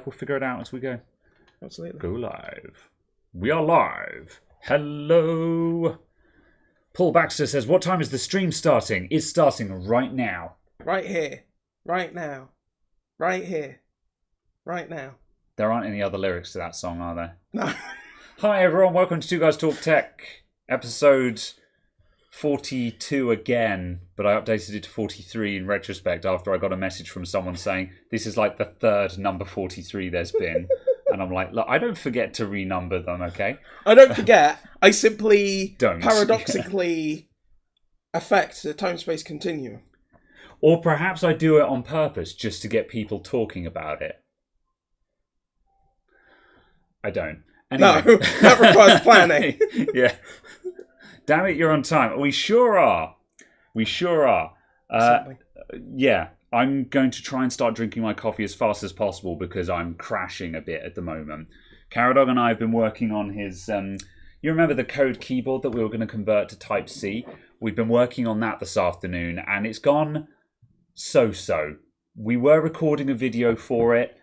We'll figure it out as we go. Absolutely. Go live. We are live. Hello. Paul Baxter says, what time is the stream starting? It's starting right now. Right here. Right now. Right here. Right now. There aren't any other lyrics to that song, are there? No. Hi everyone, welcome to Two Guys Talk Tech, episode 42 again, but I updated it to 43 in retrospect after I got a message from someone saying this is like the third number 43 there's been. And I'm like, look, I don't forget to renumber them, okay? I don't forget. I simply Don't. paradoxically affect the time-space continuum. Or perhaps I do it on purpose just to get people talking about it. I don't. Anyway. No, that requires planning. Yeah. Damn it, you're on time. We sure are. We sure are. Yeah, I'm going to try and start drinking my coffee as fast as possible because I'm crashing a bit at the moment. Caradog and I have been working on his... you remember the code keyboard that we were going to convert to Type-C? We've been working on that this afternoon, and it's gone so-so. We were recording a video for it.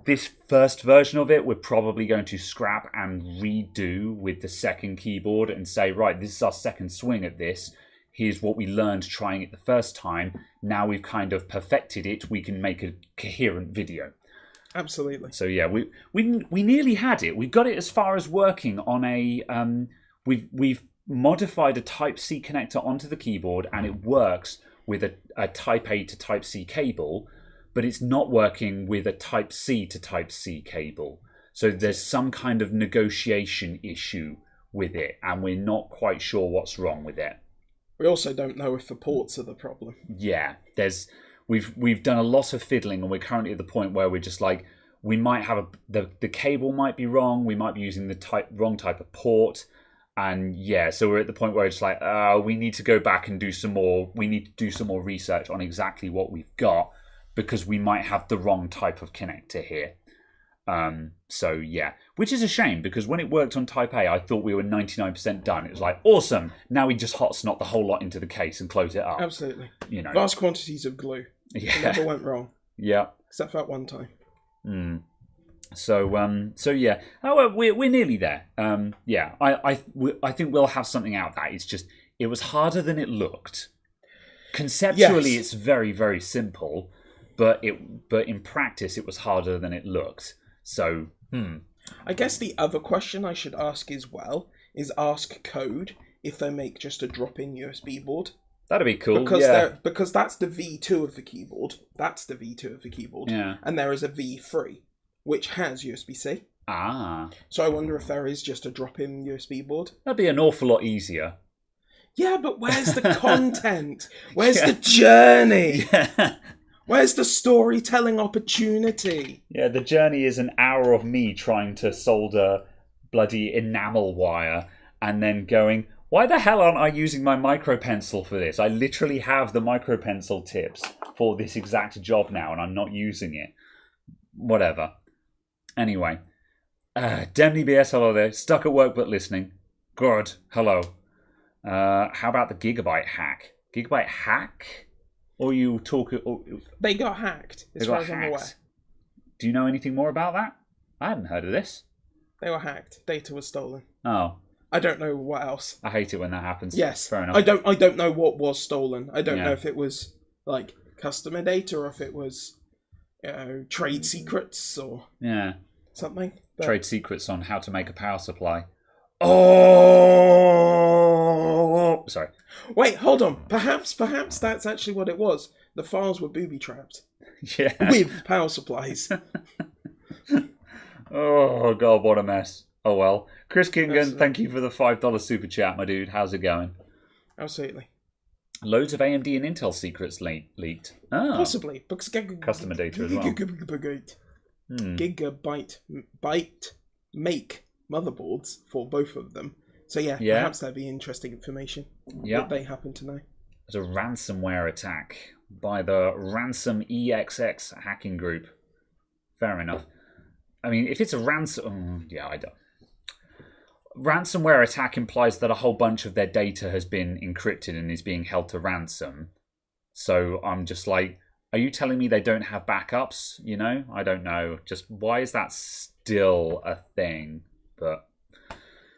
This first version of it we're probably going to scrap and redo with the second keyboard and say, right, this is our second swing at this. Here's what we learned trying it the first time. Now we've kind of perfected it. We can make a coherent video. Absolutely. So yeah, we nearly had it. We got it as far as working on a we've modified a Type-C connector onto the keyboard, and it works with a Type A to Type-C cable. But it's not working with a Type-C to Type-C cable. So there's some kind of negotiation issue with it, and we're not quite sure what's wrong with it. We also don't know if the ports are the problem. Yeah, we've done a lot of fiddling, and we're currently at the point where we're just like, we might have the cable might be wrong, we might be using the wrong type of port, and yeah, so we're at the point where it's like, we need to go back and do some more. We need to do some more research on exactly what we've got, because we might have the wrong type of connector here. So yeah, which is a shame, because when it worked on Type A, I thought we were 99% done. It was like, awesome, now we just hot snot the whole lot into the case and close it up. Absolutely. You know, vast quantities of glue. Yeah. It never went wrong. Yeah. Except for that one time. So yeah. Oh, well, we're nearly there. Yeah, I think we'll have something out of that. It's just, it was harder than it looked. Conceptually, Yes. It's very, very simple. But in practice, it was harder than it looked. So, I guess the other question I should ask as well is ask Code if they make just a drop-in USB board. That'd be cool. Because that's the V2 of the keyboard. That's the V2 of the keyboard. Yeah. And there is a V3, which has USB-C. Ah. So I wonder if there is just a drop-in USB board. That'd be an awful lot easier. Yeah, but where's the content? Where's the journey? Yeah. Where's the storytelling opportunity? Yeah, the journey is an hour of me trying to solder bloody enamel wire and then going, why the hell aren't I using my micro pencil for this? I literally have the micro pencil tips for this exact job now and I'm not using it. Whatever. Anyway. Demny BS, hello there. Stuck at work but listening. Good. Hello. How about the Gigabyte hack? Gigabyte hack? Or you talk... They got hacked, as far as I'm aware. Do you know anything more about that? I hadn't heard of this. They were hacked. Data was stolen. Oh. I don't know what else. I hate it when that happens. Yes. Fair enough. I don't know what was stolen. I don't know if it was, like, customer data or if it was, trade secrets or something. But... Trade secrets on how to make a power supply. Oh! Sorry. Wait, hold on. Perhaps that's actually what it was. The files were booby-trapped. Yeah. With power supplies. Oh, God, what a mess. Oh, well. Chris Kingan, thank you for the $5 super chat, my dude. How's it going? Absolutely. Loads of AMD and Intel secrets leaked. Oh. Possibly. Because customer data as well. Gigabyte make motherboards for both of them. So yeah, perhaps that'd be interesting information that they happen to know. There's a ransomware attack by the Ransom EXX hacking group. Fair enough. I mean, if it's a I don't. Ransomware attack implies that a whole bunch of their data has been encrypted and is being held to ransom. So I'm just like, Are you telling me they don't have backups? You know, I don't know. Just why is that still a thing? But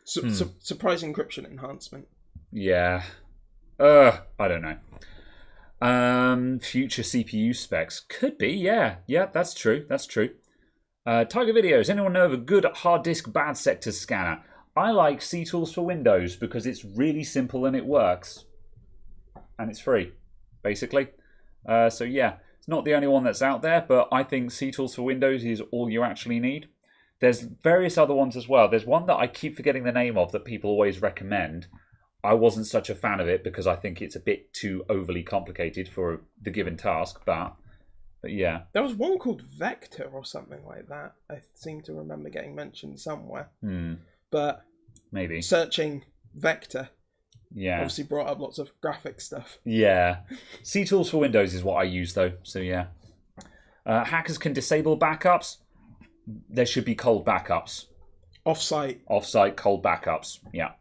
surprise encryption enhancement. Yeah. I don't know. Future CPU specs could be. Yeah, that's true. Tiger Videos. Anyone know of a good hard disk bad sector scanner? I like CTools for Windows because it's really simple and it works, and it's free, basically. So yeah, it's not the only one that's out there, but I think CTools for Windows is all you actually need. There's various other ones as well. There's one that I keep forgetting the name of that people always recommend. I wasn't such a fan of it because I think it's a bit too overly complicated for the given task, but yeah. There was one called Vector or something like that. I seem to remember getting mentioned somewhere. But maybe searching Vector obviously brought up lots of graphic stuff. Yeah. CTools for Windows is what I use though, so yeah. Hackers can disable backups. There should be cold backups. Off-site cold backups, yeah.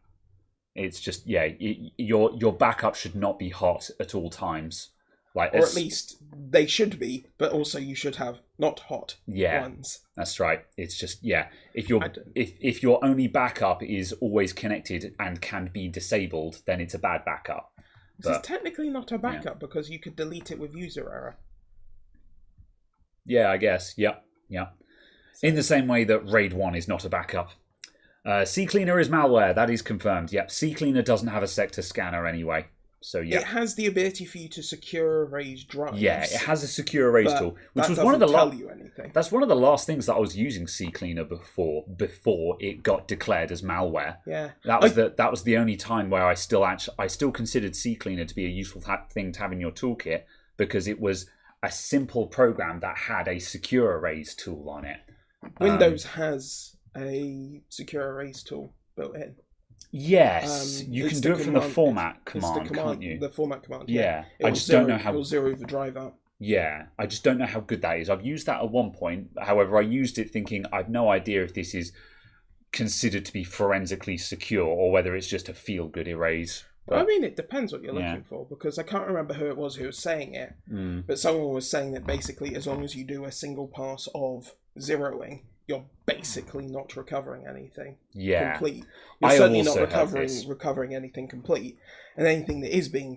It's just, your backup should not be hot at all times. Or at least they should be, but also you should have not hot ones. That's right. It's just, if your only backup is always connected and can be disabled, then it's a bad backup. This is technically not a backup because you could delete it with user error. Yeah, I guess. Yeah. In the same way that RAID 1 is not a backup. CCleaner is malware. That is confirmed. Yep. CCleaner doesn't have a sector scanner anyway. So yeah, it has the ability for you to secure erase drives. Yeah, it has a secure erase tool, which was one of the That's one of the last things that I was using CCleaner before it got declared as malware. Yeah, that was the only time where I still considered CCleaner to be a useful thing to have in your toolkit because it was a simple program that had a secure erase tool on it. Windows has a secure erase tool built in. Yes, you can do it from the format command, can't you? The format command. Yeah. I just don't know how. It'll zero the drive out. Yeah, I just don't know how good that is. I've used that at one point. However, I used it thinking I've no idea if this is considered to be forensically secure or whether it's just a feel-good erase. But, I mean, it depends what you're looking for because I can't remember who it was saying it, but someone was saying that basically as long as you do a single pass of zeroing, you're basically not recovering anything complete. You're certainly not recovering anything complete, and anything that is being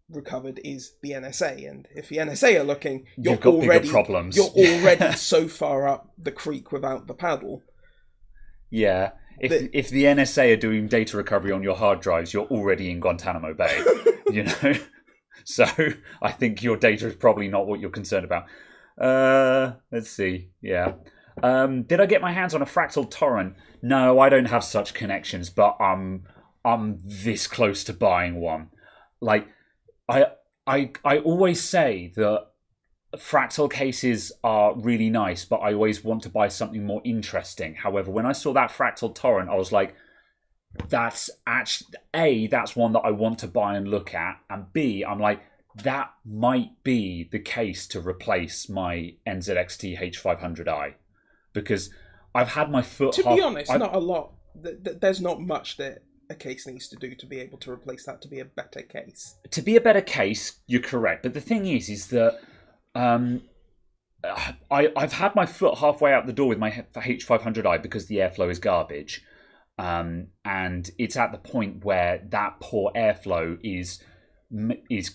recovered is the NSA. And if the NSA are looking, you've got bigger problems. You're already so far up the creek without the paddle. Yeah. If the NSA are doing data recovery on your hard drives, you're already in Guantanamo Bay. You know, so I think your data is probably not what you're concerned about. Let's see. Yeah. Did I get my hands on a Fractal Torrent? No, I don't have such connections, but I'm this close to buying one. Like, I always say that Fractal cases are really nice, but I always want to buy something more interesting. However, when I saw that Fractal Torrent, I was like, that's actually, that's one that I want to buy and look at, and B, I'm like, that might be the case to replace my NZXT H500i. Because I've had my foot... To be honest, not a lot. There's not much that a case needs to do to be able to replace that to be a better case. To be a better case, you're correct. But the thing is that I've had my foot halfway out the door with my H500i because the airflow is garbage. And it's at the point where that poor airflow is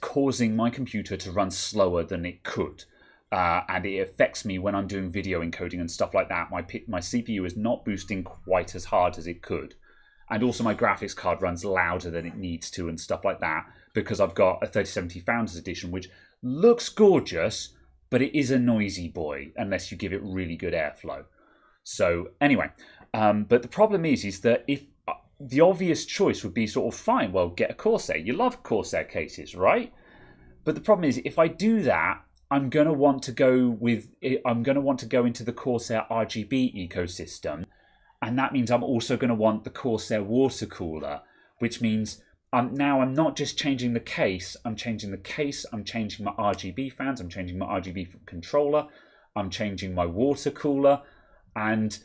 causing my computer to run slower than it could. And it affects me when I'm doing video encoding and stuff like that. My CPU is not boosting quite as hard as it could. And also my graphics card runs louder than it needs to and stuff like that because I've got a 3070 Founders Edition, which looks gorgeous, but it is a noisy boy unless you give it really good airflow. So anyway, but the problem is that if the obvious choice would be sort of fine, well, get a Corsair. You love Corsair cases, right? But the problem is if I do that, I'm going to want to go into the Corsair RGB ecosystem, and that means I'm also going to want the Corsair water cooler, which means I'm not just changing the case, I'm changing the case, I'm changing my RGB fans, I'm changing my RGB controller, I'm changing my water cooler, and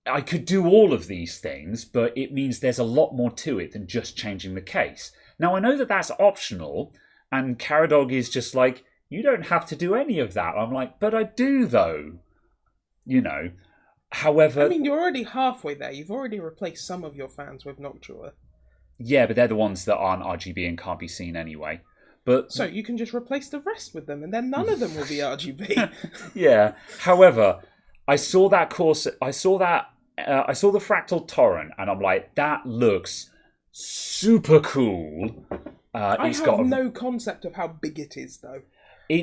I could do all of these things, but it means there's a lot more to it than just changing the case. Now, I know that that's optional, and Caradog is just like, you don't have to do any of that. I'm like, but I do though. However, I mean, you're already halfway there. You've already replaced some of your fans with Noctua. Yeah, but they're the ones that aren't RGB and can't be seen anyway. But so you can just replace the rest with them, and then none of them will be RGB. Yeah. However, I saw that course. I saw the Fractal Torrent, and I'm like, that looks super cool. I have no concept of how big it is, though.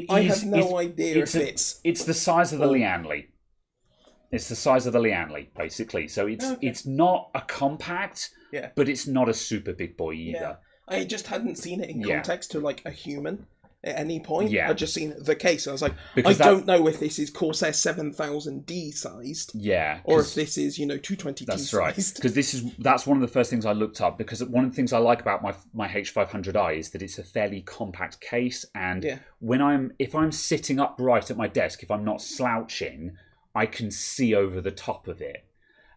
I have no idea if it's... It's the size of the Lianli. It's the size of the Lianli, basically. So it's not a compact, but it's not a super big boy either. Yeah. I just hadn't seen it in context to like a human at any point. Yeah. I'd just seen the case. I was like, I don't know if this is Corsair 7000D sized. Yeah. Or if this is, 220T that's sized. Right. Because that's one of the first things I looked up, because one of the things I like about my H500i is that it's a fairly compact case, and if I'm sitting upright at my desk, if I'm not slouching, I can see over the top of it.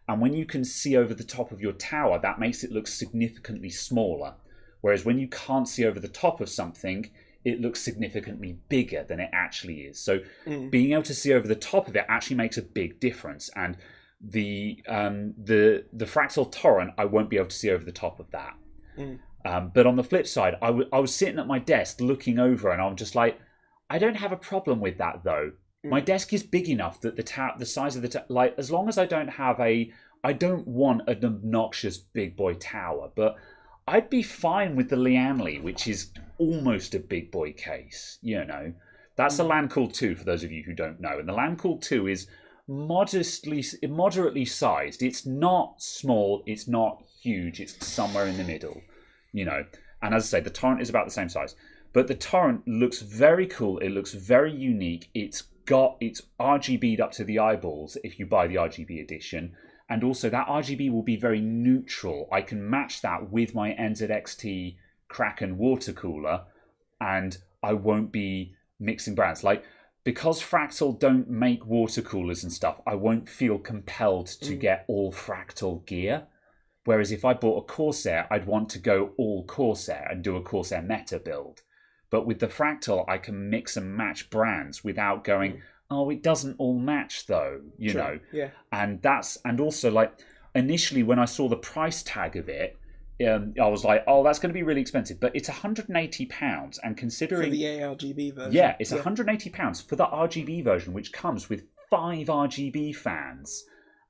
And when you can see over the top of your tower, that makes it look significantly smaller. Whereas when you can't see over the top of something, it looks significantly bigger than it actually is. So being able to see over the top of it actually makes a big difference. And the Fractal Torrent, I won't be able to see over the top of that. But on the flip side, I was sitting at my desk looking over, and I'm just like, I don't have a problem with that though. My desk is big enough that the size of the as long as I don't want an obnoxious big boy tower, but I'd be fine with the Lianli, which is almost a big boy case. That's a Landcool 2 for those of you who don't know, and the Landcool 2 is moderately sized. It's not small, it's not huge, it's somewhere in the middle. And as I say, the Torrent is about the same size, but the Torrent looks very cool. It looks very unique. It's RGB'd up to the eyeballs if you buy the RGB edition. And also that RGB will be very neutral. I can match that with my NZXT Kraken water cooler, and I won't be mixing brands. Because Fractal don't make water coolers and stuff, I won't feel compelled to get all Fractal gear. Whereas if I bought a Corsair, I'd want to go all Corsair and do a Corsair meta build. But with the Fractal, I can mix and match brands without going, it doesn't all match though, you know. Yeah. And also initially when I saw the price tag of it, I was like, that's going to be really expensive. But it's £180, and considering for the ARGB version. Yeah, it's £180 for the RGB version, which comes with 5 RGB fans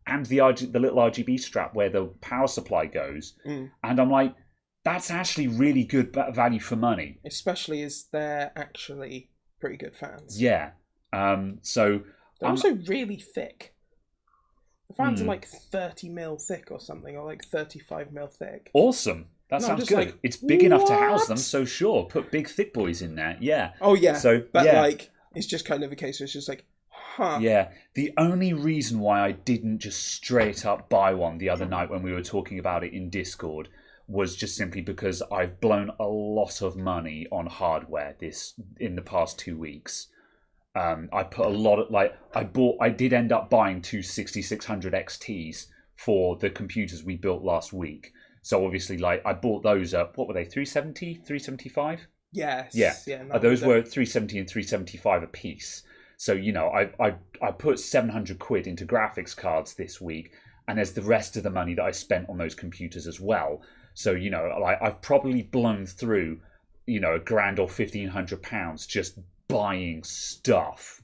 and the little RGB strap where the power supply goes. And I'm like, that's actually really good value for money. Especially as they're actually pretty good fans. Yeah. So they're also really thick. The fans are like 30mm thick or something, or like 35mm thick. Awesome. That sounds good. It's big enough to house them, so sure. Put big thick boys in there. Yeah. Oh yeah. So, but it's just kind of a case where it's just like, Yeah. The only reason why I didn't just straight up buy one the other night when we were talking about it in Discord was just simply because I've blown a lot of money on hardware in the past 2 weeks. I put a lot of I did end up buying 2 6600 XTs for the computers we built last week. So obviously I bought those at, what were they, 370, 375? Yes. Yeah. Those were 370 and 375 a piece. So, I put 700 quid into graphics cards this week, and there's the rest of the money that I spent on those computers as well. So, I've probably blown through, £1,000 or £1,500 just buying stuff.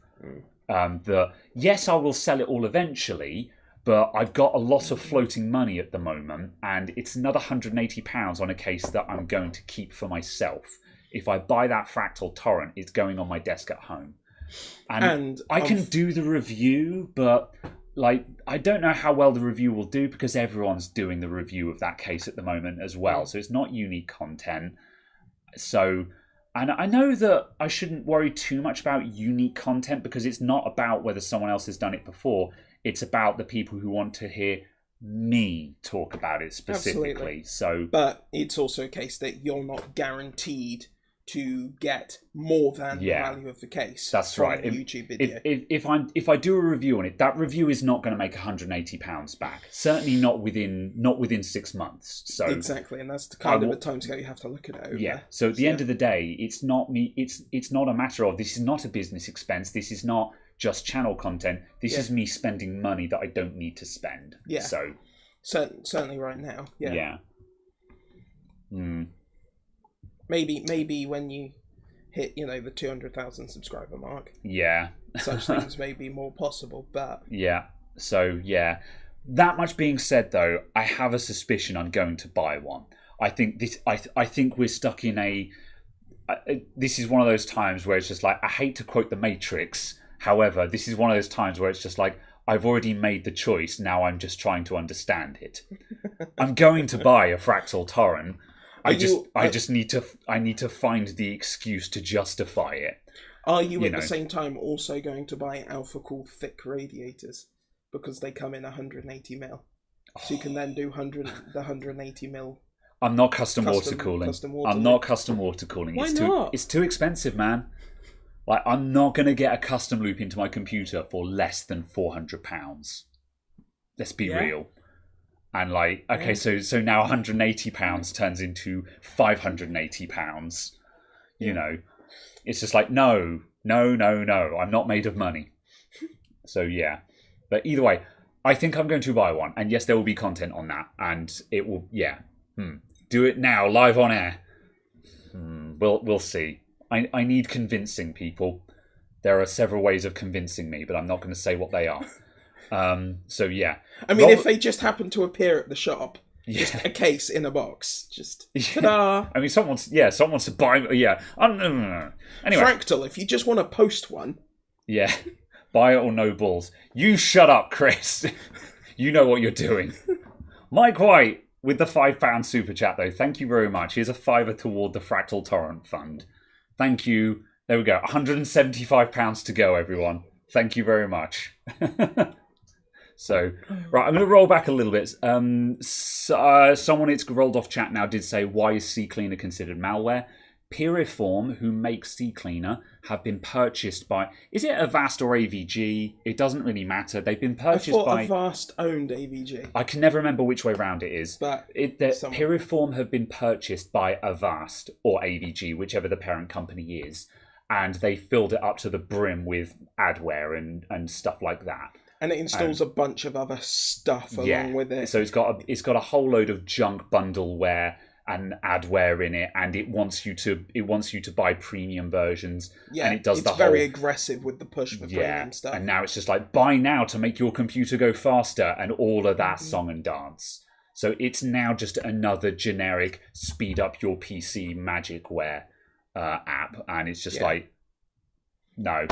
Yes, I will sell it all eventually, but I've got a lot of floating money at the moment, and it's another £180 on a case that I'm going to keep for myself. If I buy that Fractal Torrent, it's going on my desk at home. And I can do the review, but I don't know how well the review will do, because everyone's doing the review of that case at the moment as well. So it's not unique content. So, and I know that I shouldn't worry too much about unique content, because it's not about whether someone else has done it before. It's about the people who want to hear me talk about it specifically. Absolutely. But it's also a case that you're not guaranteed to get more than the Yeah. value of the case. That's from right. a YouTube video. If I do a review on it, that review is not going to make £180 back. Certainly not within 6 months. So exactly, and that's the kind of a timescale you have to look at it over. Yeah. So at the end of the day, it's not me. It's not a matter of, this is not a business expense. This is not just channel content. This is me spending money that I don't need to spend. Yeah. So certainly right now. Yeah. Yeah. Maybe when you hit, the 200,000 subscriber mark. Yeah. Such things may be more possible, but yeah. So yeah. That much being said, though, I have a suspicion I'm going to buy one. I think this. I think we're stuck in a. This is one of those times where it's just like, I hate to quote The Matrix. However, this is one of those times where it's just like, I've already made the choice. Now I'm just trying to understand it. I'm going to buy a Fractal Torrent. I need to find the excuse to justify it. Are you at the same time also going to buy Alpha Cool thick radiators? Because they come in 180 mil. So you can then do the 180 mil. I'm not custom water cooling. I'm not custom water cooling. Why not? It's too expensive, man. Like, I'm not going to get a custom loop into my computer for less than £400. Let's be real. And like, okay, so now £180 turns into £580. It's just like, no. I'm not made of money. So yeah. But either way, I think I'm going to buy one. And yes, there will be content on that. And it will, do it now, live on air. We'll see. I need convincing, people. There are several ways of convincing me, but I'm not going to say what they are. So yeah. I mean, if they just happen to appear at the shop, just a case in a box, just ta-da. I mean, someone wants to buy. Yeah. Anyway, Fractal. If you just want to post one, yeah, buy it or no balls. You shut up, Chris. You know what you're doing. Mike White with the £5 super chat, though. Thank you very much. Here's a £5 toward the Fractal Torrent Fund. Thank you. There we go. £175 to go, everyone. Thank you very much. So, right, I'm going to roll back a little bit. Someone it's rolled off chat now did say, why is CCleaner considered malware? Piriform, who makes CCleaner, have been purchased by... Is it Avast or AVG? It doesn't really matter. They've been purchased by... Avast owned AVG. I can never remember which way round it is. But Piriform have been purchased by Avast or AVG, whichever the parent company is. And they filled it up to the brim with adware and stuff like that. And it installs a bunch of other stuff along with it. So it's got a whole load of junk bundleware and adware in it, and it wants you to buy premium versions. Yeah, and it's very aggressive with the push for premium stuff. And now it's just like, buy now to make your computer go faster, and all of that song and dance. So it's now just another generic speed up your PC magicware app, and it's just like, no,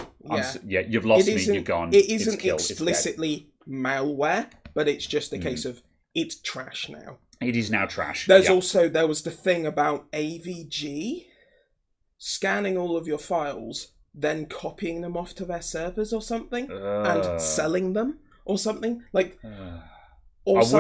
you've lost me, you're gone. It isn't explicitly malware, but it's just a case of it's trash now. It is now trash. There was the thing about AVG scanning all of your files, then copying them off to their servers or something, and selling them or something like. There was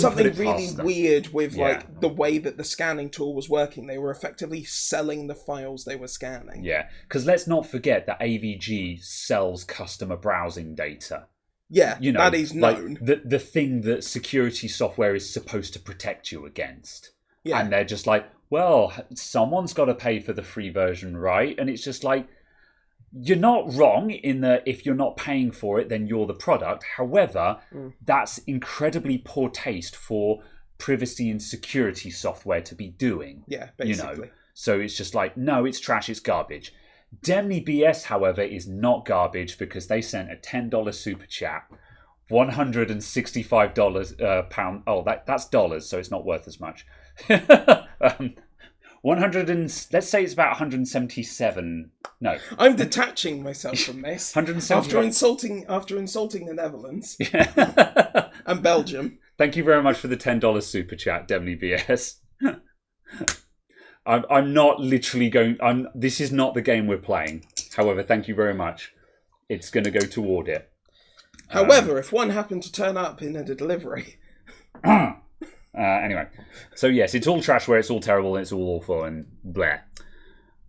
something really weird with like the way that the scanning tool was working. They were effectively selling the files they were scanning. Yeah, because let's not forget that AVG sells customer browsing data. Yeah, that is known. Like the thing that security software is supposed to protect you against. Yeah. And they're just like, well, someone's got to pay for the free version, right? And it's just like, you're not wrong in that if you're not paying for it, then you're the product. However, that's incredibly poor taste for privacy and security software to be doing. Yeah, basically. So it's just like, no, it's trash, it's garbage. Demny BS, however, is not garbage because they sent a $10 super chat, $165 pound. Oh, that's dollars, so it's not worth as much. 100 and let's say it's about 177. No, I'm detaching myself from this. After insulting the Netherlands and Belgium. Thank you very much for the $10 super chat, Demny BS. I'm not literally going. This is not the game we're playing. However, thank you very much. It's going to go toward it. However, if one happened to turn up in a delivery. Anyway, so yes, it's all trash where it's all terrible and it's all awful and bleh.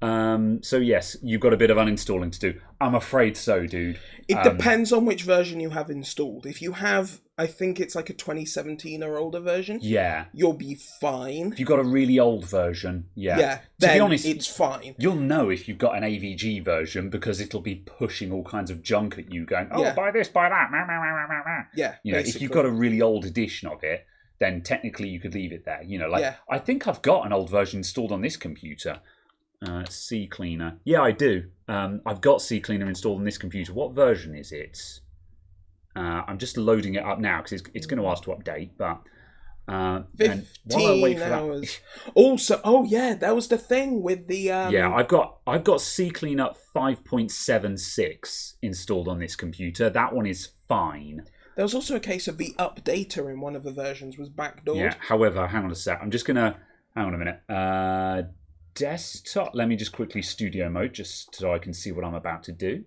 So yes, you've got a bit of uninstalling to do. I'm afraid so, dude. It depends on which version you have installed. If you have, I think it's like a 2017 or older version. Yeah. You'll be fine. If you've got a really old version, yeah. Yeah, to be honest, it's fine. You'll know if you've got an AVG version because it'll be pushing all kinds of junk at you going, oh, buy this, buy that. Yeah, you know, if you've got a really old edition of it, then technically you could leave it there. You know, like I think I've got an old version installed on this computer. C Cleaner. Yeah, I do. I've got C Cleaner installed on this computer. What version is it? I'm just loading it up now because it's going to ask to update. But 15 hours. Also, that was the thing with the. Yeah, I've got C Cleaner 5.76 installed on this computer. That one is fine. There was also a case of the updater in one of the versions was backdoored. Yeah. However, hang on a sec. I'm just gonna hang on a minute. Desktop. Let me just quickly studio mode just so I can see what I'm about to do.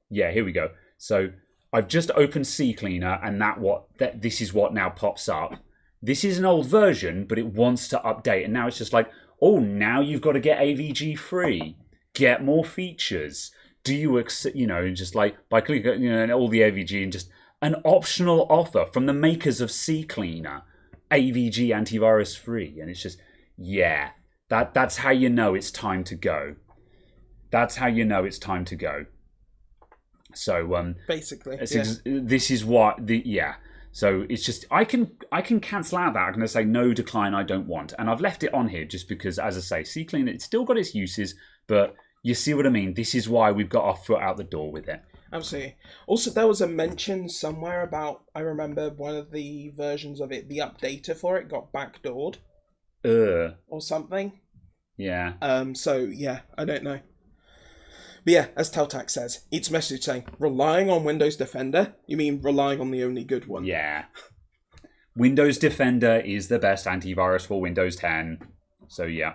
Yeah, here we go. So I've just opened CCleaner, and this is what now pops up. This is an old version, but it wants to update, and now it's just like, oh, now you've got to get AVG free, get more features. Do you accept? You know, just like by clicking, you know, all the AVG and just an optional offer from the makers of CCleaner, AVG antivirus free, and it's just That's how you know it's time to go. That's how you know it's time to go. So basically, this is what So it's just I can cancel out that. I'm going to say no, decline, I don't want, and I've left it on here just because, as I say, CCleaner, it's still got its uses, but you see what I mean. This is why we've got our foot out the door with it. Absolutely. Also, there was a mention somewhere about, I remember one of the versions of it, the updater for it got backdoored. Or something. Yeah. So, yeah, I don't know. But yeah, as Teltac says, its message saying, relying on Windows Defender? You mean relying on the only good one? Yeah. Windows Defender is the best antivirus for Windows 10. So, yeah.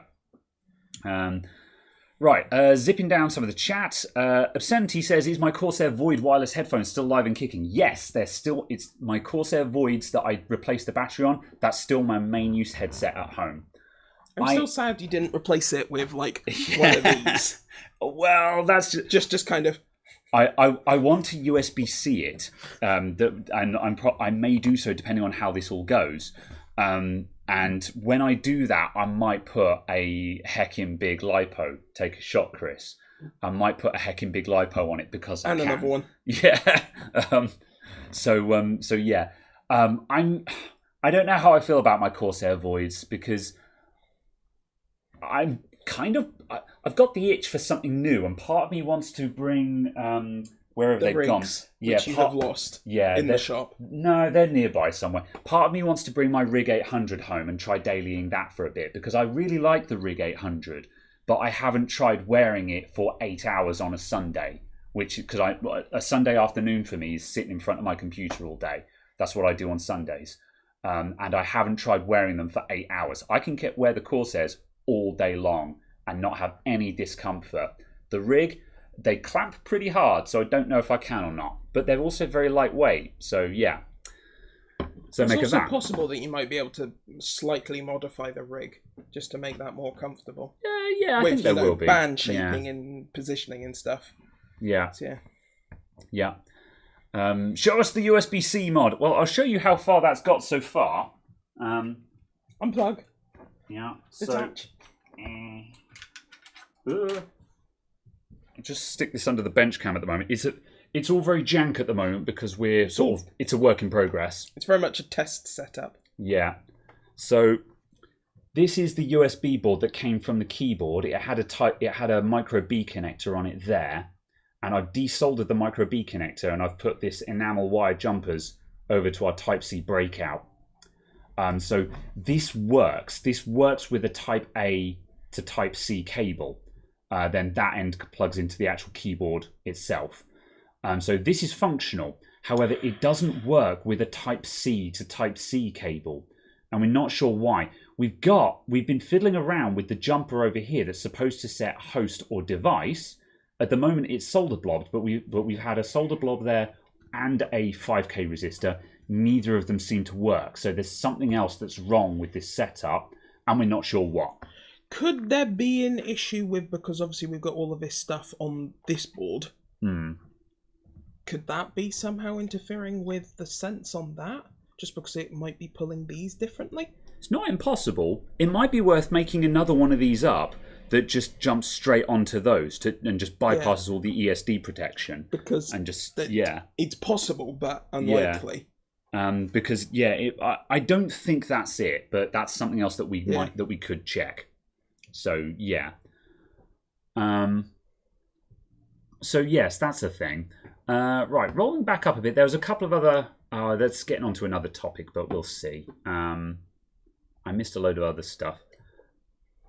Right, zipping down some of the chat. Obscenity says, is my Corsair Void wireless headphones still live and kicking? Yes, they're still. It's my Corsair Voids that I replaced the battery on. That's still my main use headset at home. I'm still sad you didn't replace it with, like, one of these. Well, that's just kind of... I want to USB-C it, and I may do so depending on how this all goes. And when I do that, I might put a heckin' big lipo. Take a shot, Chris. I might put a heckin' big lipo on it because I can. And another one. Yeah. So yeah. I don't know how I feel about my Corsair Voids because I'm kind of. I've got the itch for something new, and part of me wants to bring. Where have they gone? Yeah, which you have lost. Yeah, in the shop. No, they're nearby somewhere. Part of me wants to bring my Rig 800 home and try dailying that for a bit because I really like the Rig 800, but I haven't tried wearing it for 8 hours on a Sunday, because a Sunday afternoon for me is sitting in front of my computer all day. That's what I do on Sundays, and I haven't tried wearing them for 8 hours. I can wear the Corsairs all day long and not have any discomfort. The Rig, they clamp pretty hard, so I don't know if I can or not. But they're also very lightweight, so yeah. So it's make also of that. Possible that you might be able to slightly modify the rig just to make that more comfortable. Yeah, I think there will be. Band shaping and positioning and stuff. Yeah. So, yeah. Show us the USB-C mod. Well, I'll show you how far that's got so far. Unplug. Yeah. Detach. Just stick this under the bench cam at the moment. It's all very jank at the moment because we're it's a work in progress. It's very much a test setup. Yeah. So this is the USB board that came from the keyboard. It had a micro B connector on it there, and I've desoldered the micro B connector and I've put this enamel wire jumpers over to our Type-C breakout. So this works. This works with a Type A to Type-C cable. Then that end plugs into the actual keyboard itself. So this is functional. However, it doesn't work with a Type-C to Type-C cable. And we're not sure why. We've been fiddling around with the jumper over here that's supposed to set host or device. At the moment, it's solder blobbed, but we've had a solder blob there and a 5K resistor. Neither of them seem to work. So there's something else that's wrong with this setup, and we're not sure what. Could there be an issue with, because obviously we've got all of this stuff on this board, could that be somehow interfering with the sense on that? Just because it might be pulling these differently? It's not impossible. It might be worth making another one of these up that just jumps straight onto those and just bypasses all the ESD protection. Because and just it's possible, but unlikely. Because I don't think that's it, but that's something else that we could check. So yeah. So yes, that's a thing. Right, rolling back up a bit. There was a couple of other. That's getting onto another topic, but we'll see. I missed a load of other stuff.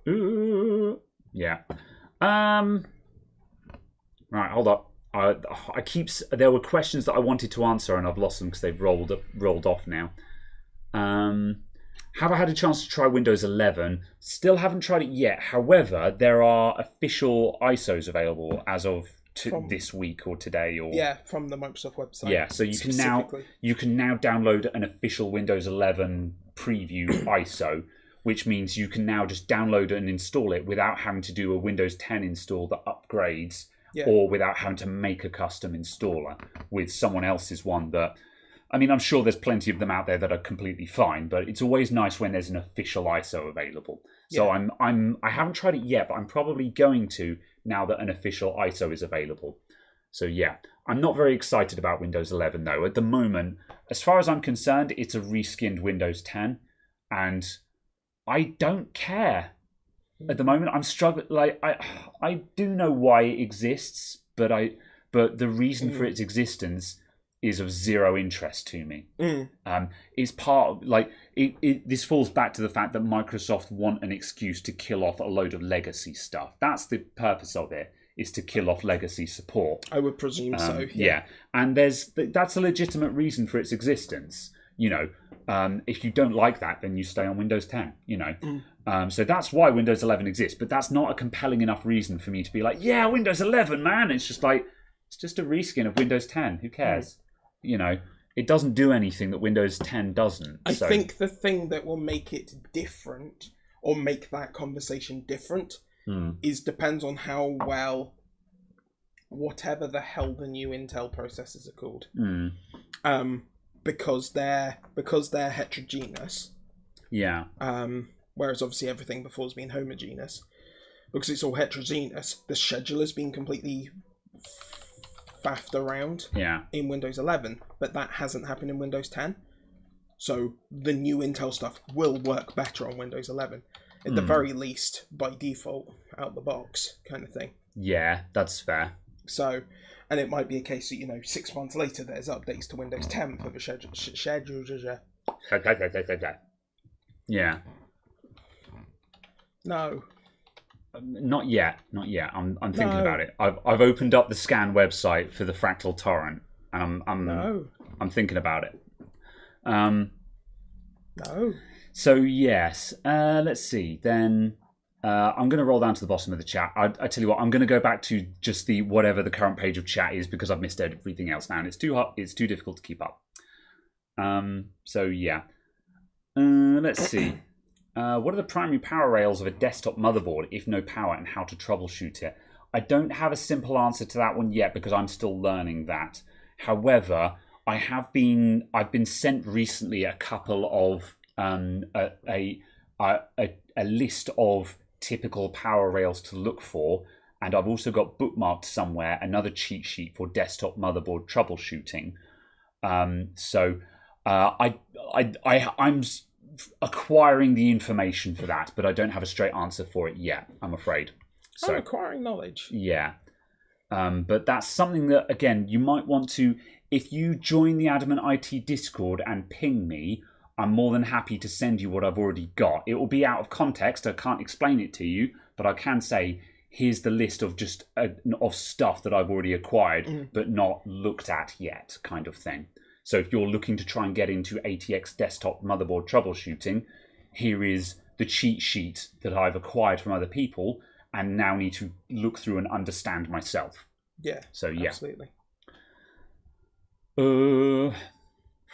Ooh, yeah. Right, hold up. There were questions that I wanted to answer, and I've lost them because they've rolled off now. Have I had a chance to try Windows 11? Still haven't tried it yet. However, there are official ISOs available as of this week or today, or from the Microsoft website. Yeah, so you can now download an official Windows 11 preview ISO, which means you can now just download it and install it without having to do a Windows 10 install that upgrades, or without having to make a custom installer with someone else's one. That, I mean, I'm sure there's plenty of them out there that are completely fine, but it's always nice when there's an official ISO available. So I haven't tried it yet, but I'm probably going to now that an official ISO is available. So yeah, I'm not very excited about Windows 11 though. At the moment, as far as I'm concerned, it's a reskinned Windows 10, and I don't care. At the moment, I'm struggling. Like I do know why it exists, but the reason for its existence is of zero interest to me. It's part of, like this falls back to the fact that Microsoft want an excuse to kill off a load of legacy stuff. That's the purpose of it, is to kill off legacy support. I would presume so. Yeah, and that's a legitimate reason for its existence. You know, if you don't like that, then you stay on Windows 10. You know, so that's why Windows 11 exists. But that's not a compelling enough reason for me to be like, yeah, Windows 11, man. It's just like, it's just a reskin of Windows 10. Who cares? You know, it doesn't do anything that Windows 10 doesn't. I think the thing that will make it different, or make that conversation different, depends on how well whatever the hell the new Intel processors are called. Because they're heterogeneous. Yeah. Whereas obviously everything before has been homogeneous. Because it's all heterogeneous, the scheduler's been completely faffed around in Windows 11, but that hasn't happened in Windows 10. So the new Intel stuff will work better on Windows 11. At the very least, by default, out the box kind of thing. Yeah, that's fair. So, and it might be a case that, you know, 6 months later there's updates to Windows 10 for the schedule. Yeah. No. Not yet. I'm thinking about it. I've opened up the scan website for the Fractal Torrent, and I'm thinking about it. No. So yes, let's see. Then I'm going to roll down to the bottom of the chat. I tell you what, I'm going to go back to just the whatever the current page of chat is, because I've missed everything else now, and it's too hot. It's too difficult to keep up. So yeah. Let's see. What are the primary power rails of a desktop motherboard if no power, and how to troubleshoot it? I don't have a simple answer to that one yet, because I'm still learning that. However, I've been sent recently a couple of a list of typical power rails to look for, and I've also got bookmarked somewhere another cheat sheet for desktop motherboard troubleshooting. So I'm acquiring the information for that, but I don't have a straight answer for it yet, I'm afraid. So I'm acquiring knowledge. Yeah. But that's something that, again, you might want to, if you join the Adamant IT Discord and ping me, I'm more than happy to send you what I've already got. It will be out of context. I can't explain it to you, but I can say, here's the list of just of stuff that I've already acquired, but not looked at yet, kind of thing. So if you're looking to try and get into ATX desktop motherboard troubleshooting, here is the cheat sheet that I've acquired from other people and now need to look through and understand myself. Yeah, so yeah. Absolutely.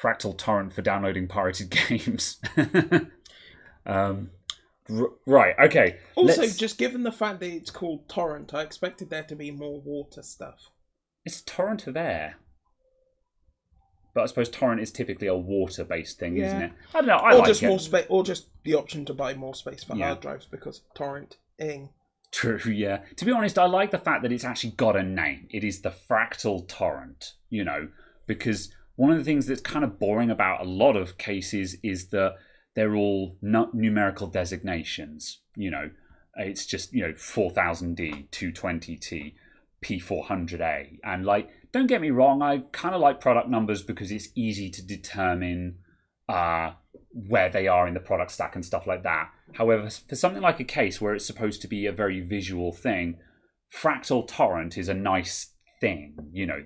Fractal Torrent for downloading pirated games. Right, okay. Also, just given the fact that it's called Torrent, I expected there to be more water stuff. It's a torrent of air. But I suppose torrent is typically a water-based thing, isn't it? I don't know, I like it. Or just the option to buy more space for hard drives, because torrenting. True, yeah. To be honest, I like the fact that it's actually got a name. It is the Fractal Torrent, because one of the things that's kind of boring about a lot of cases is that they're all numerical designations. It's just 4000D, 220T, P400A, and don't get me wrong, I kind of like product numbers because it's easy to determine where they are in the product stack and stuff like that. However, for something like a case where it's supposed to be a very visual thing, Fractal Torrent is a nice thing.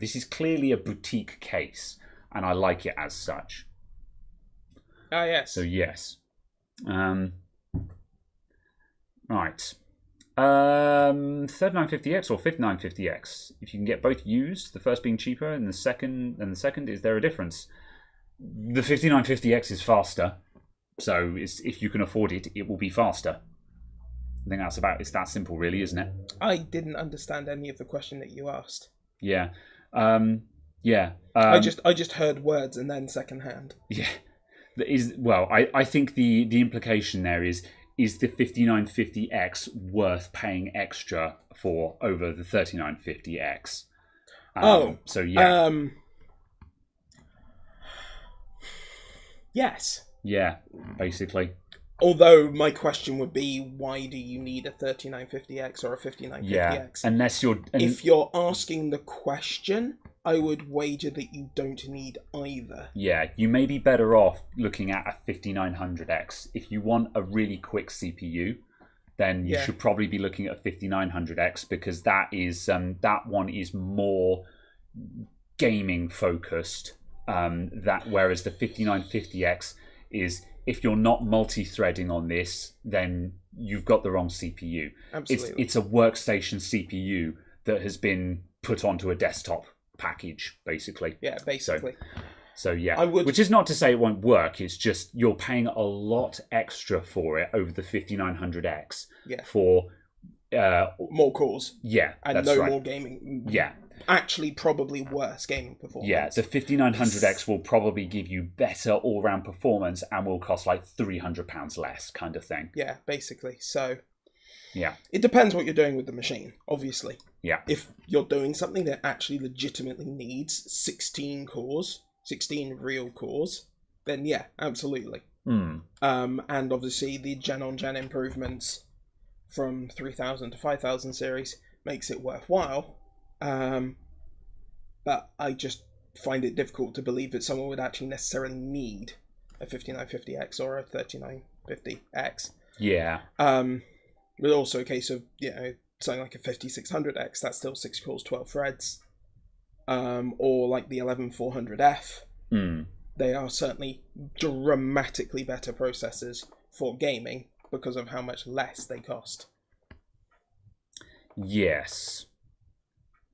This is clearly a boutique case, and I like it as such. Ah, yes. So, yes. Right. 3950X or 5950X. If you can get both used, the first being cheaper and the second is there a difference? The 5950X is faster, so if you can afford it, it will be faster. I think it's that simple, really, isn't it? I didn't understand any of the question that you asked. Yeah. I just heard words and then secondhand. Yeah. I think the implication there is the 5950X worth paying extra for over the 3950X? So yes. Yeah, basically. Although my question would be, why do you need a 3950X or a 5950X? Yeah, if you're asking the question, I would wager that you don't need either. Yeah, you may be better off looking at a 5900X. If you want a really quick CPU, then you should probably be looking at a 5900X, because that one is more gaming focused. Whereas the 5950X is, if you're not multi-threading on this, then you've got the wrong CPU. Absolutely. It's a workstation CPU that has been put onto a desktop package, basically. Yeah, basically. So yeah, which is not to say it won't work. It's just you're paying a lot extra for it over the 5900X for more cores. Yeah, and that's no right. more gaming. Yeah. Actually, probably worse gaming performance. Yeah, the 5900X will probably give you better all-round performance and will cost like £300 less, kind of thing. Yeah, basically. So, yeah, it depends what you're doing with the machine, obviously. Yeah. If you're doing something that actually legitimately needs 16 cores, 16 real cores, then yeah, absolutely. And obviously the gen-on-gen improvements from 3000 to 5000 series makes it worthwhile. But I just find it difficult to believe that someone would actually necessarily need a 5950X or a 3950X. Yeah. But also a case of, something like a 5600X, that's still 6 cores, 12 threads. Or like the 11400F. They are certainly dramatically better processors for gaming because of how much less they cost. Yes.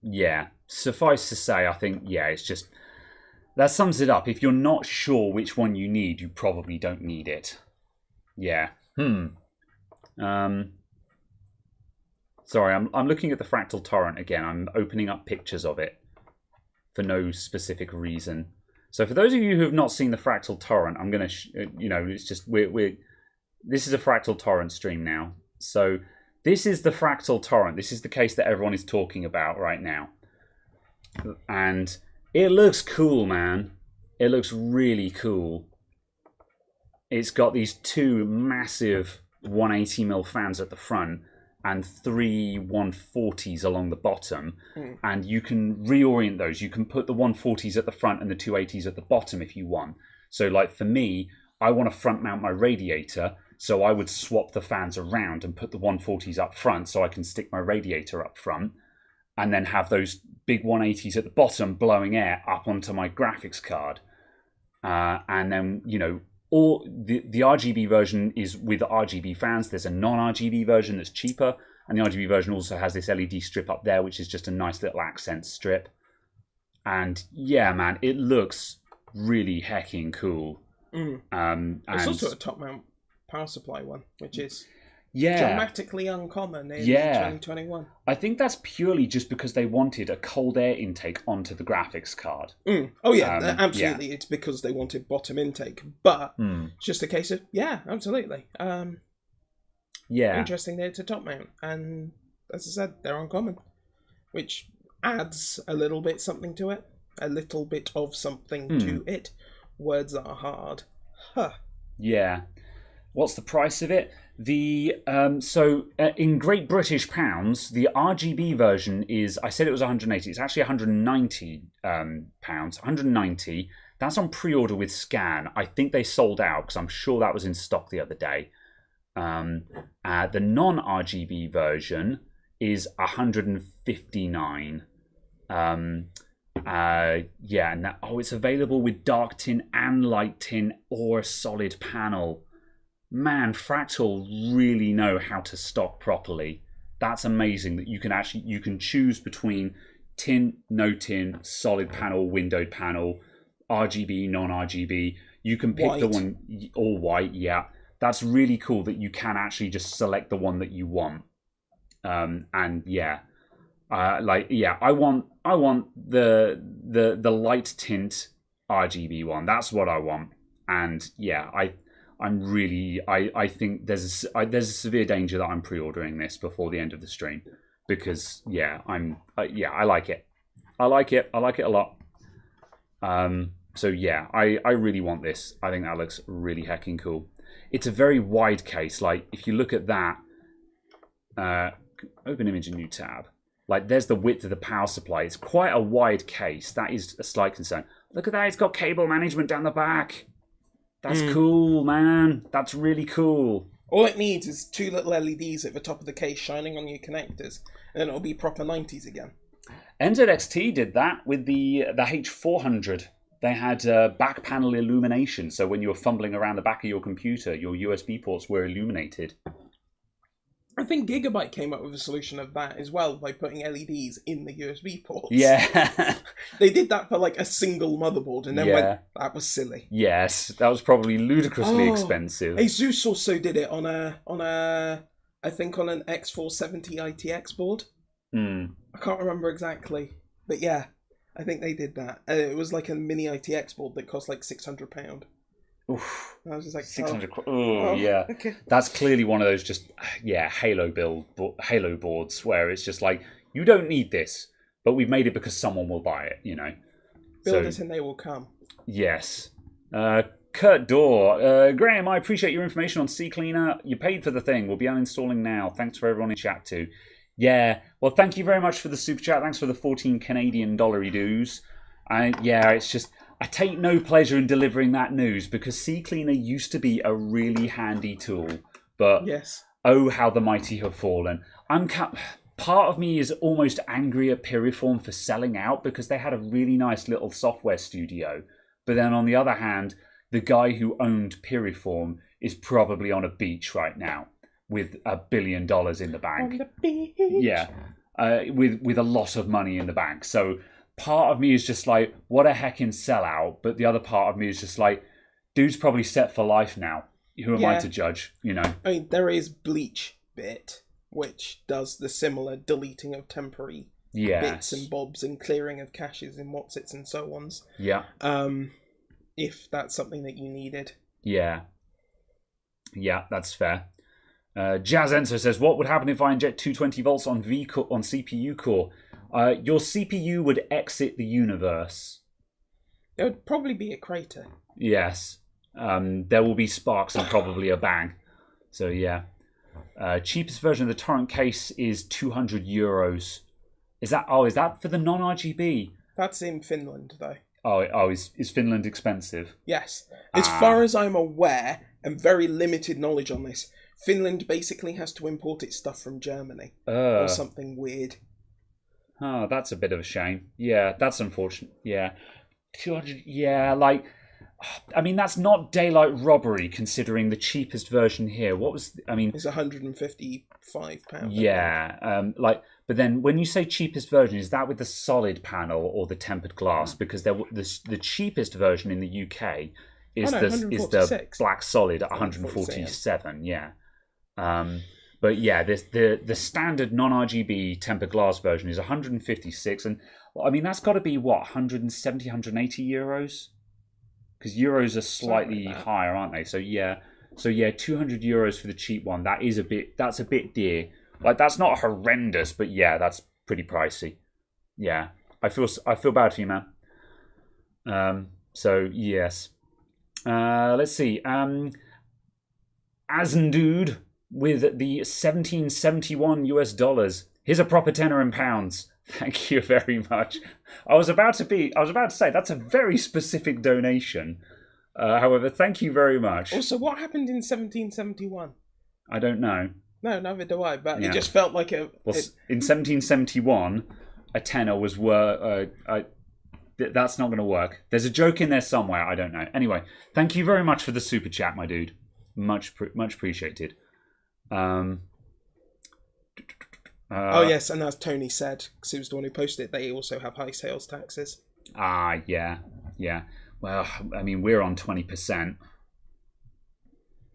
Yeah. Suffice to say, I think, it's just... That sums it up. If you're not sure which one you need, you probably don't need it. Yeah. Sorry, I'm looking at the Fractal Torrent again. I'm opening up pictures of it for no specific reason. So for those of you who have not seen the Fractal Torrent, I'm going to... it's just... This is a Fractal Torrent stream now. So... This is the Fractal Torrent. This is the case that everyone is talking about right now. And it looks cool, man. It looks really cool. It's got these two massive 180mm fans at the front and 3 140s along the bottom. And you can reorient those. You can put the 140s at the front and the 280s at the bottom if you want. So like for me, I want to front mount my radiator. So I would swap the fans around and put the 140s up front so I can stick my radiator up front and then have those big 180s at the bottom blowing air up onto my graphics card. And then, or the RGB version is with RGB fans. There's a non-RGB version that's cheaper. And the RGB version also has this LED strip up there, which is just a nice little accent strip. And yeah, man, it looks really hecking cool. It's also a top mount power supply one, which is dramatically uncommon in 2021. I think that's purely just because they wanted a cold air intake onto the graphics card. Oh yeah, absolutely. It's because they wanted bottom intake, but it's just a case of absolutely. Interesting that it's a top mount, and as I said, they're uncommon, which adds a little bit something to it. A little bit of something to it. Words are hard. Yeah. What's the price of it? In Great British pounds, the RGB version is, I said it was 180. It's actually 190 pounds. 190. That's on pre-order with scan. I think they sold out because I'm sure that was in stock the other day. The non-RGB version is 159. It's available with dark tin and light tin or a solid panel. Man, Fractal really know how to stock properly. That's amazing that you can choose between tin, no tin, solid panel, windowed panel, RGB, non-RGB. You can pick the one all white. Yeah, that's really cool that you can actually just select the one that you want. I want the light tint RGB one. That's what I want. And I think there's a severe danger that I'm pre-ordering this before the end of the stream because I like it. I like it a lot. I really want this. I think that looks really hecking cool. It's a very wide case. Like if you look at that, open image in new tab. Like there's the width of the power supply. It's quite a wide case. That is a slight concern. Look at that. It's got cable management down the back. That's cool, man. That's really cool. All it needs is two little LEDs at the top of the case shining on your connectors, and then it'll be proper 90s again. NZXT did that with the H400. They had back panel illumination, so when you were fumbling around the back of your computer, your USB ports were illuminated. I think Gigabyte came up with a solution of that as well by putting LEDs in the USB ports. Yeah. They did that for like a single motherboard and then went, that was silly. Yes, that was probably ludicrously expensive. Asus also did it on an X470 ITX board. I can't remember exactly, but yeah, I think they did that. It was like a mini ITX board that cost like £600. Oof. I was just like 600. Yeah. Okay. That's clearly one of those just Halo boards where it's just like you don't need this, but we've made it because someone will buy it. Build it and they will come. Yes. Kurt Dorr, Graham, I appreciate your information on CCleaner. You paid for the thing. We'll be uninstalling now. Thanks for everyone in chat too. Yeah. Well, thank you very much for the super chat. Thanks for the 14 Canadian dollary dues. It's just. I take no pleasure in delivering that news because CCleaner used to be a really handy tool, but oh, how the mighty have fallen. Part of me is almost angry at Piriform for selling out because they had a really nice little software studio. But then on the other hand, the guy who owned Piriform is probably on a beach right now with $1 billion in the bank. On the beach. Yeah, with a lot of money in the bank. So part of me is just like, what a heckin' sellout. But the other part of me is just like, dude's probably set for life now. Who am I to judge, I mean, there is Bleach Bit, which does the similar deleting of temporary bits and bobs and clearing of caches and whatsits and so ons. Yeah. If that's something that you needed. Yeah. Yeah, that's fair. Jazz Enzo says, what would happen if I inject 220 volts on CPU core? Your CPU would exit the universe. There would probably be a crater. Yes. There will be sparks and probably a bang. So yeah. Cheapest version of the torrent case is €200. Is that for the non-RGB? That's in Finland though. Is Finland expensive? Yes. As far as I'm aware, and very limited knowledge on this, Finland basically has to import its stuff from Germany or something weird. Oh, that's a bit of a shame. Yeah, that's unfortunate. Yeah. 200, that's not daylight robbery considering the cheapest version here. It's £155. Yeah. But then when you say cheapest version, is that with the solid panel or the tempered glass? Because the cheapest version in the UK is the black solid at 147. Yeah. But yeah, the standard non-RGB tempered glass version is 156, and I mean that's got to be what 170, 180 euros, because euros are slightly higher, aren't they? So yeah, 200 euros for the cheap one. That's a bit dear. Like that's not horrendous, but yeah, that's pretty pricey. Yeah, I feel bad for you, man. So yes, let's see. Azendude with the 1771 US dollars. Here's a proper tenner in pounds. Thank you very much. I was about to say that's a very specific donation. However, thank you very much. Also, what happened in 1771? I don't know. No, neither do I. But it just felt like in 1771, a tenner was that's not going to work. There's a joke in there somewhere. I don't know. Anyway, thank you very much for the super chat, my dude. Much appreciated. Oh yes, and as Tony said, because he was the one who posted it, they also have high sales taxes. Yeah. Well, I mean, we're on 20%.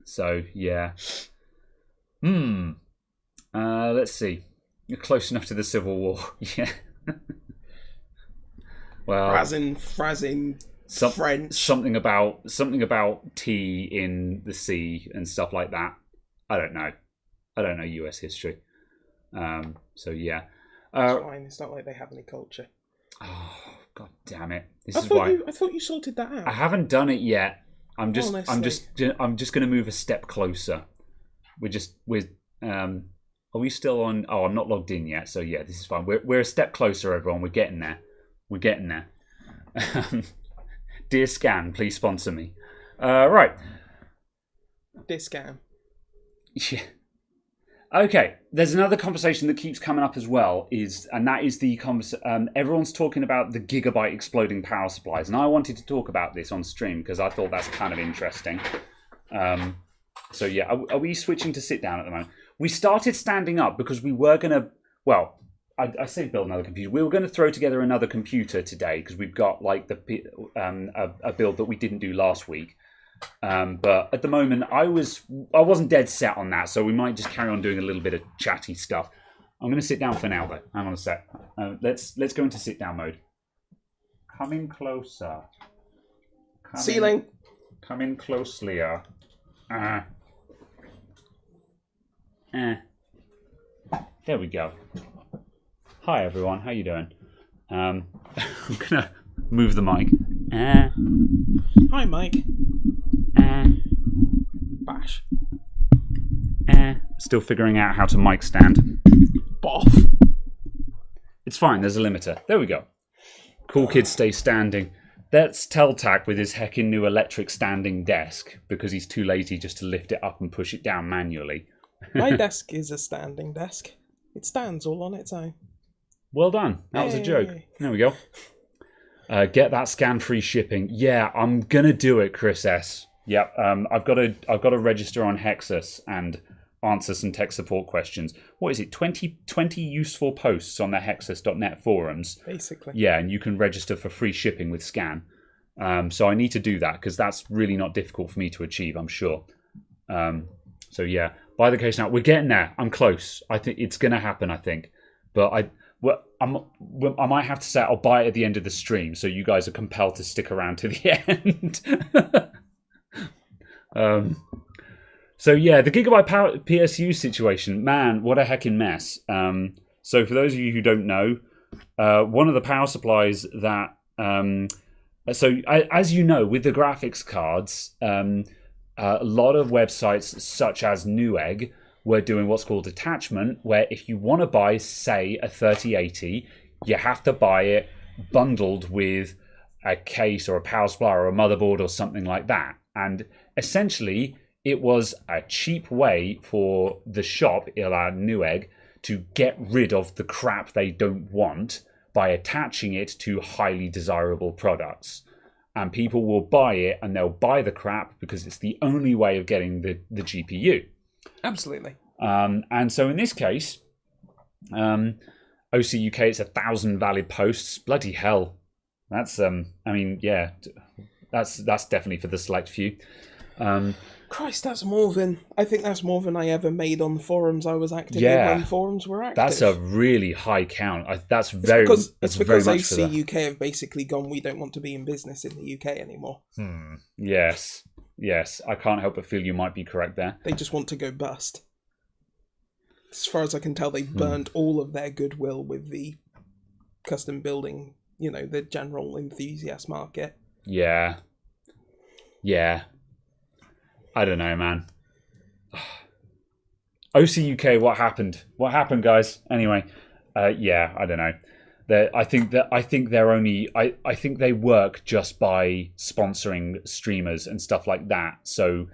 So yeah. Let's see. You're close enough to the Civil War. Yeah. Well, Frazzing, French. Something about tea in the sea and stuff like that. I don't know US history. So yeah. It's fine. It's not like they have any culture. Oh god damn it! I thought you sorted that out. I haven't done it yet. I'm just going to move a step closer. Are we still on? Oh, I'm not logged in yet. So yeah, this is fine. We're a step closer, everyone. We're getting there. Dear Scan, please sponsor me. Right. Dear Scan. Yeah. Okay. There's another conversation that keeps coming up as well, and that is the everyone's talking about the gigabyte exploding power supplies, and I wanted to talk about this on stream because I thought that's kind of interesting. So yeah, are we switching to sit down at the moment? We started standing up because we were going to, well, I say build another computer. We were going to throw together another computer today because we've got like a build that we didn't do last week. But at the moment, I wasn't dead set on that, so we might just carry on doing a little bit of chatty stuff. I'm going to sit down for now, though. Hang on a sec. Let's go into sit down mode. Coming closer. Ceiling. Coming closelier. There we go. Hi everyone, how you doing? I'm gonna move the mic. Hi Mike. Bash. Still figuring out how to mic stand. Boff. It's fine, there's a limiter. There we go. Cool kids stay standing. That's Teltac with his heckin' new electric standing desk because he's too lazy just to lift it up and push it down manually. My desk is a standing desk. It stands all on its own. Well done. That was a joke. There we go. Get that scan free shipping. Yeah, I'm gonna do it, Chris S. Yep. I've got to register on Hexus and answer some tech support questions. What is it? 20 useful posts on the Hexus.net forums. Basically. Yeah, and you can register for free shipping with Scan. So I need to do that because that's really not difficult for me to achieve, I'm sure. So yeah, by the case now, we're getting there. I'm close. I think it's going to happen, I think. But I might have to say I'll buy it at the end of the stream, so you guys are compelled to stick around to the end. So yeah, the Gigabyte Power PSU situation, man, what a heckin' mess. So for those of you who don't know, one of the power supplies that, as you know, with the graphics cards, a lot of websites such as Newegg were doing what's called attachment, where if you want to buy, say, a 3080, you have to buy it bundled with a case or a power supply or a motherboard or something like that. And essentially, it was a cheap way for the shop, Newegg, to get rid of the crap they don't want by attaching it to highly desirable products. And people will buy it and they'll buy the crap because it's the only way of getting the GPU. Absolutely. And so in this case, OC UK, it's 1,000 valid posts. Bloody hell. That's, I mean, yeah, that's definitely for the select few. Christ, that's more than... I think that's more than I ever made on the forums I was active in when forums were active. That's a really high count. It's because very much AC UK have basically gone, we don't want to be in business in the UK anymore. Yes. I can't help but feel you might be correct there. They just want to go bust. As far as I can tell, they burnt all of their goodwill with the custom building, the general enthusiast market. Yeah. I don't know, man. OC UK, what happened? What happened, guys? Anyway, I don't know. I think they're only. I think they work just by sponsoring streamers and stuff like that. So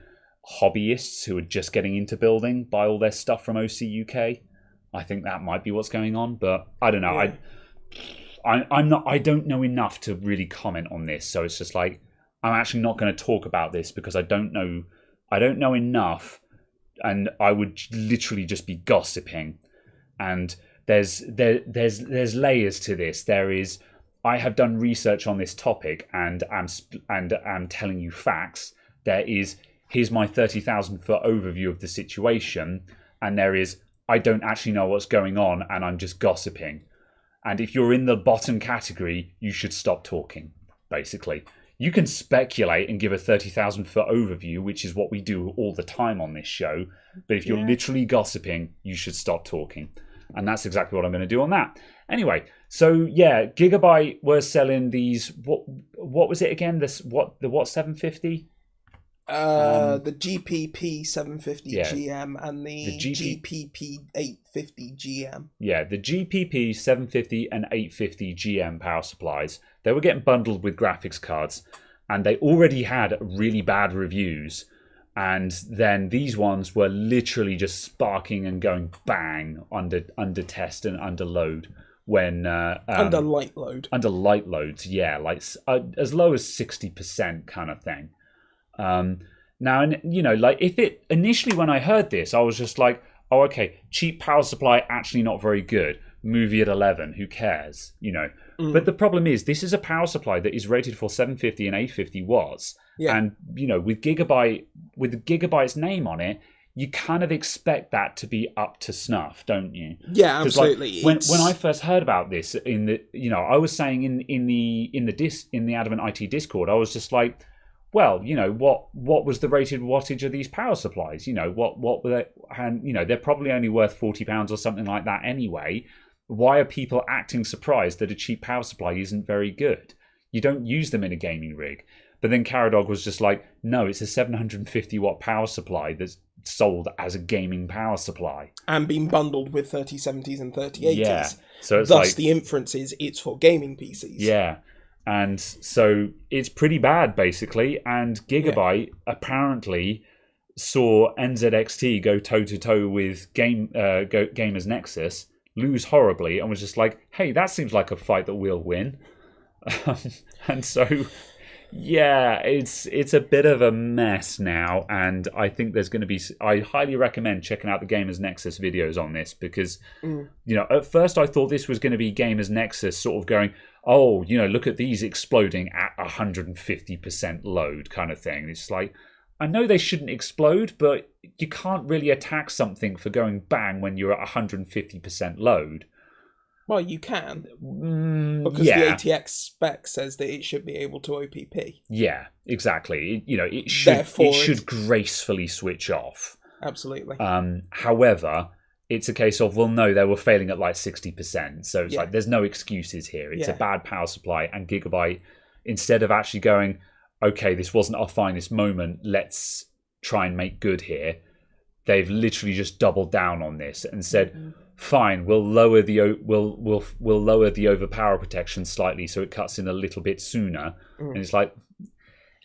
hobbyists who are just getting into building buy all their stuff from OC UK. I think that might be what's going on, but I don't know. Yeah. I don't know enough to really comment on this. So it's just like I'm actually not going to talk about this because I don't know enough, and I would literally just be gossiping. And there's layers to this. I have done research on this topic, and I'm telling you facts. Here's my 30,000 foot overview of the situation, and there is I don't actually know what's going on, and I'm just gossiping. And if you're in the bottom category, you should stop talking. Basically, you can speculate and give a 30,000 foot overview, which is what we do all the time on this show. But if you're literally gossiping, you should stop talking. And that's exactly what I'm going to do on that. Anyway, so yeah, Gigabyte were selling these. What was it again? The what 750? The GPP 750 GM and the GPP 850 GM. Yeah, the GPP 750 and 850 GM power supplies. They were getting bundled with graphics cards, and they already had really bad reviews. And then these ones were literally just sparking and going bang under test and under load when under light load. Under light loads, yeah, like as low as 60% kind of thing. Now, and like if it initially when I heard this, I was just like, oh, okay, cheap power supply, actually not very good. Movie at 11, who cares? But the problem is, this is a power supply that is rated for 750 and 850 watts. Yeah. And, with Gigabyte's name on it, you kind of expect that to be up to snuff, don't you? Yeah, absolutely. Like, when I first heard about this I was saying in the Adamant IT Discord, I was just like, well, what was the rated wattage of these power supplies? What were they? And they're probably only worth £40 or something like that anyway. Why are people acting surprised that a cheap power supply isn't very good? You don't use them in a gaming rig. But then Caradog was just like, no, it's a 750 watt power supply that's sold as a gaming power supply. And being bundled with 3070s and 3080s. Yeah. So it's thus the inference is it's for gaming PCs. Yeah. And so it's pretty bad, basically. And Gigabyte apparently saw NZXT go toe-to-toe with Gamers Nexus, lose horribly, and was just like, hey, that seems like a fight that we'll win. And so, yeah, it's a bit of a mess now. And I think there's going to be... I highly recommend checking out the Gamers Nexus videos on this because, at first I thought this was going to be Gamers Nexus sort of going... oh, look at these exploding at 150% load kind of thing. It's like, I know they shouldn't explode, but you can't really attack something for going bang when you're at 150% load. Well, you can. Because the ATX spec says that it should be able to OPP. Yeah, exactly. It should gracefully switch off. Absolutely. However... it's a case of, well, no, they were failing at like 60%. So it's like, there's no excuses here. It's a bad power supply. And Gigabyte, instead of actually going, okay, this wasn't our finest moment, let's try and make good here, they've literally just doubled down on this and said, fine, we'll lower the we'll lower the overpower protection slightly so it cuts in a little bit sooner. And it's like,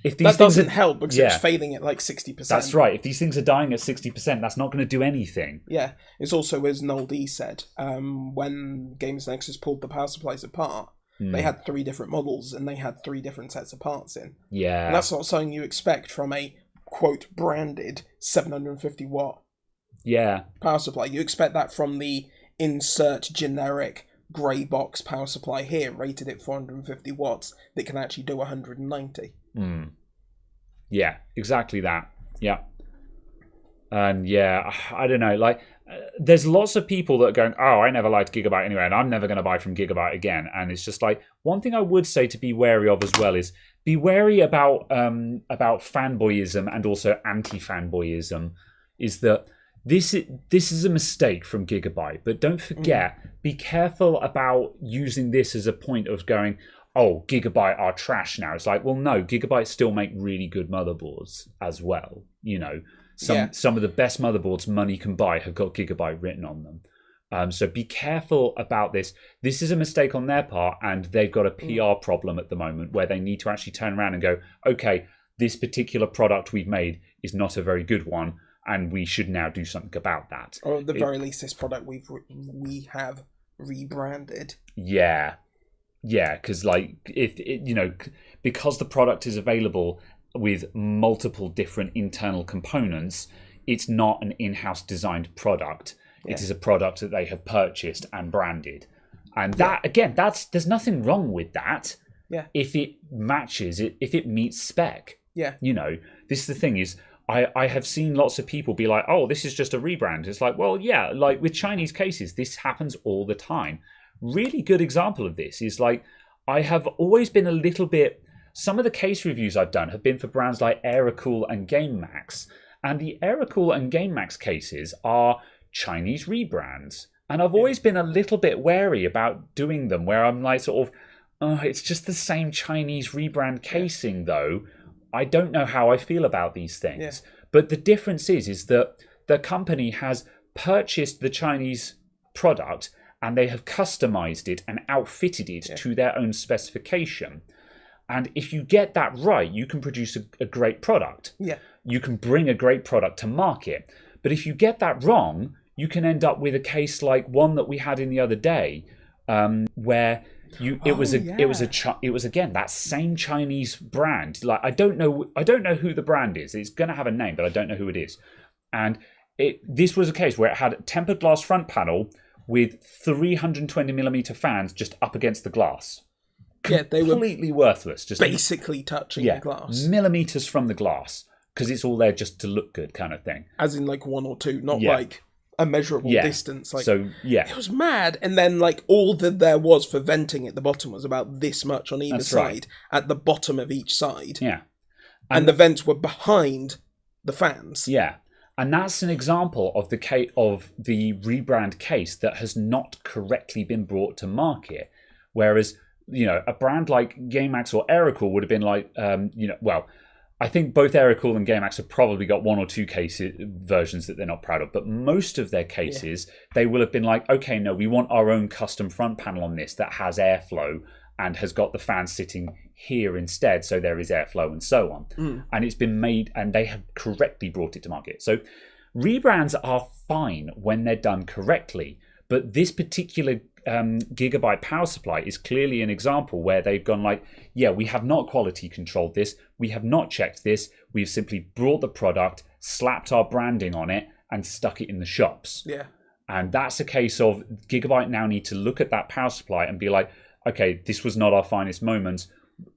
if these that doesn't help because it's failing at like 60%. That's right. If these things are dying at 60%, that's not going to do anything. Yeah. It's also, as Noel D said, when Games Nexus pulled the power supplies apart, they had 3 different models and they had 3 different sets of parts in. Yeah. And that's not something you expect from a, quote, branded 750 watt power supply. You expect that from the insert generic grey box power supply here, rated at 450 watts, that can actually do 190. Yeah, exactly that. Yeah. And yeah, I don't know. Like, there's lots of people that are going, oh, I never liked Gigabyte anyway, and I'm never going to buy from Gigabyte again. And it's just like, one thing I would say to be wary of as well is be wary about fanboyism and also anti-fanboyism. Is that this is a mistake from Gigabyte, but don't forget, be careful about using this as a point of going, oh, Gigabyte are trash now. It's like, well, no, Gigabyte still make really good motherboards as well. You know, some of the best motherboards money can buy have got Gigabyte written on them. So be careful about this. This is a mistake on their part, and they've got a PR problem at the moment where they need to actually turn around and go, okay, this particular product we've made is not a very good one, and we should now do something about that. Or at the very least, this product we have rebranded. Yeah, because like because the product is available with multiple different internal components, it's not an in-house designed product. It is a product that they have purchased and branded, and that again, there's nothing wrong with that. Yeah, if it matches it, if it meets spec. Yeah, this is the thing is. I have seen lots of people be like, oh, this is just a rebrand. It's like, well, yeah, like with Chinese cases, this happens all the time. Really good example of this is like, I have always been a little bit, some of the case reviews I've done have been for brands like Aerocool and GameMax. And the Aerocool and GameMax cases are Chinese rebrands. And I've always been a little bit wary about doing them where I'm like sort of, oh, it's just the same Chinese rebrand casing though. I don't know how I feel about these things. But the difference is that the company has purchased the Chinese product and they have customized it and outfitted it to their own specification. And if you get that right, you can produce a great product. Yeah. You can bring a great product to market. But if you get that wrong, you can end up with a case like one that we had in the other day, where it was again that same Chinese brand. Like I don't know who the brand is. It's going to have a name, but I don't know who it is. And this was a case where it had a tempered glass front panel with 320mm fans just up against the glass. Yeah, they were completely worthless. Just basically touching the glass, millimeters from the glass, because it's all there just to look good, kind of thing. As in like 1 or 2, not like a measurable distance. Like, so it was mad. And then like all that there was for venting at the bottom was about this much on either side, at the bottom of each side. Yeah, and the vents were behind the fans. Yeah, and that's an example of the rebrand case that has not correctly been brought to market. Whereas a brand like GameMax or Aerocool would have been like, I think both Aerocool and GameMax have probably got 1 or 2 versions that they're not proud of, but most of their cases, they will have been like, okay, no, we want our own custom front panel on this that has airflow and has got the fan sitting here instead, so there is airflow and so on. And it's been made, and they have correctly brought it to market. So rebrands are fine when they're done correctly, but this particular Gigabyte power supply is clearly an example where they've gone like, yeah, we have not quality controlled this, we have not checked this, we've simply brought the product, slapped our branding on it and stuck it in the shops. Yeah. And that's a case of Gigabyte now need to look at that power supply and be like, okay, this was not our finest moment,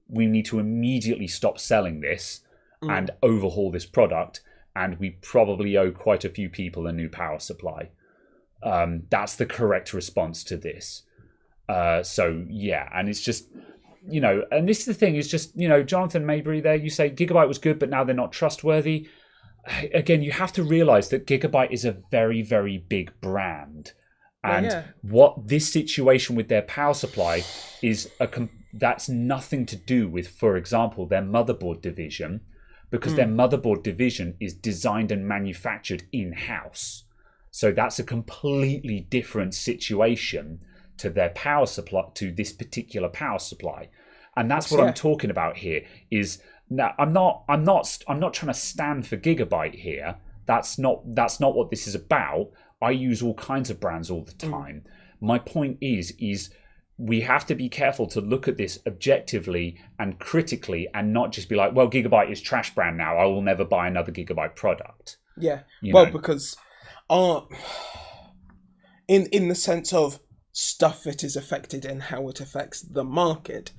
we need to immediately stop selling this and overhaul this product, and we probably owe quite a few people a new power supply. That's the correct response to this. So yeah, and it's just, and this is the thing, is just, Jonathan Mabry there, you say Gigabyte was good, but now they're not trustworthy. Again, you have to realize that Gigabyte is a very, very big brand. And what this situation with their power supply is, that's nothing to do with, for example, their motherboard division, because their motherboard division is designed and manufactured in-house. So that's a completely different situation to their power supply, to this particular power supply, and that's what I'm talking about here. Is now I'm not trying to stand for Gigabyte here. That's not what this is about. I use all kinds of brands all the time. My point is we have to be careful to look at this objectively and critically, and not just be like, well, Gigabyte is trash brand now, I will never buy another Gigabyte product. Yeah, because in the sense of stuff that is affected and how it affects the market,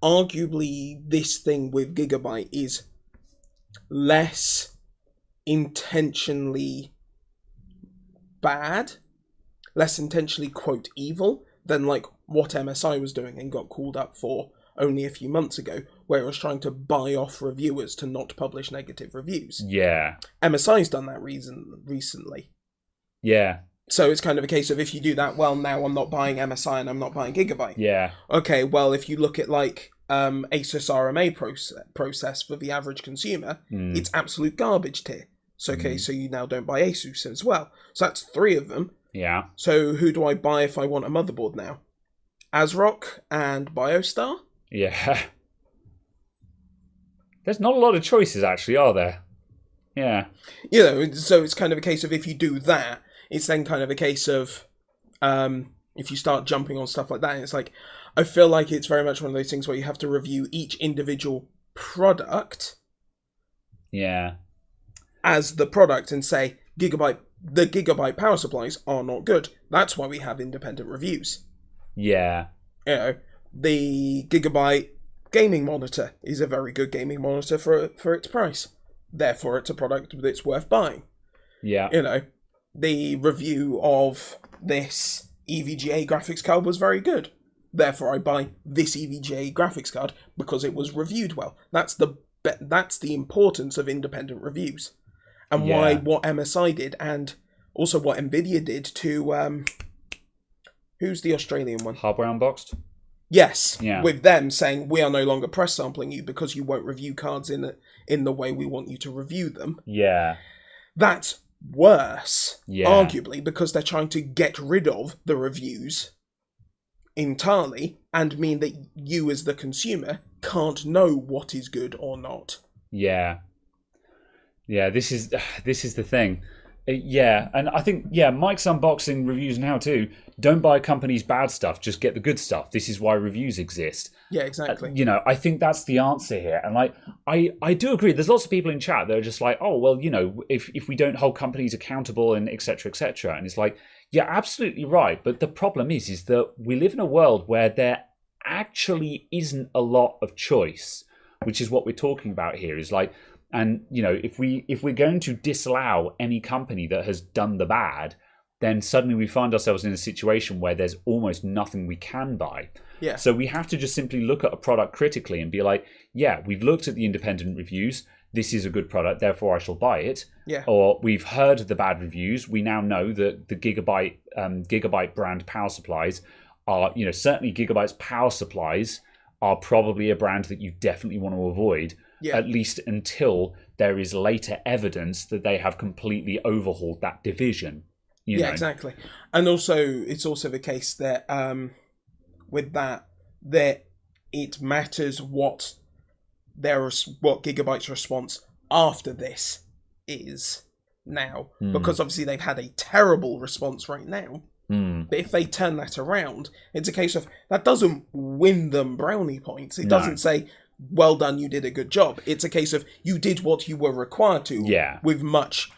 arguably this thing with Gigabyte is less intentionally bad, less intentionally, quote, evil, than like what MSI was doing and got called up for only a few months ago, where it was trying to buy off reviewers to not publish negative reviews. Yeah. MSI's done that recently. Yeah. So it's kind of a case of, if you do that, well, now I'm not buying MSI and I'm not buying Gigabyte. Yeah. Okay, well, if you look at like Asus RMA process for the average consumer, it's absolute garbage tier. So, okay, so you now don't buy Asus as well. So that's 3 of them. Yeah. So who do I buy if I want a motherboard now? ASRock and BioStar? Yeah. There's not a lot of choices, actually, are there? Yeah. You know, so it's kind of a case of, if you do that, it's then kind of a case of, if you start jumping on stuff like that, it's like, I feel like it's very much one of those things where you have to review each individual product. Yeah. As the product and say, the Gigabyte power supplies are not good. That's why we have independent reviews. Yeah. You know, the Gigabyte gaming monitor is a very good gaming monitor for its price. Therefore, it's a product that's worth buying. Yeah. You know, the review of this EVGA graphics card was very good. Therefore, I buy this EVGA graphics card because it was reviewed well. That's the importance of independent reviews. And why what MSI did, and also what Nvidia did to who's the Australian one? Hardware Unboxed? Yes, yeah. With them saying, we are no longer press sampling you because you won't review cards in the way we want you to review them. Yeah. That's worse, arguably, because they're trying to get rid of the reviews entirely and mean that you as the consumer can't know what is good or not. Yeah. Yeah, this is the thing. Yeah, and I think, Mike's unboxing reviews now too. Don't buy a company's bad stuff, just get the good stuff. This is why reviews exist. Yeah, exactly. You know, I think that's the answer here. And like, I do agree. There's lots of people in chat that are just like, oh, well, you know, if we don't hold companies accountable and et cetera, and it's like, yeah, absolutely right. But the problem is that we live in a world where there actually isn't a lot of choice, which is what we're talking about here. Is like, and you know, if we're going to disallow any company that has done the bad, then suddenly we find ourselves in a situation where there's almost nothing we can buy. Yeah. So we have to just simply look at a product critically and be like, yeah, we've looked at the independent reviews. This is a good product, therefore I shall buy it. Yeah. Or we've heard the bad reviews. We now know that the Gigabyte brand power supplies are, you know, certainly Gigabyte's power supplies are probably a brand that you definitely want to avoid. Yeah. At least until there is later evidence that they have completely overhauled that division. You know? Exactly. And also, it's also the case that with that it matters what Gigabyte's response after this is now, because obviously they've had a terrible response right now. But if they turn that around, it's a case of that doesn't win them brownie points. It doesn't say, well done, you did a good job. It's a case of you did what you were required to. Yeah. With much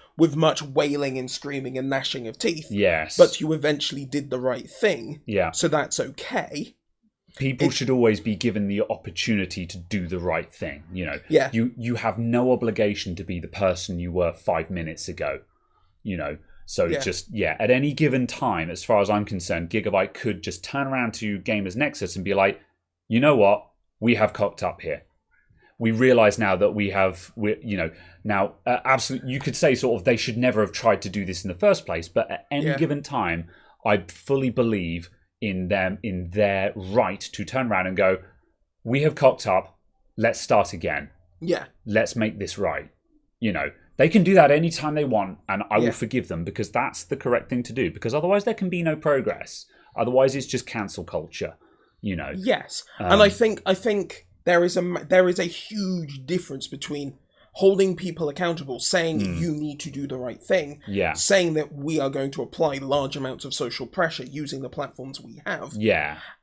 wailing and screaming and gnashing of teeth. Yes. But you eventually did the right thing. Yeah. So that's okay. People should always be given the opportunity to do the right thing. You know. Yeah. You have no obligation to be the person you were 5 minutes ago. You know. So at any given time, as far as I'm concerned, Gigabyte could just turn around to Gamers Nexus and be like, you know what? We have cocked up here. We realise now that absolutely, you could say sort of they should never have tried to do this in the first place. But at any given time, I fully believe in them, in their right to turn around and go, we have cocked up. Let's start again. Yeah. Let's make this right. You know, they can do that anytime they want, and I will forgive them because that's the correct thing to do. Because otherwise, there can be no progress. Otherwise, it's just cancel culture. You know. Yes, and I think there is a huge difference between holding people accountable, saying you need to do the right thing, saying that we are going to apply large amounts of social pressure using the platforms we have,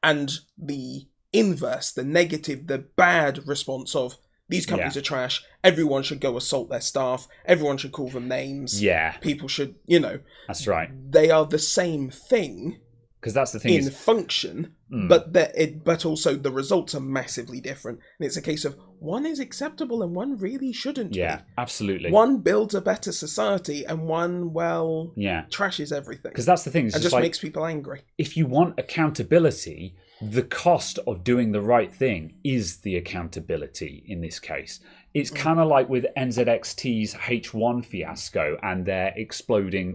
and the inverse, the negative, the bad response of these companies are trash, everyone should go assault their staff, everyone should call them names, people should, you know. That's right. They are the same thing. Because that's the thing in function, but also the results are massively different, and it's a case of one is acceptable and one really shouldn't be. Absolutely. One builds a better society and one trashes everything, because that's the thing, it's and just makes people angry. If you want accountability, the cost of doing the right thing is the accountability in this case. It's kind of like with NZXT's H1 fiasco and their burning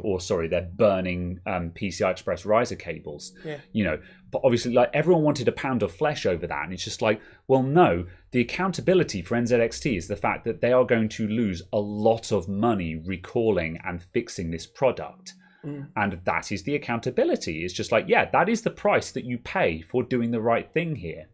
PCI Express riser cables. But obviously, like, everyone wanted a pound of flesh over that, and it's just like, well, no, the accountability for NZXT is the fact that they are going to lose a lot of money recalling and fixing this product. And that is the accountability. It's just like, that is the price that you pay for doing the right thing here.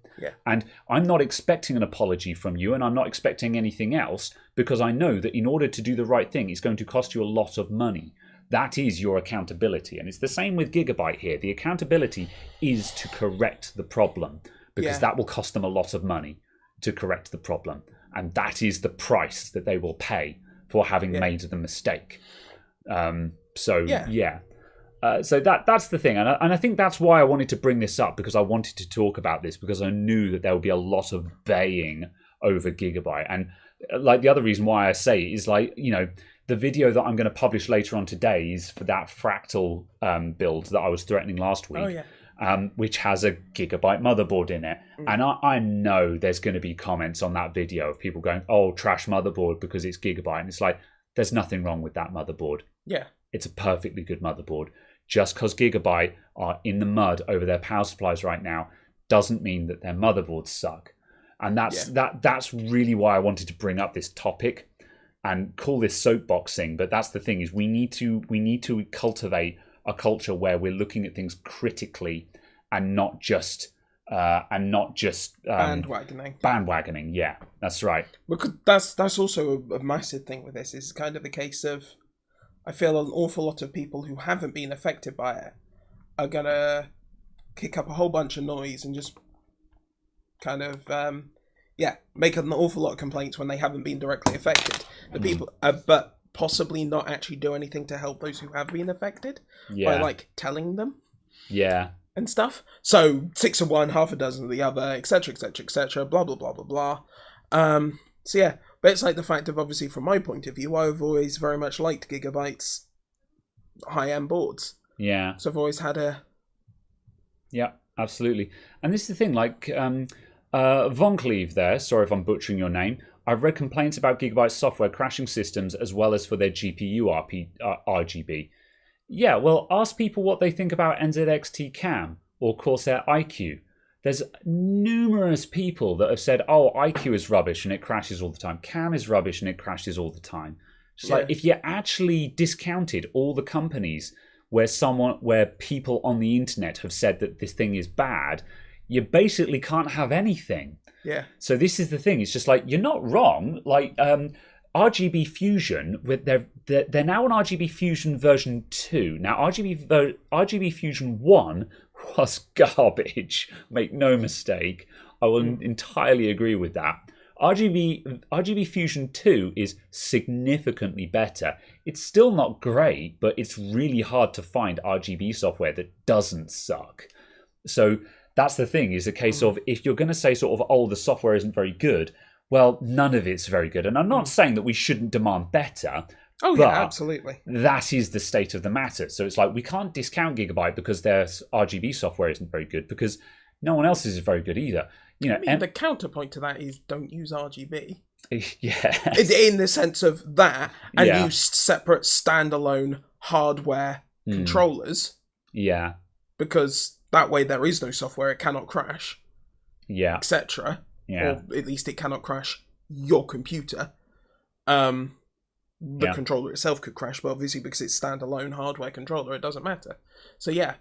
And I'm not expecting an apology from you, and I'm not expecting anything else, because I know that in order to do the right thing, it's going to cost you a lot of money. That is your accountability. And it's the same with Gigabyte here. The accountability is to correct the problem, because that will cost them a lot of money to correct the problem. And that is the price that they will pay for having made the mistake. So that's the thing, and I think that's why I wanted to bring this up, because I wanted to talk about this, because I knew that there would be a lot of baying over Gigabyte. And like, the other reason why I say it is, like, the video that I'm going to publish later on today is for that Fractal build that I was threatening last week, which has a Gigabyte motherboard in it. And I know there's going to be comments on that video of people going, oh, trash motherboard because it's Gigabyte. And it's like, there's nothing wrong with that motherboard. It's a perfectly good motherboard. Just because Gigabyte are in the mud over their power supplies right now doesn't mean that their motherboards suck. And that's really why I wanted to bring up this topic and call this soapboxing. But that's the thing, is we need to cultivate a culture where we're looking at things critically and not just bandwagoning. Yeah, that's right. Because that's also a massive thing with this. Is kind of the case of, I feel an awful lot of people who haven't been affected by it are gonna kick up a whole bunch of noise and just kind of make an awful lot of complaints when they haven't been directly affected. The people, but possibly not actually do anything to help those who have been affected by, like, telling them, and stuff. So 6 of one, half a dozen of the other, etc., etc., etc. Blah blah blah blah blah. But it's like the fact of, obviously, from my point of view, I've always very much liked Gigabyte's high-end boards. So I've always had a... Yeah, absolutely. And this is the thing, like, Von Cleve there, sorry if I'm butchering your name, I've read complaints about Gigabyte's software crashing systems as well as for their GPU RGB. Yeah, well, ask people what they think about NZXT CAM or Corsair iQ. There's numerous people that have said, oh, iQ is rubbish and it crashes all the time. CAM is rubbish and it crashes all the time. It's like, if you actually discounted all the companies where people on the internet have said that this thing is bad, you basically can't have anything. So this is the thing. It's just like, you're not wrong. Like, RGB Fusion, they're now on RGB Fusion version 2. Now, RGB Fusion 1 was garbage. Make no mistake. I will entirely agree with that. RGB Fusion 2 is significantly better. It's still not great, but it's really hard to find RGB software that doesn't suck. So that's the thing, is a case of, if you're going to say sort of, oh, the software isn't very good, well, none of it's very good. And I'm not saying that we shouldn't demand better. Oh, yeah, absolutely. That is the state of the matter. So it's like, we can't discount Gigabyte because their RGB software isn't very good, because no one else's is very good either. The counterpoint to that is, don't use RGB. Yeah. In the sense of that, and use separate standalone hardware controllers. Yeah. Because that way there is no software, it cannot crash. Yeah. Etc. Yeah. Or at least it cannot crash your computer. The controller itself could crash, but obviously because it's standalone hardware controller, it doesn't matter. So yeah.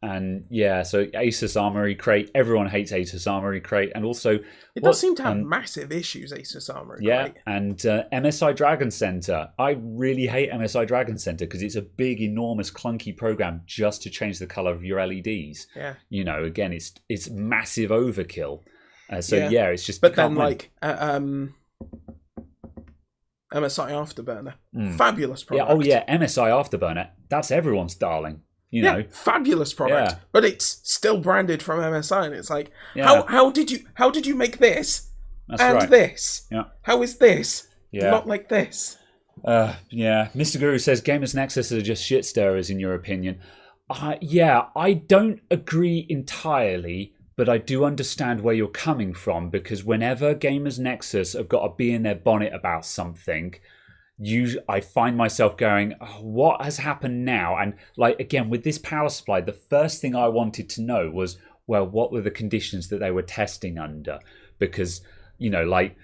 And so Asus Armory crate, everyone hates Asus Armory crate, and also it does seem to have massive issues, Asus Armory crate. And MSI Dragon Center. I really hate MSI Dragon Center because it's a big, enormous, clunky program just to change the color of your LEDs. Again, it's massive overkill. It's just. But then, like, MSI Afterburner, fabulous product. MSI Afterburner. That's everyone's darling. You know, fabulous product, but it's still branded from MSI, and it's like, Yeah. how did you make this That's and right. this? Yeah. How is this Yeah. not like this? Yeah. Mr. Guru says Gamers Nexus are just shit stirrers, in your opinion. Yeah, I don't agree entirely, but I do understand where you're coming from, because whenever Gamers Nexus have got a bee in their bonnet about something, I find myself going, oh, what has happened now? And like, again, with this power supply, the first thing I wanted to know was, well, what were the conditions that they were testing under? Because, you know, like,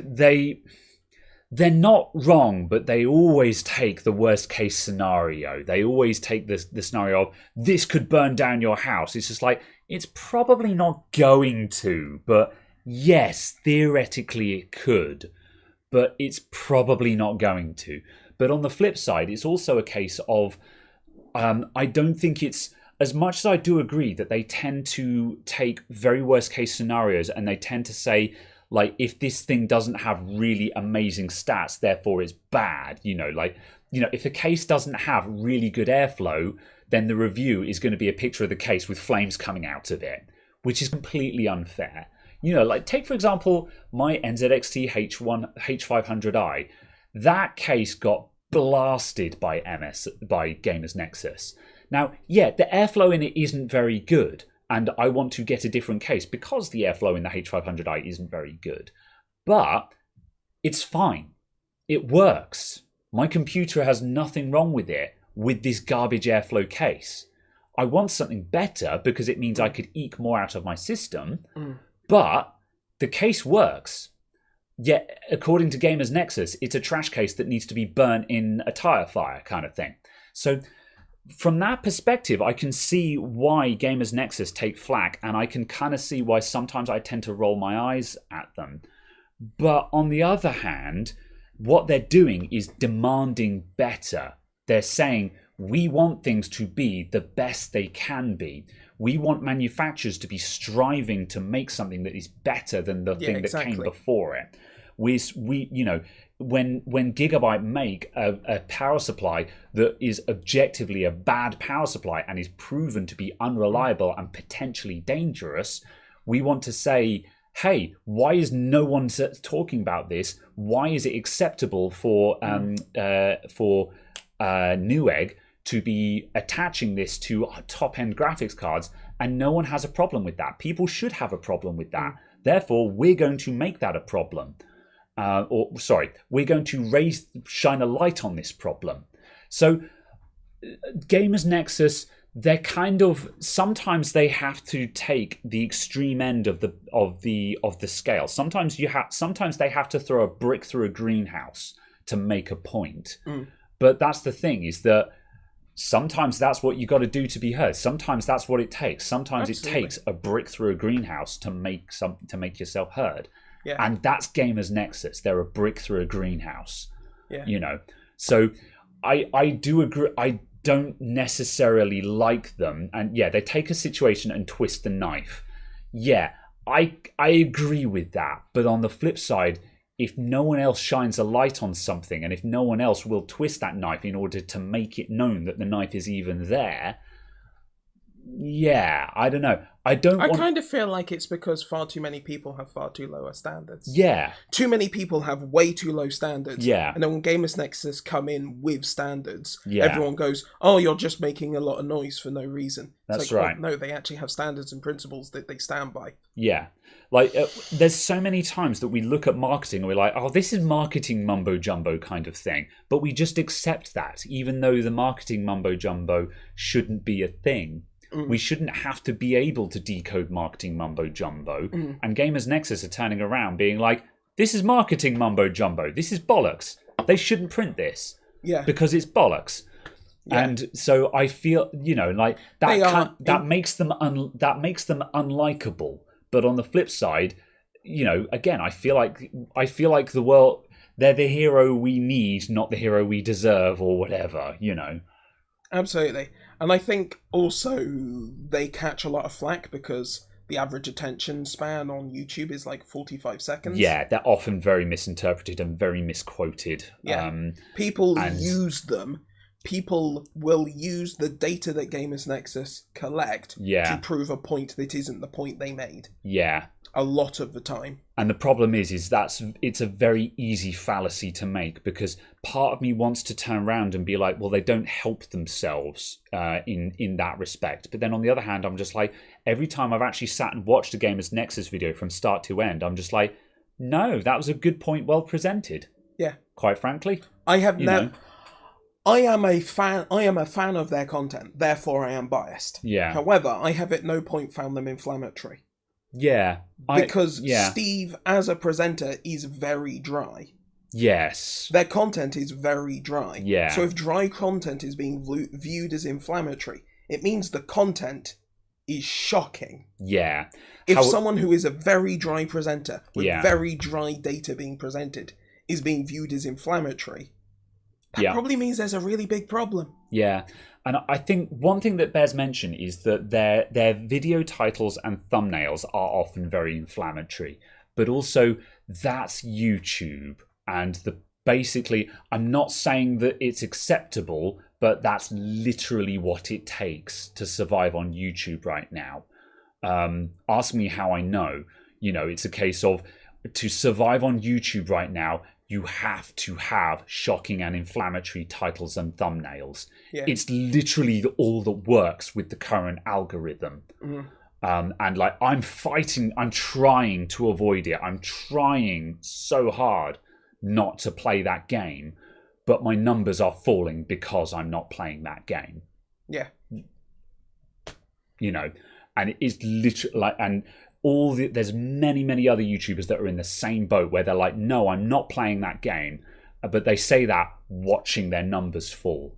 they're not wrong, but they always take the worst case scenario. They always take the scenario of, this could burn down your house. It's just like, it's probably not going to, but yes, theoretically it could. But it's probably not going to. But on the flip side, it's also a case of, I don't think it's, as much as I do agree that they tend to take very worst case scenarios, and they tend to say, like, if this thing doesn't have really amazing stats, therefore it's bad. You know, like, you know, if a case doesn't have really good airflow, then the review is going to be a picture of the case with flames coming out of it, which is completely unfair. You know, like, take, for example, my NZXT H500i. That case got blasted by Gamers Nexus. Now, yeah, the airflow in it isn't very good, and I want to get a different case because the airflow in the H500i isn't very good. But it's fine. It works. My computer has nothing wrong with it with this garbage airflow case. I want something better because it means I could eke more out of my system. But the case works. Yet, according to Gamers Nexus, it's a trash case that needs to be burnt in a tire fire kind of thing. So from that perspective, I can see why Gamers Nexus take flack, and I can kind of see why sometimes I tend to roll my eyes at them. But on the other hand, what they're doing is demanding better. They're saying, we want things to be the best they can be. We want manufacturers to be striving to make something that is better than the thing that came before it. We you know, when Gigabyte make a power supply that is objectively a bad power supply and is proven to be unreliable and potentially dangerous, we want to say, hey, why is no one talking about this? Why is it acceptable for Newegg to be attaching this to top-end graphics cards, and no one has a problem with that? People should have a problem with that. Therefore, we're going to make that a problem. We're going to shine a light on this problem. So, Gamers Nexus, they're kind of, sometimes they have to take the extreme end of the scale. Sometimes they have to throw a brick through a greenhouse to make a point. But that's the thing, is that sometimes that's what you got to do to be heard. Sometimes that's what it takes. Sometimes it takes a brick through a greenhouse to make yourself heard. Yeah. And that's Gamers Nexus. They're a brick through a greenhouse. Yeah. You know. So I do agree. I don't necessarily like them. And yeah, they take a situation and twist the knife. Yeah, I agree with that. But on the flip side, if no one else shines a light on something, and if no one else will twist that knife in order to make it known that the knife is even there, yeah, I don't know. I kind of feel like it's because far too many people have far too lower standards. Yeah. Too many people have way too low standards. Yeah. And then when Gamers Nexus come in with standards, everyone goes, oh, you're just making a lot of noise for no reason. That's right. No, they actually have standards and principles that they stand by. Yeah. Like, there's so many times that we look at marketing and we're like, oh, this is marketing mumbo-jumbo kind of thing. But we just accept that, even though the marketing mumbo-jumbo shouldn't be a thing. We shouldn't have to be able to decode marketing mumbo-jumbo. And Gamers Nexus are turning around being like, this is marketing mumbo-jumbo. This is bollocks. They shouldn't print this. Yeah. Because it's bollocks. Yeah. And so I feel, you know, like that makes them unlikable. But on the flip side, you know, again, I feel like the world, they're the hero we need, not the hero we deserve, or whatever, you know. Absolutely. And I think also they catch a lot of flack because the average attention span on YouTube is like 45 seconds. Yeah, they're often very misinterpreted and very misquoted. Yeah. People use them people will use the data that Gamers Nexus collect to prove a point that isn't the point they made. Yeah. A lot of the time. And the problem is it's a very easy fallacy to make, because part of me wants to turn around and be like, well, they don't help themselves in that respect. But then on the other hand, I'm just like, every time I've actually sat and watched a Gamers Nexus video from start to end, I'm just like, no, that was a good point, well presented. Yeah. Quite frankly. I am a fan of their content, therefore I am biased. Yeah. However, I have at no point found them inflammatory. Yeah. Because Steve, as a presenter, is very dry. Yes. Their content is very dry. Yeah. So if dry content is being viewed as inflammatory, it means the content is shocking. Yeah. If someone who is a very dry presenter, with very dry data being presented, is being viewed as inflammatory, that probably means there's a really big problem. Yeah. And I think one thing that bears mention is that their video titles and thumbnails are often very inflammatory. But also, that's YouTube. And basically, I'm not saying that it's acceptable, but that's literally what it takes to survive on YouTube right now. Ask me how I know. It's a case of, to survive on YouTube right now, you have to have shocking and inflammatory titles and thumbnails. Yeah. It's literally all that works with the current algorithm. Mm-hmm. And like, I'm trying to avoid it. I'm trying so hard not to play that game, but my numbers are falling because I'm not playing that game. Yeah. And it is literally like, and there's many other YouTubers that are in the same boat where they're like, no, I'm not playing that game, but they say that watching their numbers fall,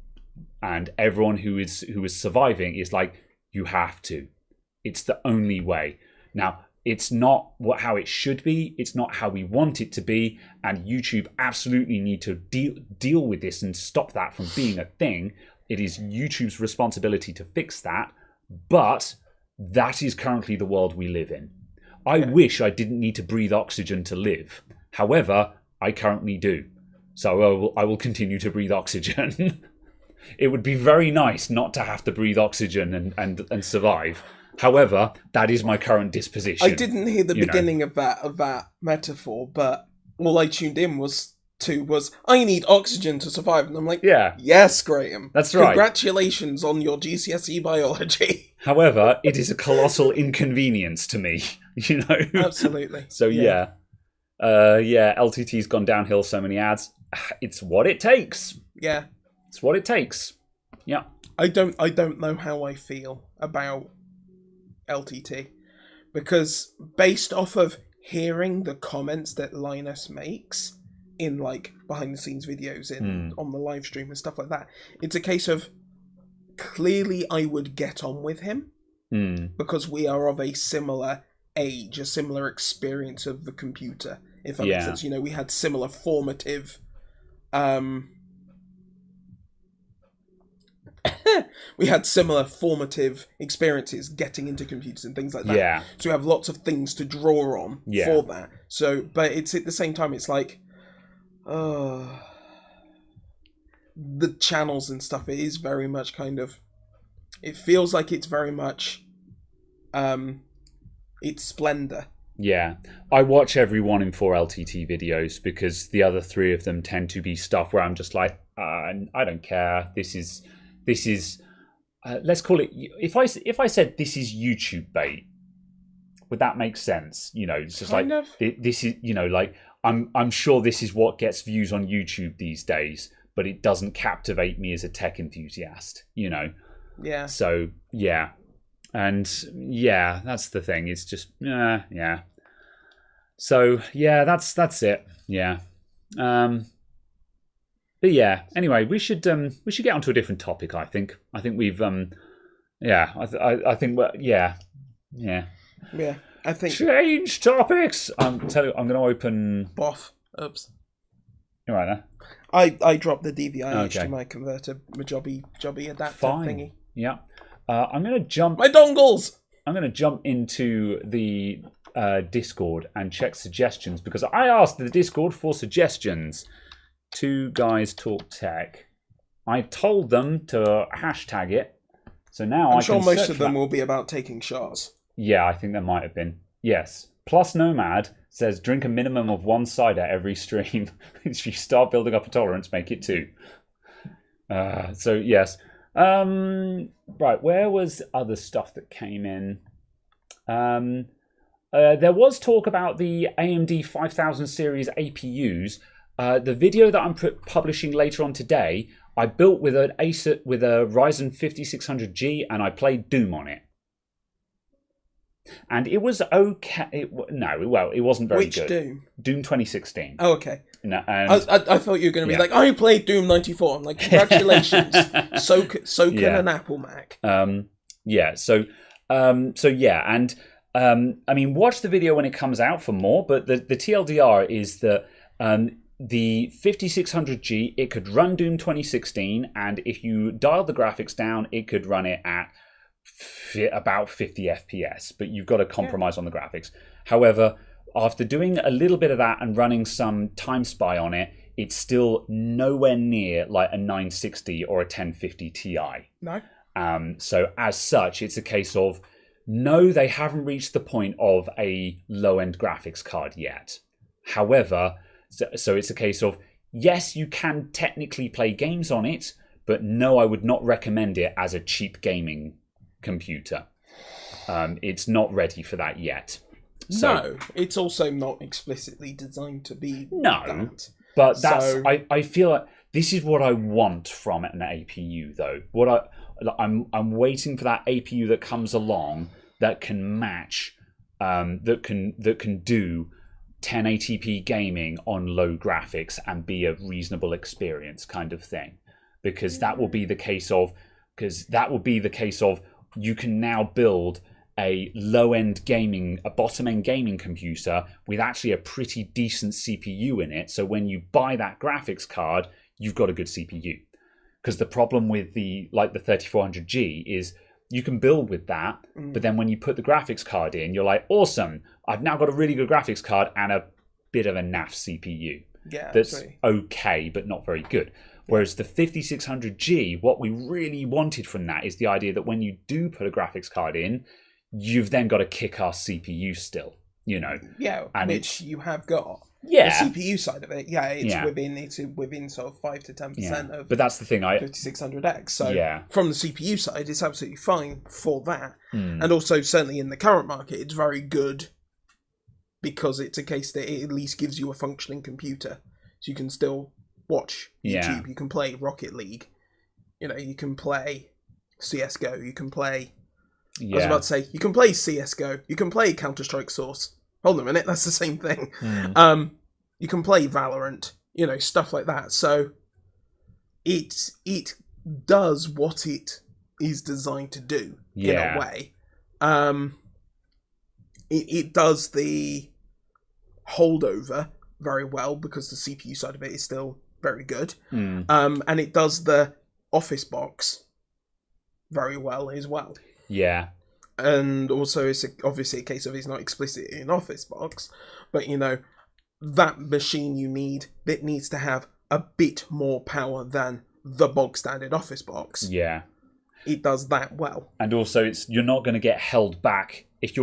and everyone who is surviving is like, you have to. It's the only way. Now, it's not how it should be. It's not how we want it to be, and YouTube absolutely need to deal with this and stop that from being a thing. It is YouTube's responsibility to fix that, but that is currently the world we live in. I wish I didn't need to breathe oxygen to live. However, I currently do. So I will continue to breathe oxygen. It would be very nice not to have to breathe oxygen and survive. However, that is my current disposition. I didn't hear the beginning of that metaphor, but all I tuned in was I need oxygen to survive, and I'm like, yes, Graham, that's right. Congratulations on your GCSE biology. However, it is a colossal inconvenience to me, Absolutely. So LTT's gone downhill. So many ads. It's what it takes. Yeah, it's what it takes. Yeah. I don't know how I feel about LTT, because based off of hearing the comments that Linus makes in like behind the scenes videos on the live stream and stuff like that, it's a case of clearly I would get on with him because we are of a similar age, a similar experience of the computer, if that makes sense. We had similar formative experiences getting into computers and things like that. Yeah. So we have lots of things to draw on for that. So, but it's at the same time, it's like, the channels and stuff, it is very much kind of, it feels like it's very much its splendor. Yeah, I watch every 1 in 4 LTT videos because the other 3 of them tend to be stuff where I'm just like, I don't care. This is let's call it, if I said this is YouTube bait, would that make sense? It's just kind of. This is, like, I'm sure this is what gets views on YouTube these days, but it doesn't captivate me as a tech enthusiast, Yeah. So, yeah. And, yeah, that's the thing. It's just, yeah. So, yeah, that's it. Yeah. But, yeah, anyway, we should get onto a different topic, I think. I think we've, I think, yeah. Yeah. I think change topics. I'm going to open. Boff. Oops. You're right there. I dropped the DVI HDMI converter, my jobby adapter thingy. Yeah. I'm going to jump. My dongles. I'm going to jump into the Discord and check suggestions because I asked the Discord for suggestions. 2 Guys Talk Tech. I told them to hashtag it. So now I'm sure most of them will be about taking shots. Yeah, I think there might have been. Yes. Plus Nomad says drink a minimum of 1 cider every stream. If you start building up a tolerance, make it 2. So yes. Right, where was other stuff that came in? There was talk about the AMD 5000 series APUs. The video that I'm publishing later on today, I built with an Asus with a Ryzen 5600G, and I played Doom on it. And it was okay. It wasn't very good. Which Doom? Doom 2016. Oh, okay. No, and I thought you were going to be like, I played Doom 94. I'm like, congratulations. so can an Apple Mac. Yeah. So yeah, and I mean, watch the video when it comes out for more. But the TLDR is that the 5600G, it could run Doom 2016, and if you dialed the graphics down, it could run it at about 50 FPS, but you've got to compromise on the graphics. However, after doing a little bit of that and running some Time Spy on it, it's still nowhere near like a 960 or a 1050 Ti. No. So as such, it's a case of, no, they haven't reached the point of a low-end graphics card yet. However, so it's a case of, yes, you can technically play games on it, but no, I would not recommend it as a cheap gaming computer. It's not ready for that yet. So, no, it's also not explicitly designed to be that. But that's I feel like this is what I want from an APU though. I'm waiting for that APU that comes along that can match that can do 1080p gaming on low graphics and be a reasonable experience kind of thing. Because that will be the case of you can now build a low-end gaming, a bottom-end gaming computer with actually a pretty decent CPU in it. So when you buy that graphics card, you've got a good CPU. Because the problem with the 3400G is you can build with that, but then when you put the graphics card in, you're like, awesome, I've now got a really good graphics card and a bit of a naff CPU. Yeah, that's okay, but not very good. Whereas the 5600G, what we really wanted from that is the idea that when you do put a graphics card in, you've then got a kick-ass CPU still, you know. Yeah, and which you have got. Yeah. The CPU side of it, it's within sort of 5 to 10% of. But that's the thing, 5600X. So from the CPU side, it's absolutely fine for that. And also, certainly in the current market, it's very good because it's a case that it at least gives you a functioning computer, so you can still watch YouTube, you can play Rocket League, you can play CSGO, you can play... I was about to say, you can play CSGO, you can play Counter-Strike Source. Hold on a minute, that's the same thing. You can play Valorant, stuff like that. So it does what it is designed to do in a way. It does the holdover very well because the CPU side of it is still very good. And it does the Office box very well as well. Yeah. And also it's obviously a case of it's not explicit in Office box, but that machine you need, it needs to have a bit more power than the bog standard Office box. Yeah. It does that well. And also you're not going to get held back if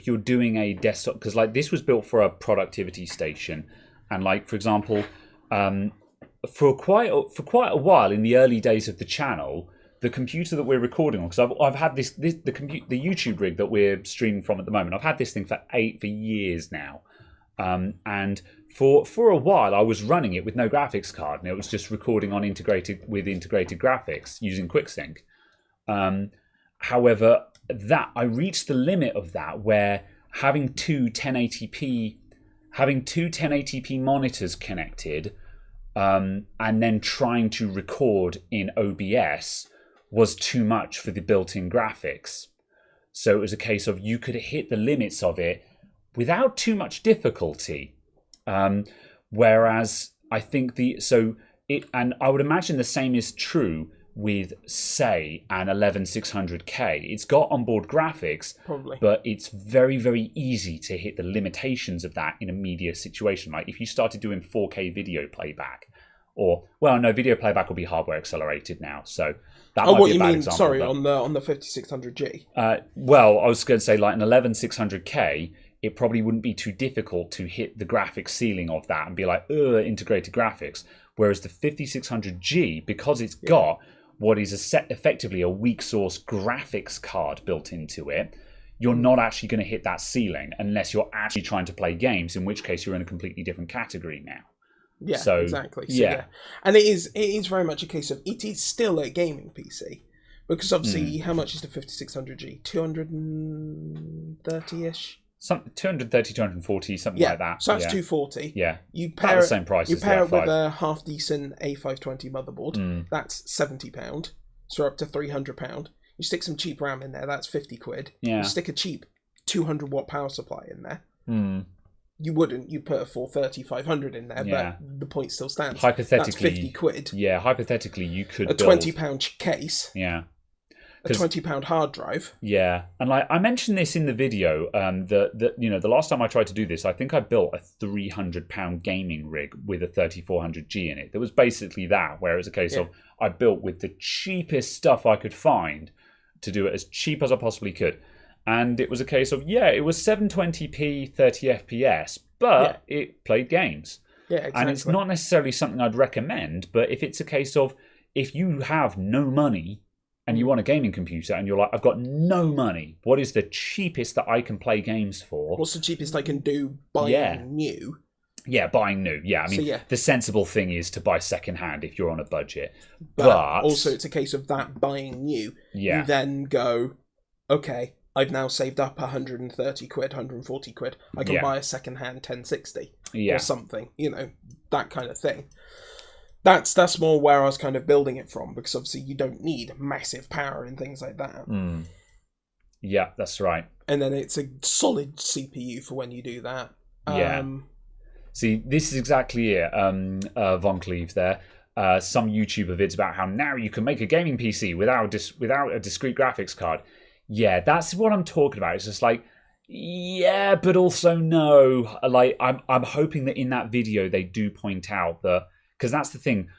you're doing a desktop, because like this was built for a productivity station, and like for example, for quite a while in the early days of the channel, the computer that we're recording on, because I've had the YouTube rig that we're streaming from at the moment, I've had this thing for years now, and for a while I was running it with no graphics card, and it was just recording on integrated graphics using QuickSync. However, that I reached the limit of that where having two 1080p monitors connected, and then trying to record in OBS was too much for the built-in graphics. So it was a case of you could hit the limits of it without too much difficulty. Whereas I think and I would imagine the same is true with, say, an 11600K. It's got onboard graphics, probably, but it's very, very easy to hit the limitations of that in a media situation. Like if you started doing 4K video playback Or, well, no, video playback will be hardware accelerated now. So that Oh, might what be a you bad mean? example, Sorry, but, on the 5600G. well, I was going to say like an 11600K, it probably wouldn't be too difficult to hit the graphics ceiling of that and be like, integrated graphics. Whereas the 5600G, because it's got what is effectively a weak source graphics card built into it, you're not actually going to hit that ceiling unless you're actually trying to play games, in which case you're in a completely different category now. Yeah, so, exactly. So, yeah. And it is very much a case of it is still a gaming PC. Because obviously, how much is the 5600G? 230-ish? 230, 240, something like that. So that's 240. Yeah. You pair about the same price you as pair the it with F5. a half decent A520 motherboard. That's £70. So up to £300. You stick some cheap RAM in there, that's 50 quid. Yeah. You stick a cheap 200 watt power supply in there. You wouldn't. You put a 430, 500 in there, but the point still stands. Hypothetically, that's 50 quid. Yeah, hypothetically, you could a £20 case. Yeah. A £20 hard drive. Yeah, and like I mentioned this in the video, the last time I tried to do this, I think I built a £300 gaming rig with a 3400G in it. There was basically that, where it was a case of I built with the cheapest stuff I could find to do it as cheap as I possibly could. And it was a case of, it was 720p, 30 FPS, but it played games. Yeah, exactly. And it's not necessarily something I'd recommend, but if it's a case of, if you have no money and you want a gaming computer and you're like, I've got no money, what is the cheapest that I can play games for? What's the cheapest I can do buying new? Yeah, buying new. Yeah, I mean, the sensible thing is to buy secondhand if you're on a budget. But also it's a case of that buying new. Yeah. You then go, okay, I've now saved up 130 quid, 140 quid. I can buy a second-hand 1060 or something, that kind of thing. That's more where I was kind of building it from, because obviously you don't need massive power and things like that. Yeah, that's right. And then it's a solid CPU for when you do that. See, this is exactly it, Von Cleve there. Some YouTuber vids about how now you can make a gaming PC without a discrete graphics card. Yeah, that's what I'm talking about. It's just like, yeah, but also no. Like, I'm hoping that in that video they do point out that, because that's the thing.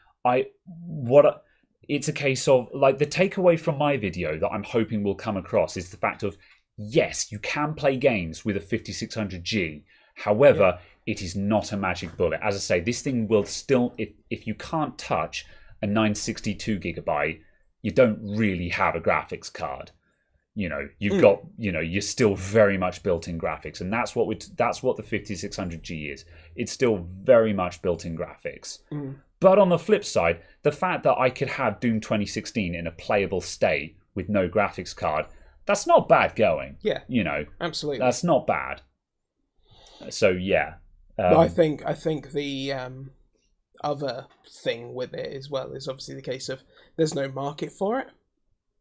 It's a case of, like, the takeaway from my video that I'm hoping will come across is the fact of, yes, you can play games with a 5600G. However, it is not a magic bullet. As I say, this thing will still, if you can't touch a 962 gigabyte, you don't really have a graphics card. You've got, you're still very much built-in graphics, and that's what the 5600G is. It's still very much built-in graphics. But on the flip side, the fact that I could have Doom 2016 in a playable state with no graphics card, that's not bad going. Yeah, absolutely. That's not bad. So yeah, but I think the other thing with it as well is obviously the case of there's no market for it.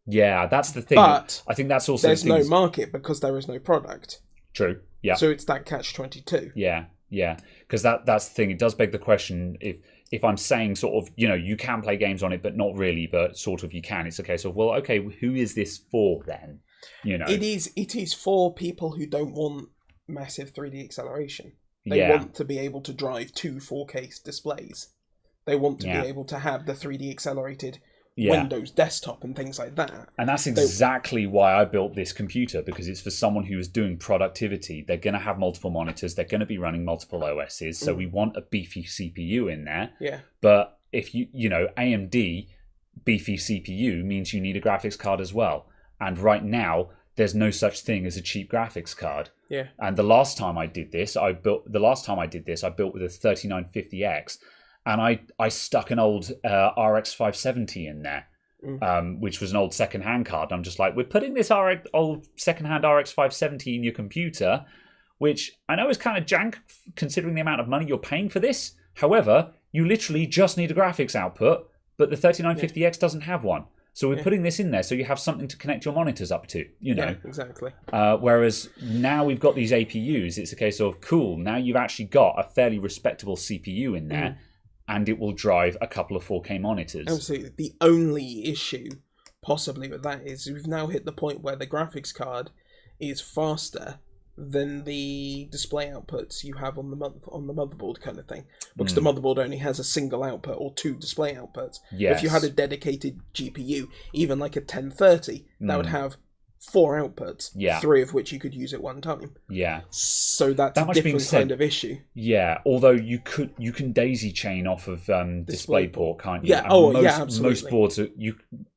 Yeah, that's the thing. But I think that's also there's no market because there is no product. True. Yeah. So it's that catch-22. Yeah. Because that's the thing. It does beg the question, if I'm saying sort of, you can play games on it, but not really, but sort of you can. It's a case of, well, okay, who is this for then? It is for people who don't want massive 3D acceleration. They want to be able to drive two 4K displays. They want to be able to have the 3D accelerated Windows desktop and things like that. And that's exactly why I built this computer, because it's for someone who is doing productivity. They're going to have multiple monitors. They're going to be running multiple OSs. So we want a beefy CPU in there. Yeah. But if AMD beefy CPU means you need a graphics card as well. And right now, there's no such thing as a cheap graphics card. Yeah. And the last time I did this, I built with a 3950X. And I stuck an old RX 570 in there, which was an old second-hand card. I'm just like, we're putting this old second-hand RX 570 in your computer, which I know is kind of jank considering the amount of money you're paying for this. However, you literally just need a graphics output, but the 3950X doesn't have one. So we're putting this in there so you have something to connect your monitors up to, Yeah, exactly. Whereas now we've got these APUs, it's a case of, cool, now you've actually got a fairly respectable CPU in there, and it will drive a couple of 4K monitors. Absolutely. The only issue possibly with that is we've now hit the point where the graphics card is faster than the display outputs you have on the motherboard kind of thing, because the motherboard only has a single output or 2 display outputs. Yes. If you had a dedicated GPU, even like a 1030, that would have 4 outputs, 3 of which you could use at one time. Yeah. So that's a different kind of issue. Yeah, although you can daisy chain off of DisplayPort, can't you? Yeah. Absolutely. Most boards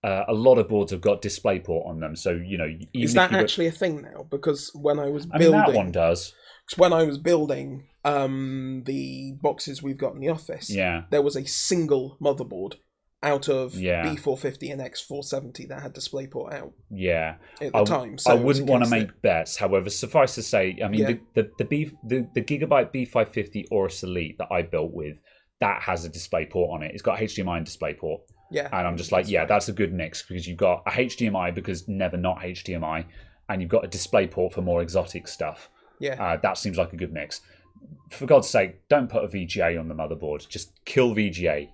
a lot of boards have got DisplayPort on them, so even is that actually a thing now? Because when I was building, that one does. When I was building the boxes we've got in the office, there was a single motherboard out of B450 and X470 that had DisplayPort out. Yeah, at the time. So I wouldn't want to make bets. However, suffice to say, I mean, the Gigabyte B550 Aorus Elite that I built with, that has a DisplayPort on it. It's got HDMI and DisplayPort. Yeah, and I'm just like, that's a good mix, because you've got a HDMI because never not HDMI, and you've got a DisplayPort for more exotic stuff. Yeah, that seems like a good mix. For God's sake, don't put a VGA on the motherboard. Just kill VGA.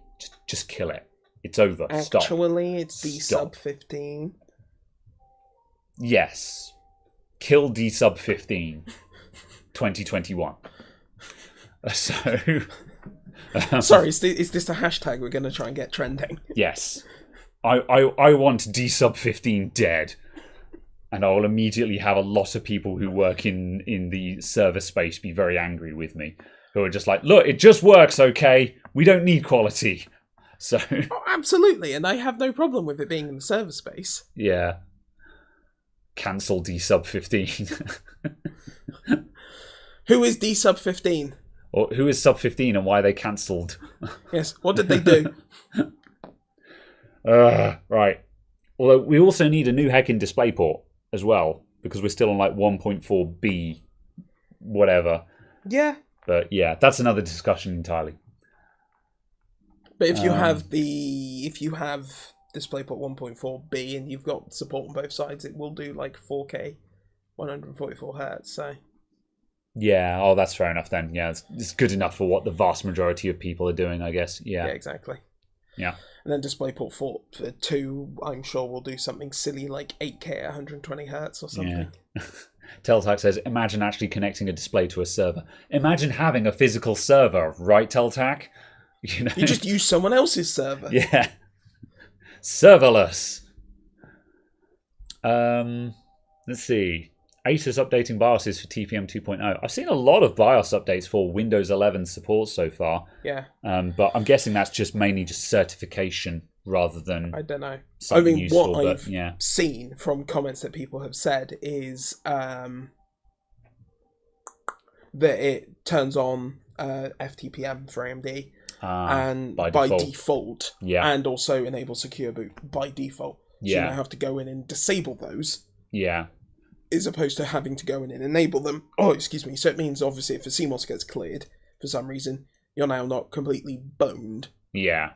Just kill it. It's over. Stop. Actually, it's D-Sub 15. Yes. Kill D-Sub 15. 2021. So... Sorry, is this a hashtag we're going to try and get trending? Yes. I want D-Sub 15 dead. And I will immediately have a lot of people who work in the server space be very angry with me. Who are just like, look, it just works, okay? We don't need quality. So absolutely, and I have no problem with it being in the server space. Yeah. Cancel D-Sub 15. Who is D-Sub 15? Or who is Sub 15 and why are they cancelled? Yes, what did they do? Right. Although we also need a new heckin' DisplayPort as well, because we're still on like 1.4B whatever. Yeah. But yeah, that's another discussion entirely. But if you have DisplayPort 1.4B and you've got support on both sides, it will do like 4K, 144 hertz. So yeah, that's fair enough then. Yeah, it's good enough for what the vast majority of people are doing, I guess. Yeah, exactly. Yeah, and then DisplayPort 2, I'm sure will do something silly like 8K at 120 hertz or something. Yeah. Teltac says, imagine actually connecting a display to a server. Imagine having a physical server, right, Teltac? You just use someone else's server. Yeah. Serverless. Let's see. Asus updating BIOSes for TPM 2.0. I've seen a lot of BIOS updates for Windows 11 support so far. Yeah. But I'm guessing that's just mainly just certification rather than... I don't know. Something useful, what I've seen from comments that people have said is that it turns on FTPM for AMD. And by default, and also enable secure boot by default. So you now have to go in and disable those. Yeah. As opposed to having to go in and enable them. Oh, excuse me. So it means obviously if the CMOS gets cleared for some reason, you're now not completely boned. Yeah.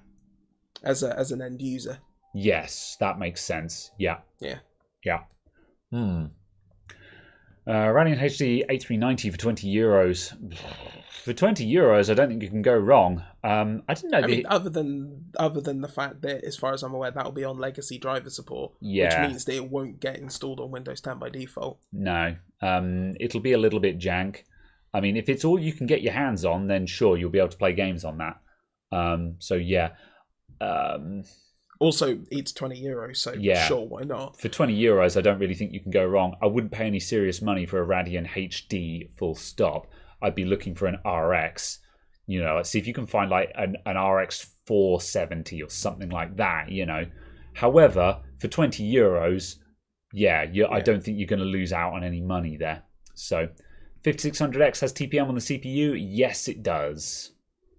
As an end user. Yes, that makes sense. Yeah. Yeah. Yeah. Running HD 8390 for €20. For €20, I don't think you can go wrong. I didn't know. Other than the fact that, as far as I'm aware, that'll be on legacy driver support, which means that it won't get installed on Windows 10 by default. No, it'll be a little bit jank. I mean, if it's all you can get your hands on, then sure, you'll be able to play games on that. So yeah. Also, it's €20, so sure, why not? For €20, I don't really think you can go wrong. I wouldn't pay any serious money for a Radeon HD full stop. I'd be looking for an RX. Let's see if you can find like an RX 470 or something like that, However, for €20, I don't think you're going to lose out on any money there. So, 5600X has TPM on the CPU? Yes, it does.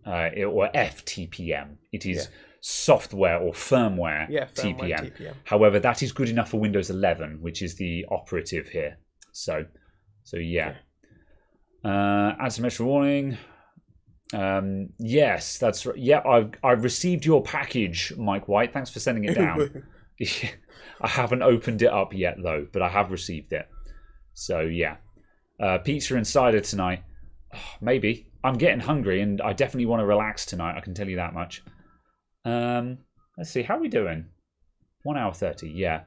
Or FTPM. It is software or firmware, TPM. However, that is good enough for Windows 11, which is the operative here. So yeah. Add some extra warning. Yes, that's right. Yeah, I've received your package, Mike White. Thanks for sending it down. I haven't opened it up yet though, but I have received it. So yeah, pizza and cider tonight. Maybe. I'm getting hungry, and I definitely want to relax tonight. I can tell you that much. Let's see, how are we doing? 1 hour 30. Yeah.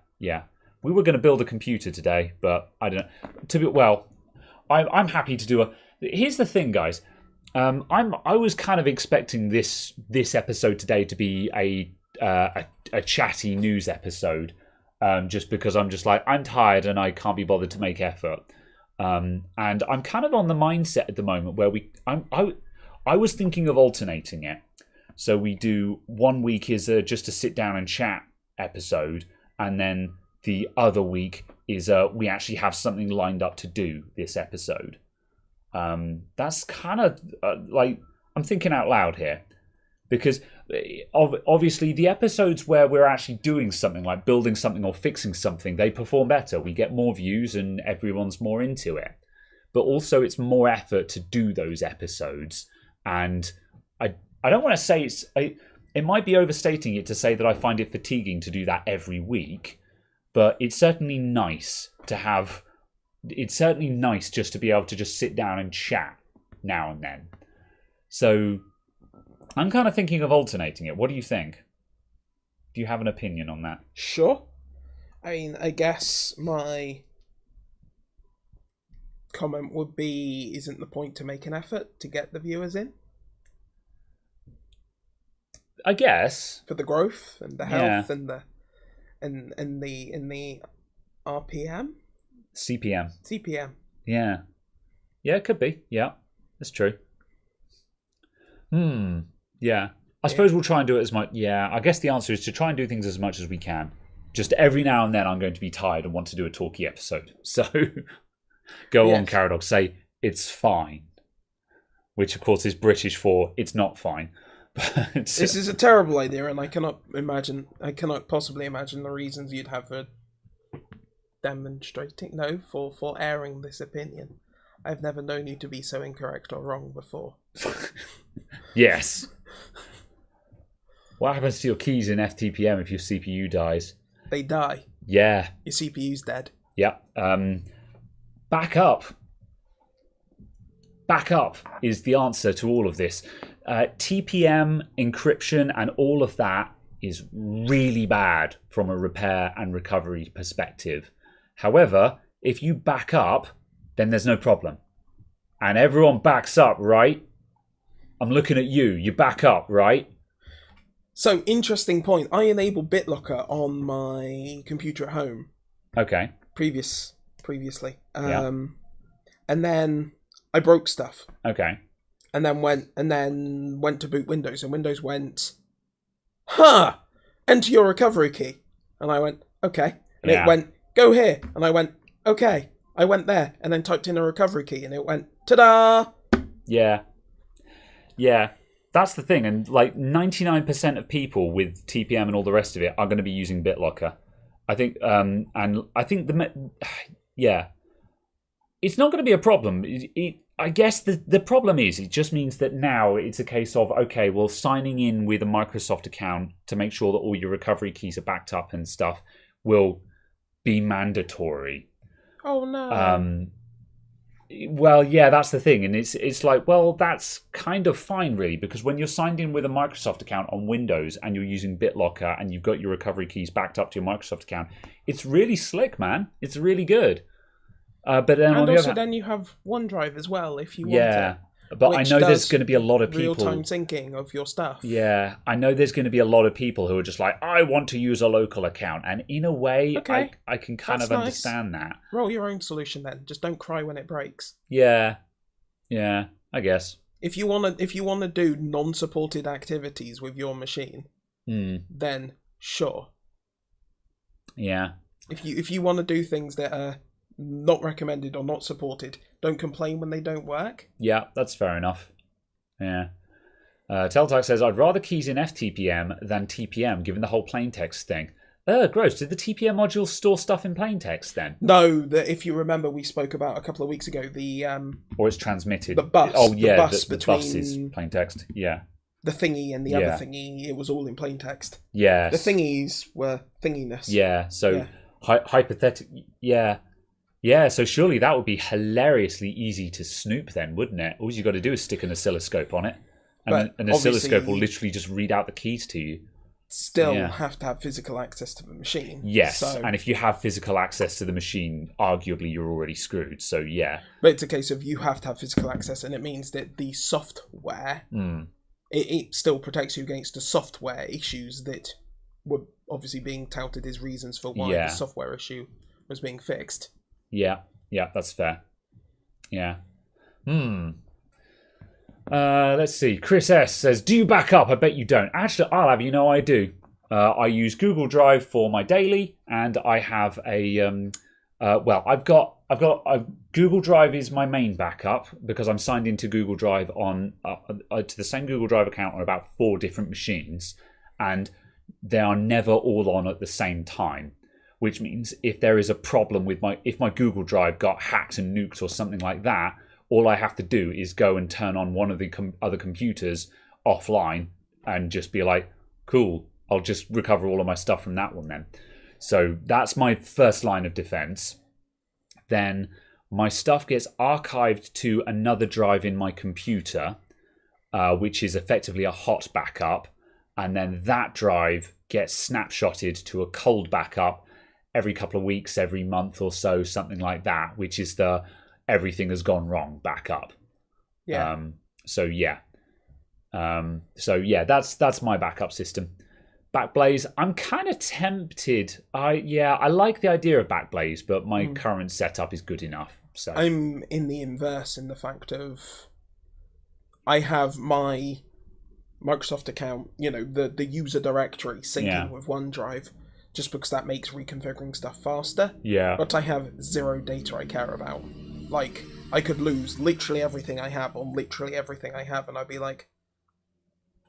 We were going to build a computer today, but I don't know. I'm happy to do a. Here's the thing, guys. I was kind of expecting this episode today to be a chatty news episode, just because I'm just like, I'm tired and I can't be bothered to make effort. And I'm kind of on the mindset at the moment where I was thinking of alternating it. So we do 1 week is just a sit down and chat episode, and then the other week is we actually have something lined up to do this episode. That's kind of like, I'm thinking out loud here, because obviously the episodes where we're actually doing something like building something or fixing something, they perform better. We get more views and everyone's more into it. But also it's more effort to do those episodes. And I don't want to say it might be overstating it to say that I find it fatiguing to do that every week, but it's certainly nice to have. It's certainly nice just to be able to just sit down and chat now and then. So I'm kind of thinking of alternating it. What do you think? Do you have an opinion on that? Sure. I mean, I guess my comment would be, isn't the point to make an effort to get the viewers in? I guess. For the growth and the health and the RPM? CPM. Yeah, it could be. Yeah, that's true. Yeah. I suppose we'll try and do it as much. Yeah, I guess the answer is to try and do things as much as we can. Just every now and then I'm going to be tired and want to do a talky episode. So go on, Caradox, say it's fine. Which of course is British for it's not fine. But this is a terrible idea, and I cannot possibly imagine the reasons you'd have for for airing this opinion. I've never known you to be so incorrect or wrong before. Yes. What happens to your keys in FTPM if your CPU dies? They die. Yeah. Your CPU's dead. Yeah. Backup. Backup is the answer to all of this. TPM, encryption, and all of that is really bad from a repair and recovery perspective. However, if you back up, then there's no problem. And everyone backs up, right? I'm looking at you. You back up, right? So, interesting point. I enabled BitLocker on my computer at home. Okay. Previously. And then I broke stuff. Okay. And then went to boot Windows, and Windows went, enter your recovery key. And I went, okay. And it went, go here. And I went, okay. I went there and then typed in a recovery key, and it went, ta-da! Yeah. Yeah. That's the thing. And like 99% of people with TPM and all the rest of it are going to be using BitLocker. I think, and I think it's not going to be a problem. I guess the problem is it just means that now it's a case of, okay, well, signing in with a Microsoft account to make sure that all your recovery keys are backed up and stuff will be mandatory. Oh, no. Well, yeah, that's the thing. And it's like, well, that's kind of fine, really, because when you're signed in with a Microsoft account on Windows and you're using BitLocker and you've got your recovery keys backed up to your Microsoft account, it's really slick, man. It's really good. But then and also then you have OneDrive as well if you want it. But I know there's going to be a lot of people... real-time syncing of your stuff. Yeah, I know there's going to be a lot of people who are just like, I want to use a local account. And in a way, okay. I can kind of understand that. Roll your own solution then. Just don't cry when it breaks. Yeah, I guess. If you want to do non-supported activities with your machine, then sure. Yeah. If you want to do things that are not recommended or not supported, don't complain when they don't work. Yeah, that's fair enough. Yeah. Teltalk says, I'd rather keys in FTPM than TPM, given the whole plaintext thing. Gross. Did the TPM module store stuff in plaintext then? No, if you remember, we spoke about a couple of weeks ago the... or it's transmitted. The bus. Oh, yeah, the bus the bus is plaintext. Yeah. The thingy and the other thingy, it was all in plaintext. Yes. The thingies were thinginess. Yeah, so hypothetical... Yeah. Yeah, so surely that would be hilariously easy to snoop then, wouldn't it? All you got to do is stick an oscilloscope on it, and an oscilloscope will literally just read out the keys to you. still have to have physical access to the machine. Yes, so, and if you have physical access to the machine, arguably you're already screwed. So yeah. But it's a case of you have to have physical access, and it means that the software, it still protects you against the software issues that were obviously being touted as reasons for why the software issue was being fixed. Yeah, that's fair. Yeah. Let's see. Chris S says, "Do you back up? I bet you don't." Actually, I'll have you know I do. I use Google Drive for my daily, and I have a I've got Google Drive is my main backup because I'm signed into Google Drive on to the same Google Drive account on about 4 different machines, and they are never all on at the same time. Which means if there is a problem with if my Google Drive got hacked and nuked or something like that, all I have to do is go and turn on one of the other computers offline and just be like, cool, I'll just recover all of my stuff from that one then. So that's my first line of defense. Then my stuff gets archived to another drive in my computer, which is effectively a hot backup. And then that drive gets snapshotted to a cold backup every couple of weeks, every month or so, something like that, which is the everything has gone wrong backup. Yeah. So that's my backup system. Backblaze, I'm kind of tempted. I like the idea of Backblaze, but my current setup is good enough. So I'm in the inverse in the fact of I have my Microsoft account, the user directory syncing with OneDrive, just because that makes reconfiguring stuff faster. Yeah. But I have 0 data I care about. Like, I could lose literally everything I have on literally everything I have, and I'd be like,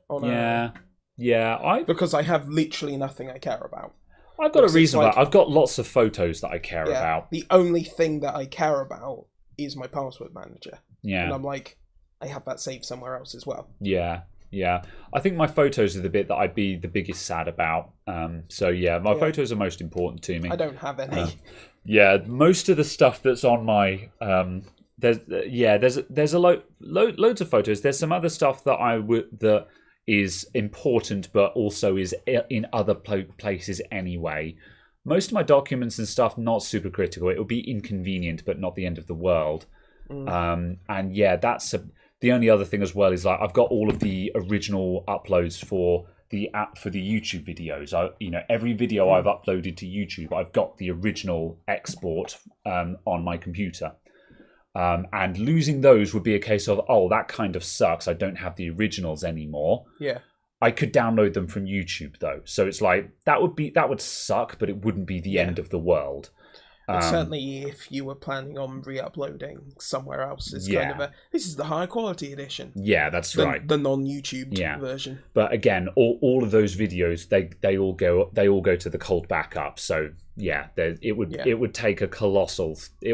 oh no. Yeah. Because I have literally nothing I care about. I've got a reason about it. I've got lots of photos that I care about. The only thing that I care about is my password manager. Yeah. And I'm like, I have that saved somewhere else as well. Yeah. I think my photos are the bit that I'd be the biggest sad about. My photos are most important to me. I don't have any. Most of the stuff that's on my there's loads of photos. There's some other stuff that is important, but also is in other places anyway. Most of my documents and stuff not super critical. It will be inconvenient, but not the end of the world. That's the only other thing as well is like I've got all of the original uploads for the YouTube videos. Every video I've uploaded to YouTube, I've got the original export on my computer. And losing those would be a case of, that kind of sucks. I don't have the originals anymore. Yeah. I could download them from YouTube though. So it's like that would suck, but it wouldn't be the end of the world. Certainly if you were planning on re-uploading somewhere else, it's kind of this is the high quality edition. Yeah, that's right. The non-YouTube version. But again, all of those videos they all go to the cold backup. So it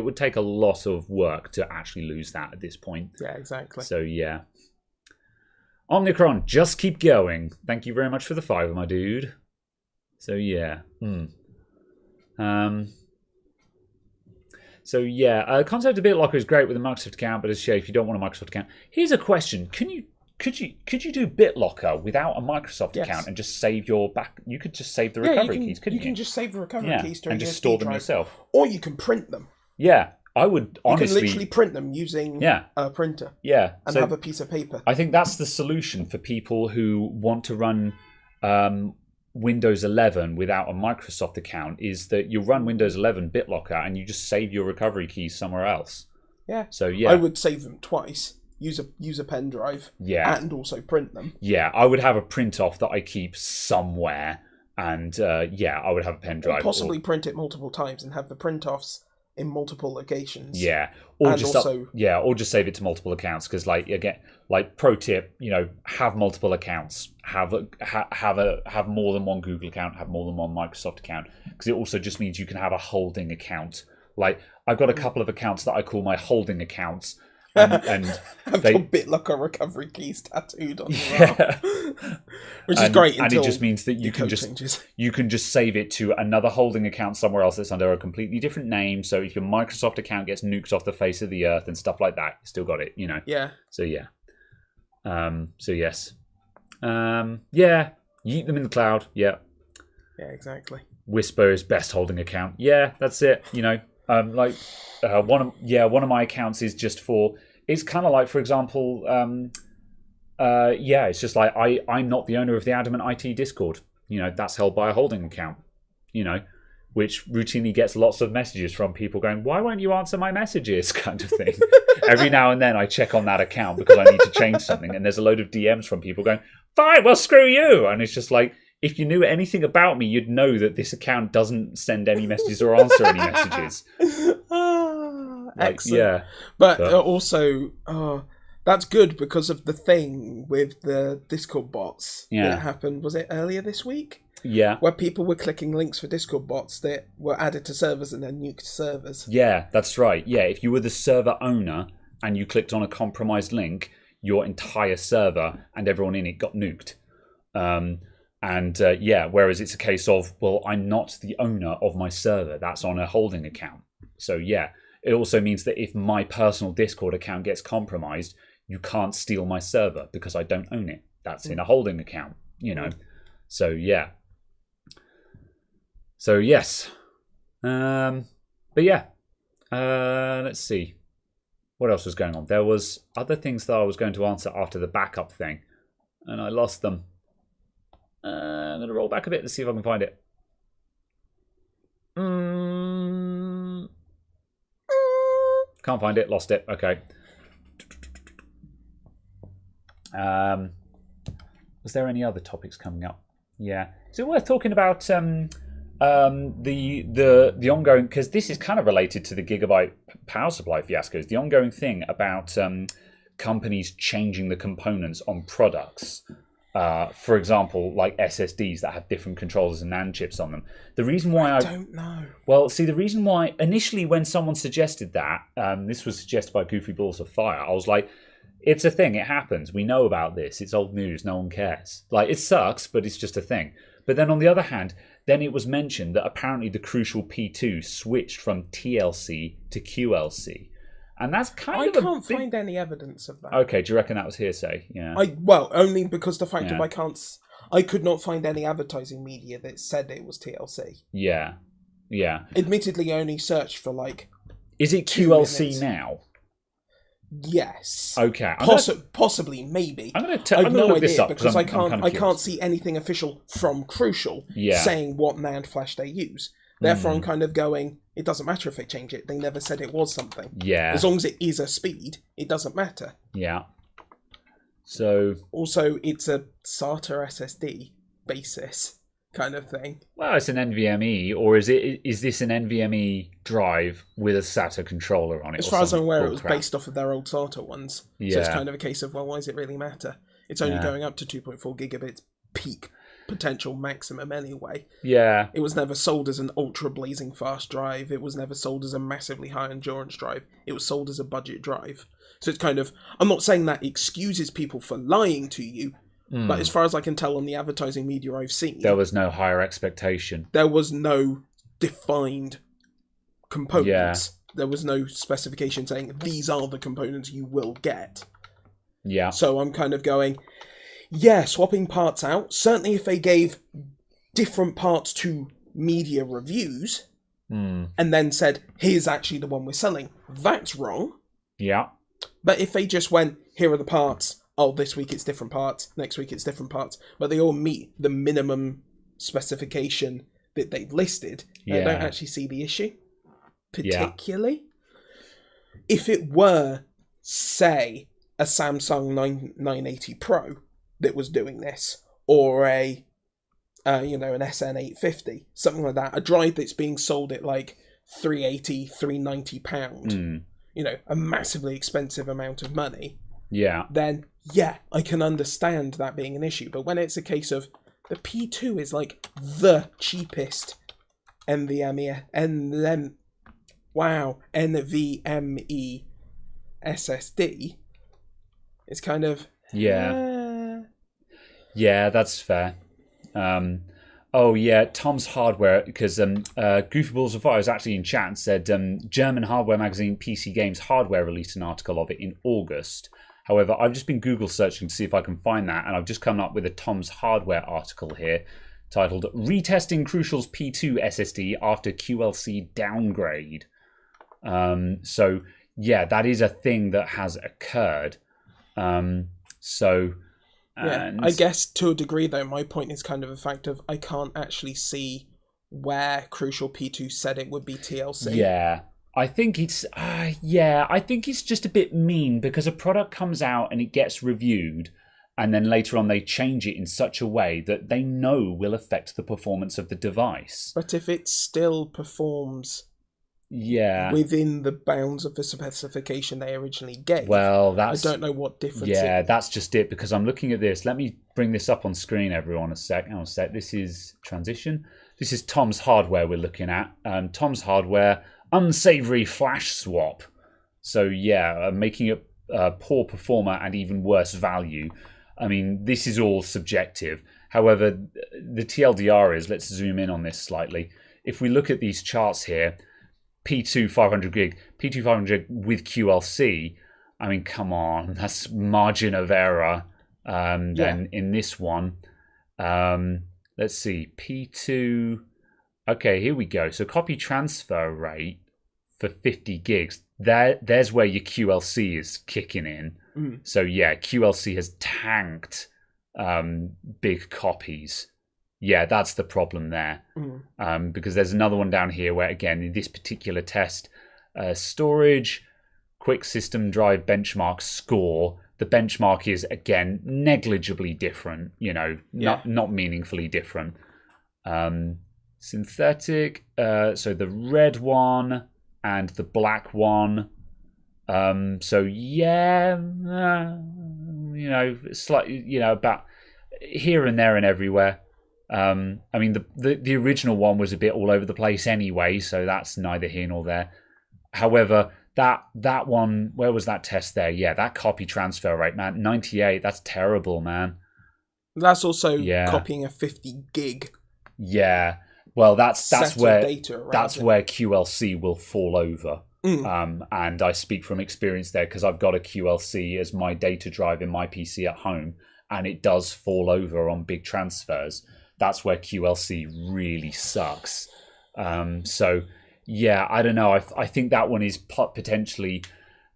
would take a lot of work to actually lose that at this point. Yeah, exactly. So Omnicron, just keep going. Thank you very much for the 5, my dude. So concept of BitLocker is great with a Microsoft account, but it's a shame if you don't want a Microsoft account. Here's a question: could you do BitLocker without a Microsoft account and just save your back? You could just save the recovery keys, couldn't you? You can just save the recovery keys to and just store them yourself, or you can print them. Yeah, I would honestly. You can literally print them using a printer. Yeah, and have a piece of paper. I think that's the solution for people who want to run Windows 11 without a Microsoft account. Is that you run Windows 11 BitLocker and you just save your recovery keys somewhere else. Yeah. So I would save them twice. Use a pen drive. Yeah. And also print them. Yeah, I would have a print off that I keep somewhere, and I would have a pen drive. Or possibly print it multiple times and have the print offs in multiple locations. Yeah, or just save it to multiple accounts. Because pro tip, have multiple accounts. Have more than one Google account. Have more than one Microsoft account. Because it also just means you can have a holding account. Like I've got a couple of accounts that I call my holding accounts. And I've got BitLocker recovery keys tattooed on the arm, which is great. And it just means that you can just save it to another holding account somewhere else that's under a completely different name. So if your Microsoft account gets nuked off the face of the earth and stuff like that, you still got it. Yeah. So yes. Yeet them in the cloud. Yeah. Yeah, exactly. Whisper's best holding account. Yeah, that's it. You know, one of my accounts is just for. It's kind of like, for example, it's just like I'm not the owner of the Adamant IT Discord. You know, that's held by a holding account. You know, which routinely gets lots of messages from people going, "Why won't you answer my messages?" kind of thing. Every now and then I check on that account because I need to change something, and there's a load of DMs from people going, "Fine, well, screw you," and it's just like. If you knew anything about me, you'd know that this account doesn't send any messages or answer any messages. Excellent. Yeah. But also, that's good because of the thing with the Discord bots that happened. Was it earlier this week? Yeah. Where people were clicking links for Discord bots that were added to servers and then nuked servers. Yeah, that's right. Yeah, if you were the server owner and you clicked on a compromised link, your entire server and everyone in it got nuked. Whereas it's a case of, well, I'm not the owner of my server. That's on a holding account. So, yeah, it also means that if my personal Discord account gets compromised, you can't steal my server because I don't own it. That's in a holding account, you know. So, yeah. So, yes. Let's see. What else was going on? There was other things that I was going to answer after the backup thing, and I lost them. I'm going to roll back a bit to see if I can find it. Can't find it. Lost it. Okay. Was there any other topics coming up? Yeah. Is it worth talking about the ongoing... Because this is kind of related to the gigabyte power supply fiascos. The ongoing thing about companies changing the components on products. For example, like SSDs that have different controllers and NAND chips on them. The reason why I don't know. Well, see, the reason why initially when someone suggested that, this was suggested by Goofy Balls of Fire, I was like, it's a thing, it happens. We know about this. It's old news. No one cares. Like, it sucks, but it's just a thing. But then on the other hand, then it was mentioned that apparently the Crucial P2 switched from TLC to QLC. And that's kind of I can't find any evidence of that. Okay, do you reckon that was hearsay? Yeah. Only because the fact of I could not find any advertising media that said it was TLC. Yeah. Yeah. Admittedly, I only searched for Is it QLC now? Yes. Okay. Possibly, maybe. I'm going to look this up because I can't see anything official from Crucial saying what NAND flash they use. Therefore, I'm kind of going, it doesn't matter if they change it. They never said it was something. Yeah. As long as it is a speed, it doesn't matter. Yeah. So... Also, it's a SATA SSD basis kind of thing. Well, it's an NVMe, or is this an NVMe drive with a SATA controller on it? As far as I'm aware, it was based off of their old SATA ones. Yeah. So it's kind of a case of, well, why does it really matter? It's only going up to 2.4 gigabits peak potential maximum anyway. Yeah. It was never sold as an ultra blazing fast drive. It was never sold as a massively high endurance drive. It was sold as a budget drive. So it's kind of, I'm not saying that excuses people for lying to you, but as far as I can tell on the advertising media I've seen, there was no higher expectation. There was no defined components. Yeah. There was no specification saying these are the components you will get. Yeah. So I'm kind of going, yeah, swapping parts out. Certainly if they gave different parts to media reviews and then said, here's actually the one we're selling, that's wrong. Yeah. But if they just went, here are the parts, this week it's different parts, next week it's different parts, but they all meet the minimum specification that they've listed, I don't actually see the issue. Particularly. If it were, say, a Samsung 980 Pro that was doing this, or an SN850, something like that, a drive that's being sold at like £380, £390, a massively expensive amount of money, then I can understand that being an issue. But when it's a case of the P2 is like the cheapest NVMe SSD, it's kind of yeah, that's fair. Tom's Hardware, because Goofy Balls of Fire is actually in chat and said German hardware magazine PC Games Hardware released an article of it in August, However, I've just been Google searching to see if I can find that, and I've just come up with a Tom's Hardware article here titled Retesting Crucial's P2 SSD After QLC Downgrade. So, yeah, that is a thing that has occurred. And I guess to a degree, though, my point is kind of a fact of I can't actually see where Crucial P2 said it would be TLC. Yeah. I think it's just a bit mean because a product comes out and it gets reviewed and then later on they change it in such a way that they know will affect the performance of the device. But if it still performs within the bounds of the specification they originally gave, I don't know what difference that's just it, because I'm looking at this. Let me bring this up on screen, everyone, a sec. This is transition. This is Tom's Hardware we're looking at. Tom's Hardware unsavory flash swap. So making it a poor performer and even worse value. I mean, this is all subjective. However, the TLDR is, let's zoom in on this slightly. If we look at these charts here, P2 500 gig, P2 500 with QLC, I mean, come on, that's margin of error. Then in this one, let's see, P2... Okay, here we go. So copy transfer rate for 50 gigs. There's where your QLC is kicking in. So QLC has tanked big copies. Yeah, that's the problem there. Because there's another one down here where, again, in this particular test, storage, quick system drive benchmark score, the benchmark is, again, negligibly different, not meaningfully different. Synthetic, so the red one and the black one. Slightly, about here and there and everywhere. I mean, the original one was a bit all over the place anyway, so that's neither here nor there. However, that one, where was that test there? Yeah, that copy transfer rate, man, 98. That's terrible, man. That's also copying a 50 gig. Yeah. Well, that's where QLC will fall over. And I speak from experience there because I've got a QLC as my data drive in my PC at home, and it does fall over on big transfers. That's where QLC really sucks. I don't know. I think that one is potentially